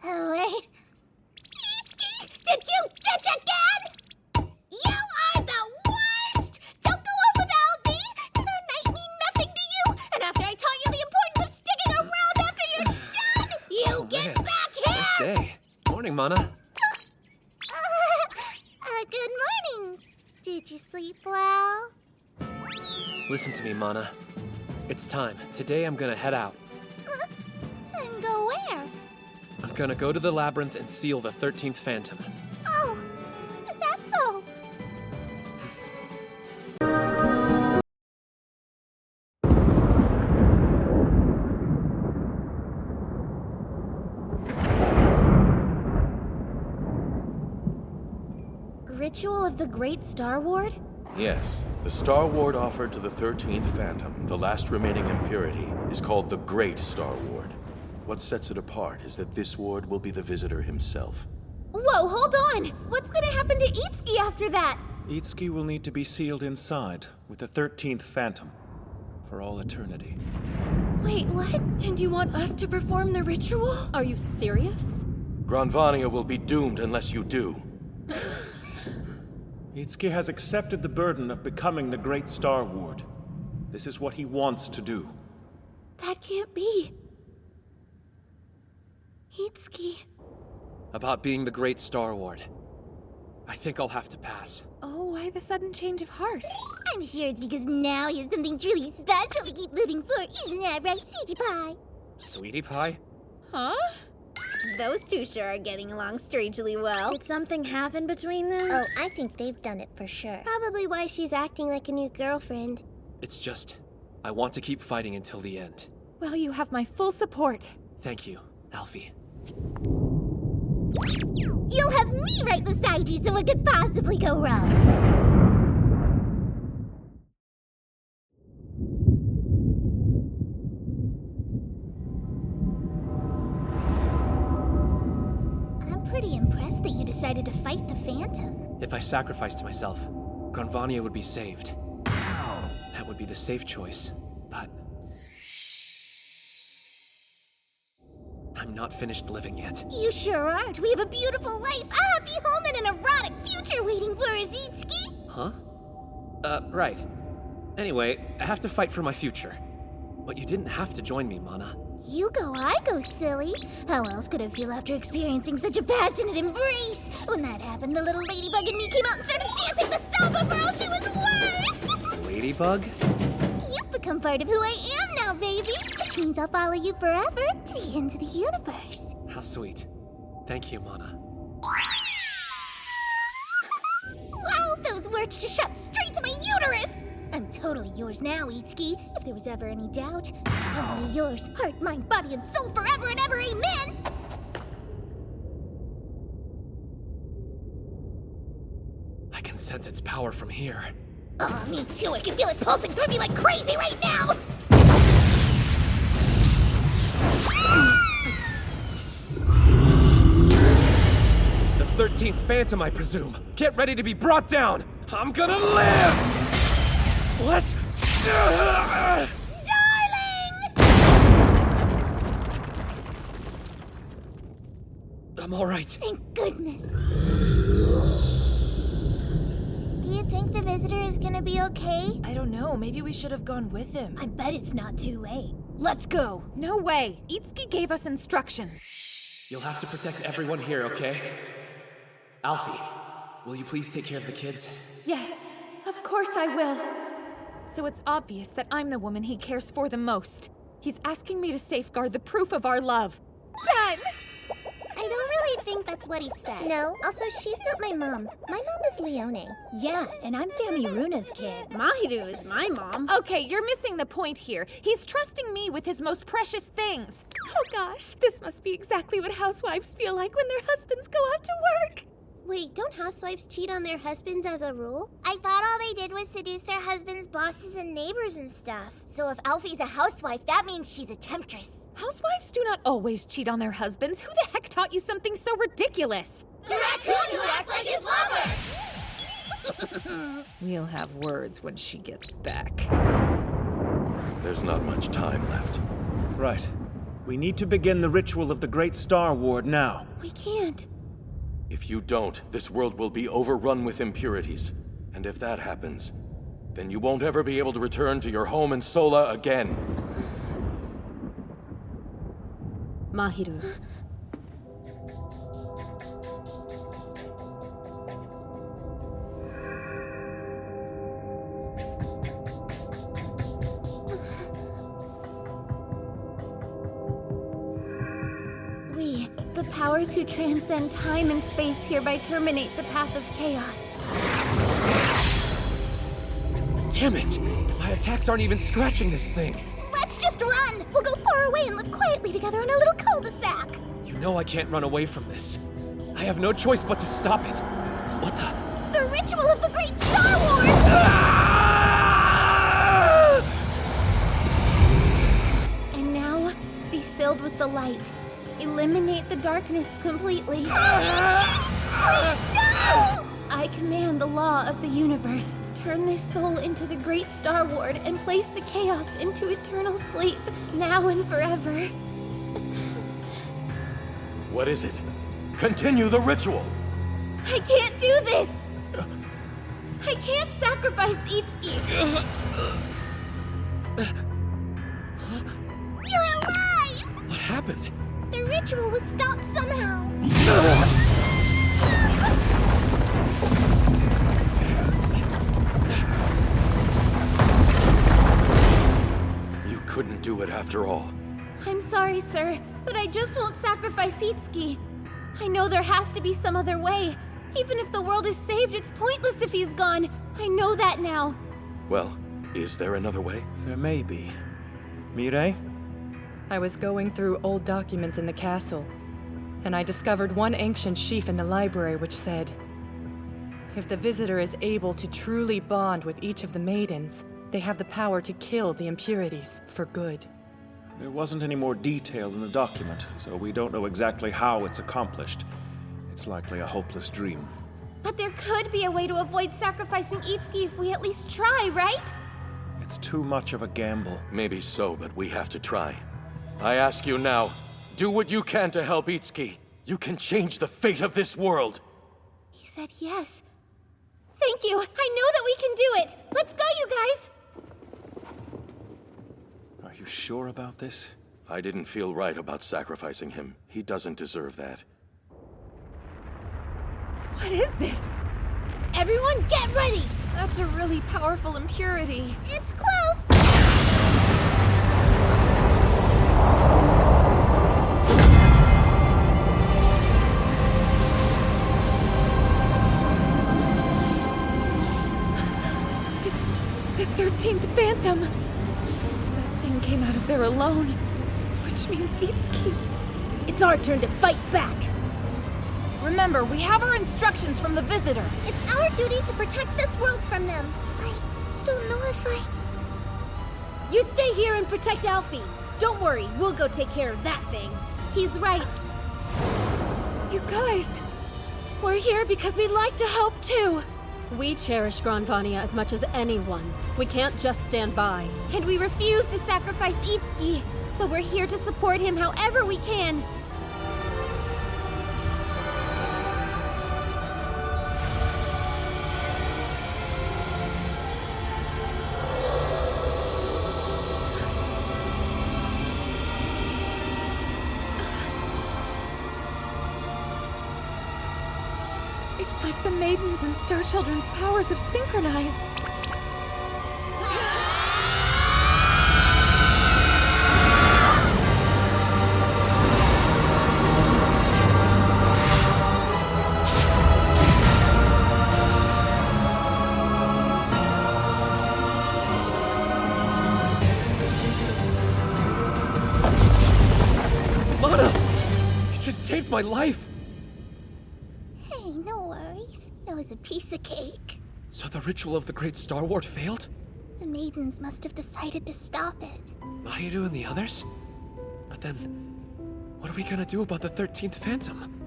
Oh, wait. Itsuki, did you ditch again? You are the worst! Don't go on without me! And our night mean nothing to you! And after I taught you the importance of sticking around after you're done, you get back here! Nice day. Morning, Mana. Good morning. Did you sleep well? Listen to me, Mana. It's time. Today I'm gonna head out. And go where? I'm gonna go to the labyrinth and seal the 13th Phantom. Oh, is that so? Ritual of the Great Star Ward? Yes, the Star Ward offered to the 13th Phantom, the last remaining impurity, is called the Great Star Ward. What sets it apart is that this ward will be the visitor himself. Whoa, hold on! What's gonna happen to Itsuki after that? Itsuki will need to be sealed inside with the 13th Phantom for all eternity. Wait, what? And you want us to perform the ritual? Are you serious? Granvania will be doomed unless you do. Itsuki has accepted the burden of becoming the Great Star Ward. This is what he wants to do. That can't be. Itsuki. About being the Great Star Ward. I think I'll have to pass. Oh, why the sudden change of heart? I'm sure it's because now he has something truly special to keep living for. Isn't that right, Sweetie Pie? Sweetie Pie? Huh? Those two sure are getting along strangely well. Did something happen between them? Oh, I think they've done it for sure. Probably why she's acting like a new girlfriend. It's just, I want to keep fighting until the end. Well, you have my full support. Thank you, Alfie. You'll have me right beside you, so what could possibly go wrong? I'm pretty impressed that you decided to fight the Phantom. If I sacrificed myself, Granvania would be saved. That would be the safe choice, but I'm not finished living yet. You sure aren't. We have a beautiful life, a happy home, and an erotic future waiting for us, Itsuki. Huh? Right. Anyway, I have to fight for my future. But you didn't have to join me, Mana. You go, I go, silly. How else could I feel after experiencing such a passionate embrace? When that happened, the little ladybug in me came out and started dancing the samba for all she was worth! Ladybug? You've become part of who I am now, baby. Which means I'll follow you forever to the ends of the universe. How sweet. Thank you, Mana. Wow, those words just shot straight to my uterus! I'm totally yours now, Itsuki. If there was ever any doubt, totally yours. Heart, mind, body, and soul forever and ever, amen! sense its power from here. Oh, me too. I can feel it pulsing through me like crazy right now. The 13th Phantom, I presume. Get ready to be brought down. I'm gonna live! Let's... I'm all right. Thank goodness. Do you think the visitor is gonna be okay? I don't know. Maybe we should have gone with him. I bet it's not too late. Let's go. No way. Itsuki gave us instructions. You'll have to protect everyone here, okay? Alfie, will you please take care of the kids? Yes, of course I will. So it's obvious that I'm the woman he cares for the most. He's asking me to safeguard the proof of our love. Done! I don't really think that's what he said. No, also she's not my mom. My mom is Leone. Yeah, and I'm Fami Runa's kid. Mahiru is my mom. Okay, you're missing the point here. He's trusting me with his most precious things. Oh gosh, this must be exactly what housewives feel like when their husbands go out to work. Wait, don't housewives cheat on their husbands as a rule? I thought all they did was seduce their husbands' bosses and neighbors and stuff. So if Alfie's a housewife, that means she's a temptress. Housewives do not always cheat on their husbands. Who the heck taught you something so ridiculous? The raccoon who acts like his lover! We'll have words when she gets back. There's not much time left. Right. We need to begin the ritual of the Great Star Ward now. We can't. If you don't, this world will be overrun with impurities. And if that happens, then you won't ever be able to return to your home in Sola again. Mahiru. The powers who transcend time and space hereby terminate the path of chaos. Damn it! My attacks aren't even scratching this thing. Let's just run! We'll go far away and live quietly together in a little cul-de-sac. You know I can't run away from this. I have no choice but to stop it. What the? The ritual of the Great Star Wars! And now, be filled with the light. Eliminate the darkness completely. Please, no! I command the law of the universe. Turn this soul into the Great Star Ward and place the chaos into eternal sleep, now and forever. What is it? Continue the ritual! I can't do this! I can't sacrifice Itsuki! You're alive! What happened? The ritual was stopped somehow. You couldn't do it after all. I'm sorry, sir, but I just won't sacrifice Itsuki. I know there has to be some other way. Even if the world is saved, it's pointless if he's gone. I know that now. Well, is there another way? There may be. Mirai? I was going through old documents in the castle, and I discovered one ancient sheaf in the library which said, if the visitor is able to truly bond with each of the maidens, they have the power to kill the impurities for good. There wasn't any more detail in the document, so we don't know exactly how it's accomplished. It's likely a hopeless dream. But there could be a way to avoid sacrificing Itsuki if we at least try, right? It's too much of a gamble. Maybe so, but we have to try. I ask you now, do what you can to help Itsuki. You can change the fate of this world. He said yes. Thank you. I know that we can do it. Let's go, you guys. Are you sure about this? I didn't feel right about sacrificing him. He doesn't deserve that. What is this? Everyone get ready! That's a really powerful impurity. It's close! It's the 13th Phantom. That thing came out of there alone, which means Itsuki. It's our turn to fight back. Remember, we have our instructions from the visitor. It's our duty to protect this world from them. I don't know if I... You stay here and protect Alfie. Don't worry, we'll go take care of that thing. He's right. You guys, we're here because we'd like to help too. We cherish Granvania as much as anyone. We can't just stand by. And we refuse to sacrifice Itsuki, so we're here to support him however we can. It's like the Maidens and Star Children's powers have synchronized. Mana! You just saved my life! Hey, no worries. It was a piece of cake. So the ritual of the Great Star Ward failed? The maidens must have decided to stop it. Mahiru and the others? But then, what are we gonna do about the 13th Phantom?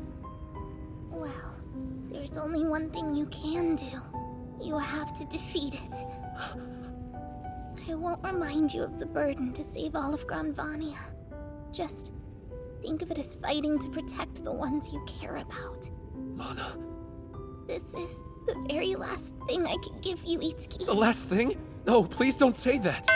Well, there's only one thing you can do. You have to defeat it. I won't remind you of the burden to save all of Granvania. Just think of it as fighting to protect the ones you care about. Mana. This is the very last thing I can give you, Itsuki. The last thing? No, please don't say that.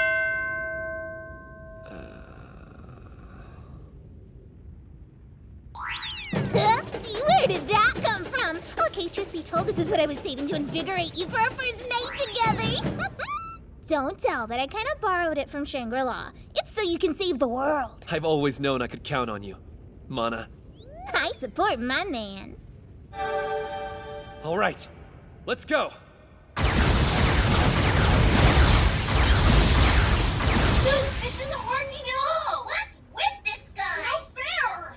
Oopsie, where did that come from? Okay, truth be told, this is what I was saving to invigorate you for our first night together. Don't tell, but I kind of borrowed it from Shangri-La. It's so you can save the world. I've always known I could count on you, Mana. I support my man. All right, let's go. Dude, this isn't working at all. What's with this guy? No fair.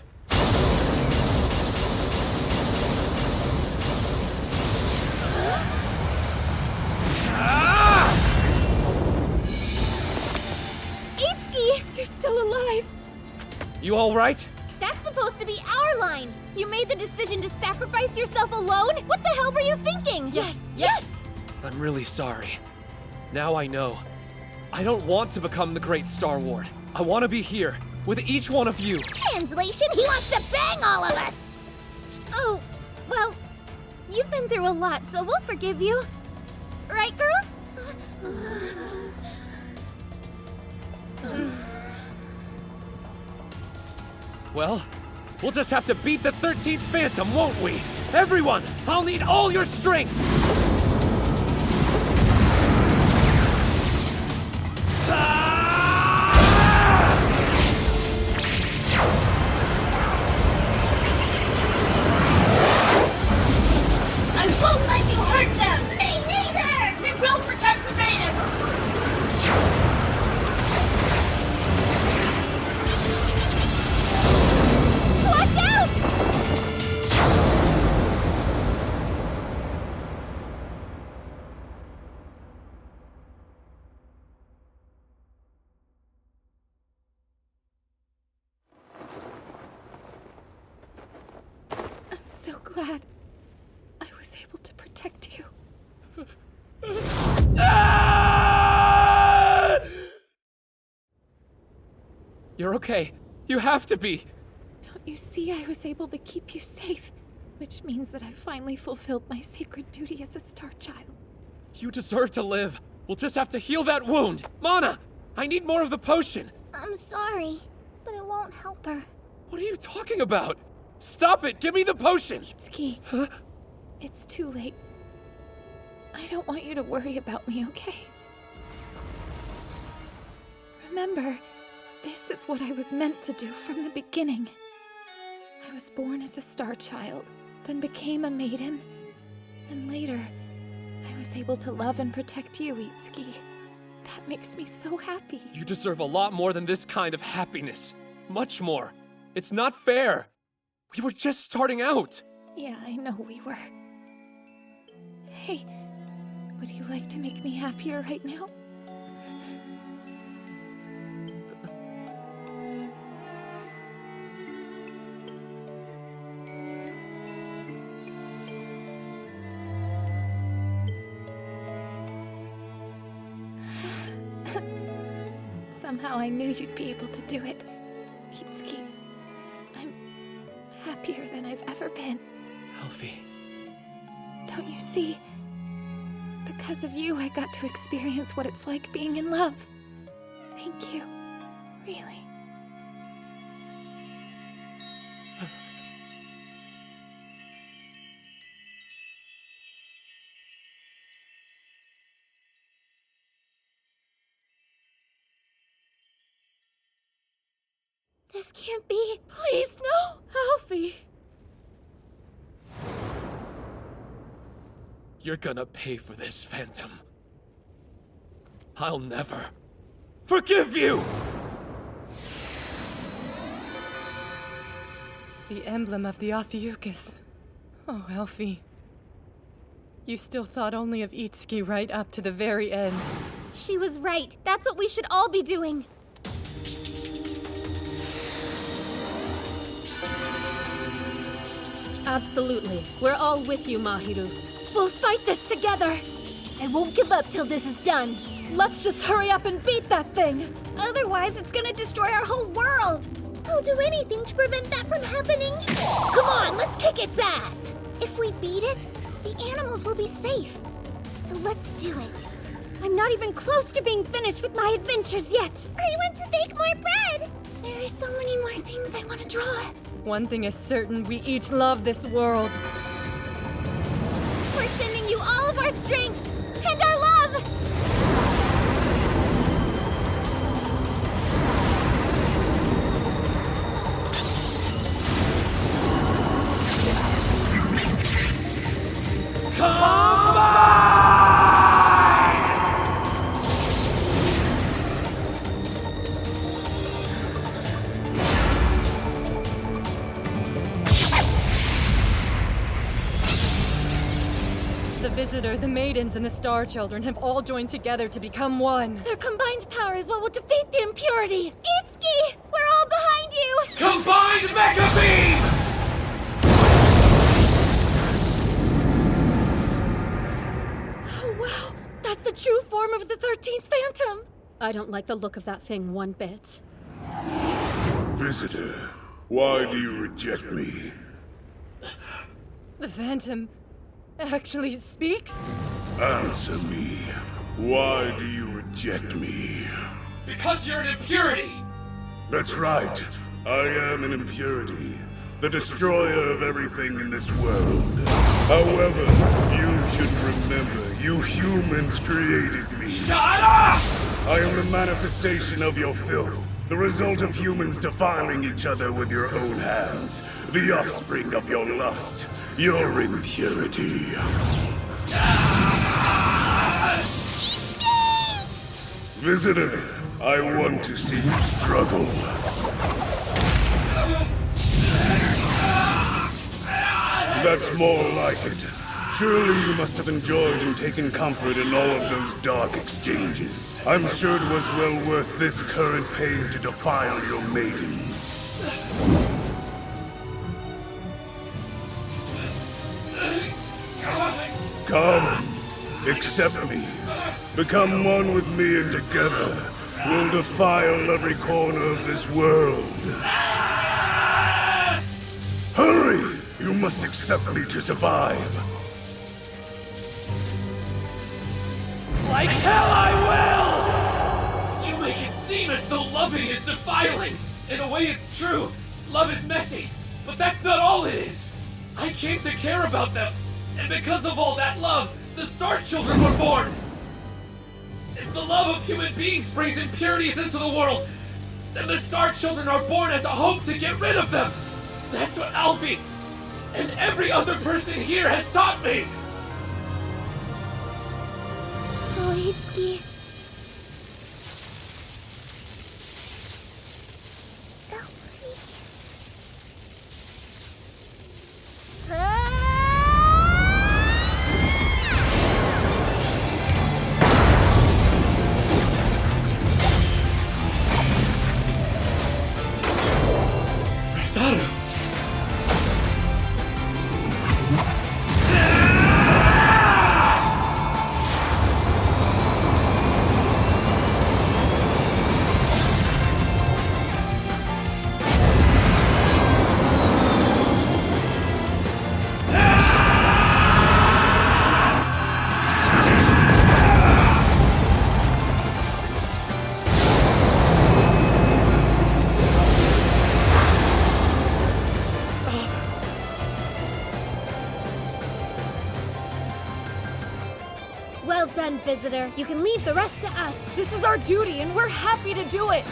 Itsuki, you're still alive. You all right? That's supposed to be our line. You made the decision to sacrifice yourself alone? What the hell were you thinking? Yes. I'm really sorry. Now I know. I don't want to become the Great Star Ward. I want to be here with each one of you. Translation, he wants to bang all of us. Oh, well, you've been through a lot, so we'll forgive you. Right, girls? Well, we'll just have to beat the 13th Phantom, won't we? Everyone, I'll need all your strength! I won't let you hurt them! Me neither! We will protect the maidens! Watch out! I'm so glad I was able to protect you. You're okay. You have to be. Don't you see I was able to keep you safe? Which means that I finally fulfilled my sacred duty as a Star Child. You deserve to live. We'll just have to heal that wound. Mana, I need more of the potion. I'm sorry, but it won't help her. What are you talking about? Stop it! Give me the potion! Itsuki. Huh? It's too late. I don't want you to worry about me, okay? Remember, this is what I was meant to do from the beginning. I was born as a Star Child, then became a maiden, and later, I was able to love and protect you, Itsuki. That makes me so happy. You deserve a lot more than this kind of happiness. Much more. It's not fair. We were just starting out. Yeah, I know we were. Hey, would you like to make me happier right now? Somehow I knew you'd be able to do it, Itsuki. I'm happier than I've ever been. Alfie. Don't you see? Because of you, I got to experience what it's like being in love. Thank you. Really. This can't be. Please, no! Alfie! You're gonna pay for this, Phantom. I'll never forgive you! The emblem of the Ophiuchus. Oh, Alfie. You still thought only of Itsuki right up to the very end. She was right. That's what we should all be doing. Absolutely. We're all with you, Mahiru. We'll fight this together! I won't give up till this is done. Let's just hurry up and beat that thing! Otherwise, it's gonna destroy our whole world! I'll do anything to prevent that from happening! Come on, let's kick its ass! If we beat it, the animals will be safe. So let's do it. I'm not even close to being finished with my adventures yet. I want to bake more bread! There are so many more things I want to draw. One thing is certain, we each love this world. We're sending you all of our strength and our love! The Visitor, the Maidens, and the Star Children have all joined together to become one. Their combined power is what will defeat the impurity! Itsuki! We're all behind you! Combined Mega Beam! Oh, wow! That's the true form of the 13th Phantom! I don't like the look of that thing one bit. Visitor, why do you reject me? The Phantom actually speaks? Answer me. Why do you reject me? Because you're an impurity! That's right. I am an impurity. The destroyer of everything in this world. However, you should remember, you humans created me. Shut up! I am the manifestation of your filth. The result of humans defiling each other with your own hands. The offspring of your lust. Your impurity. Visitor, I want to see you struggle. That's more like it. Surely you must have enjoyed and taken comfort in all of those dark exchanges. I'm sure it was well worth this current pain to defile your maidens. Come, accept me. Become one with me, and together we'll defile every corner of this world. Hurry! You must accept me to survive. Like hell I will! You make it seem as though loving is defiling. In a way, it's true. Love is messy. But that's not all it is. I came to care about them. And because of all that love, the Star Children were born. If the love of human beings brings impurities into the world, then the Star Children are born as a hope to get rid of them. That's what Alfie and every other person here has taught me. Oh, Itsuki. Elfie. done, visitor. You can leave the rest to us. This is our duty, and we're happy to do it.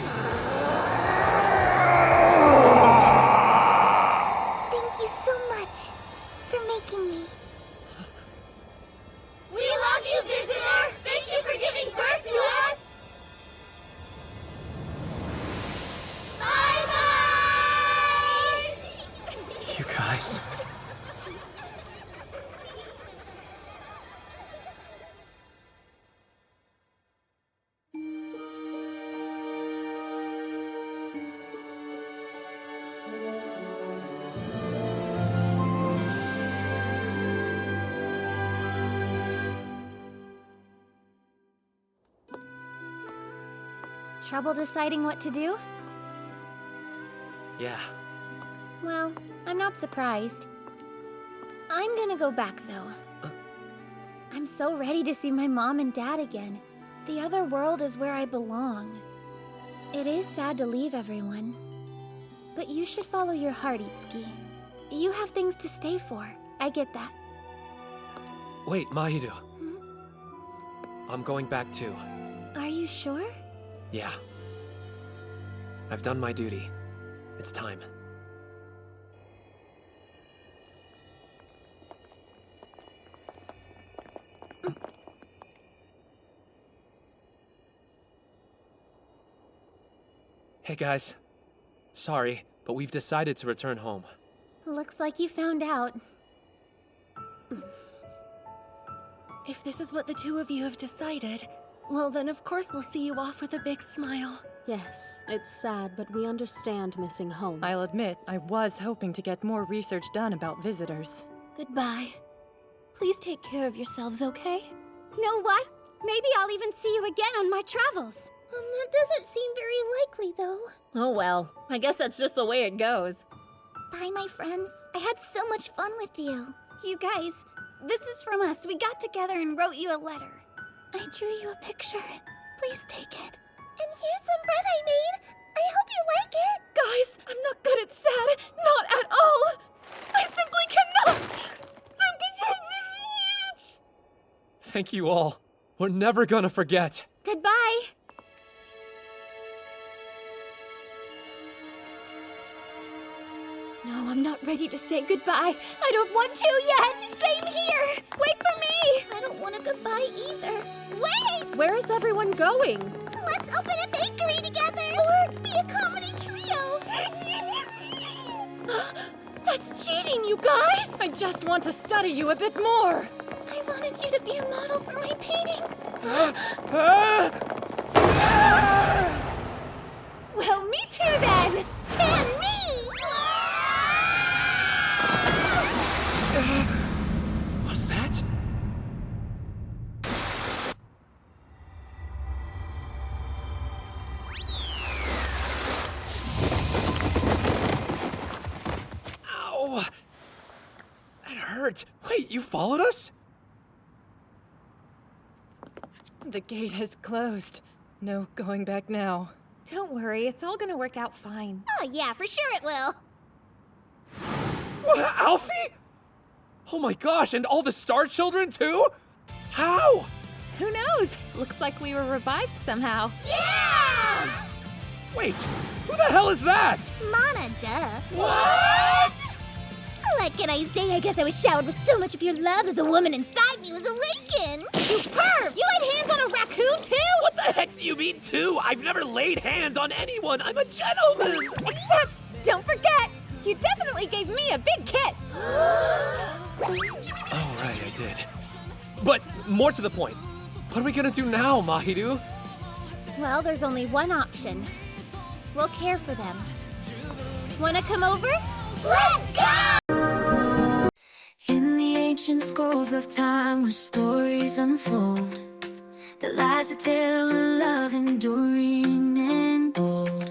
Thank you so much for making me. We love you, visitor. Thank you for giving birth to us. Bye-bye! You guys. Trouble deciding what to do? Yeah. Well, I'm not surprised. I'm gonna go back, though. I'm so ready to see my mom and dad again. The other world is where I belong. It is sad to leave everyone. But you should follow your heart, Itsuki. You have things to stay for. I get that. Wait, Mahiru. I'm going back too. Are you sure? Yeah. I've done my duty. It's time. Hey guys. Sorry, but we've decided to return home. Looks like you found out. If this is what the two of you have decided, well then of course we'll see you off with a big smile. Yes, it's sad, but we understand missing home. I'll admit, I was hoping to get more research done about visitors. Goodbye. Please take care of yourselves, okay? Know what? Maybe I'll even see you again on my travels. That doesn't seem very likely, though. Oh well, I guess that's just the way it goes. Bye, my friends. I had so much fun with you. You guys, this is from us. We got together and wrote you a letter. I drew you a picture. Please take it. And here's some bread I made. I hope you like it. Guys, I'm not good at sad. Not at all. I simply cannot. Thank you all. We're never gonna forget. Goodbye. No, I'm not ready to say goodbye. I don't want to yet. Same here. Wait for me. I don't want a goodbye either. Wait! Where is everyone going? Let's open a bakery together. Or be a comedy trio. That's cheating, you guys! I just want to study you a bit more. I wanted you to be a model for my paintings. Well, me too then. And me! Was that? Ow! That hurt. Wait, you followed us? The gate has closed. No going back now. Don't worry, it's all gonna work out fine. Oh yeah, for sure it will. What, Alfie? Oh my gosh, and all the Star Children too? How? Who knows? Looks like we were revived somehow. Yeah! Wait, who the hell is that? Mana, duh. What? What can I say? I guess I was showered with so much of your love that the woman inside me was awakened. You perv! You laid hands on a raccoon too? What the heck do you mean too? I've never laid hands on anyone. I'm a gentleman. Except, don't forget, you definitely gave me a big kiss. Oh, right, I did. But more to the point, what are we gonna do now, Mahiru? Well, there's only one option. We'll care for them. Wanna come over? Let's go! In the ancient scrolls of time where stories unfold, the lies that tell of love enduring and bold.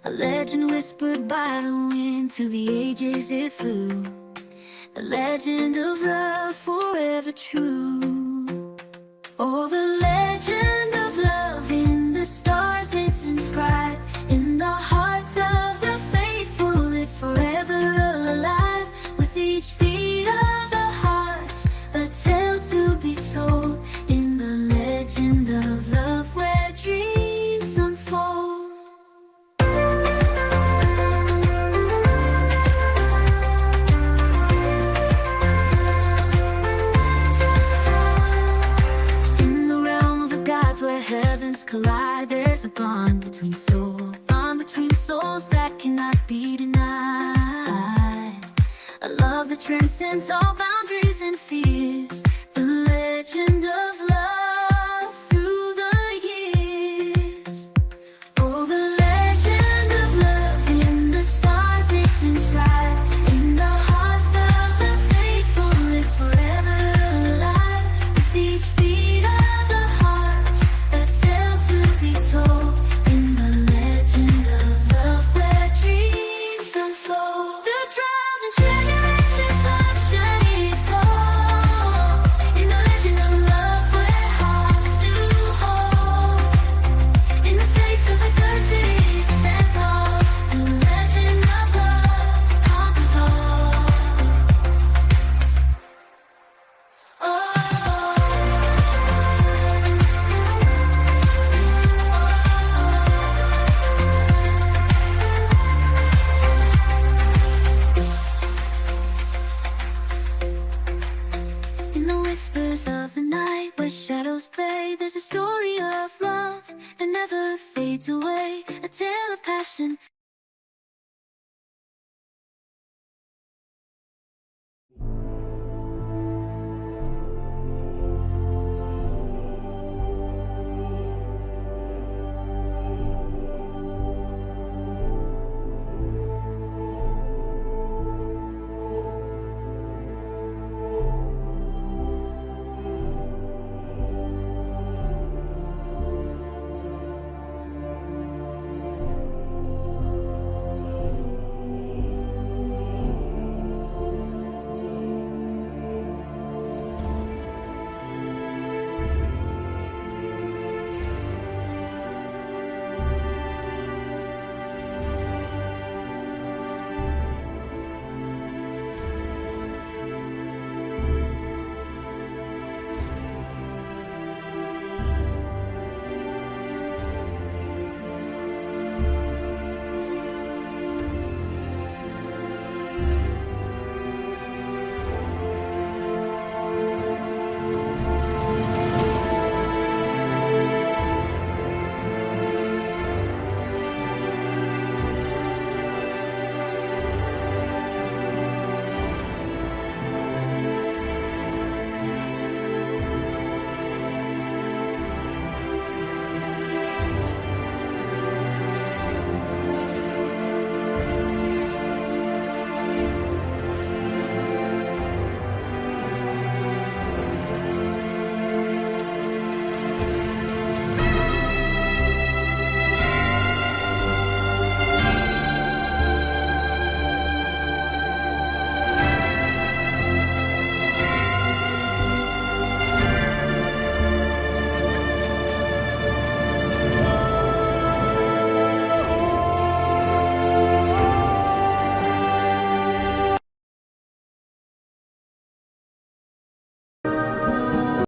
A legend whispered by the wind through the ages it flew. A legend of love forever true. Oh, the legend of love in the stars, it's inscribed in the hearts of the faithful. It's forever alive with each beat of the heart. A tale to be told in the transcends all boundaries and fears. The legend of love through the years. Oh, the legend of love in the stars it's inscribed. In the hearts of the faithful it's forever alive. With each beat of the heart, a tale to be told. In the legend of love where dreams unfold. The trials and tribulations like shining soul. In the legend of love where hearts do hold. In the face of adversity it stands tall. The legend of love conquers all. In the whispers of the night where shadows play, there's a story of love that never fades away. A tale of passion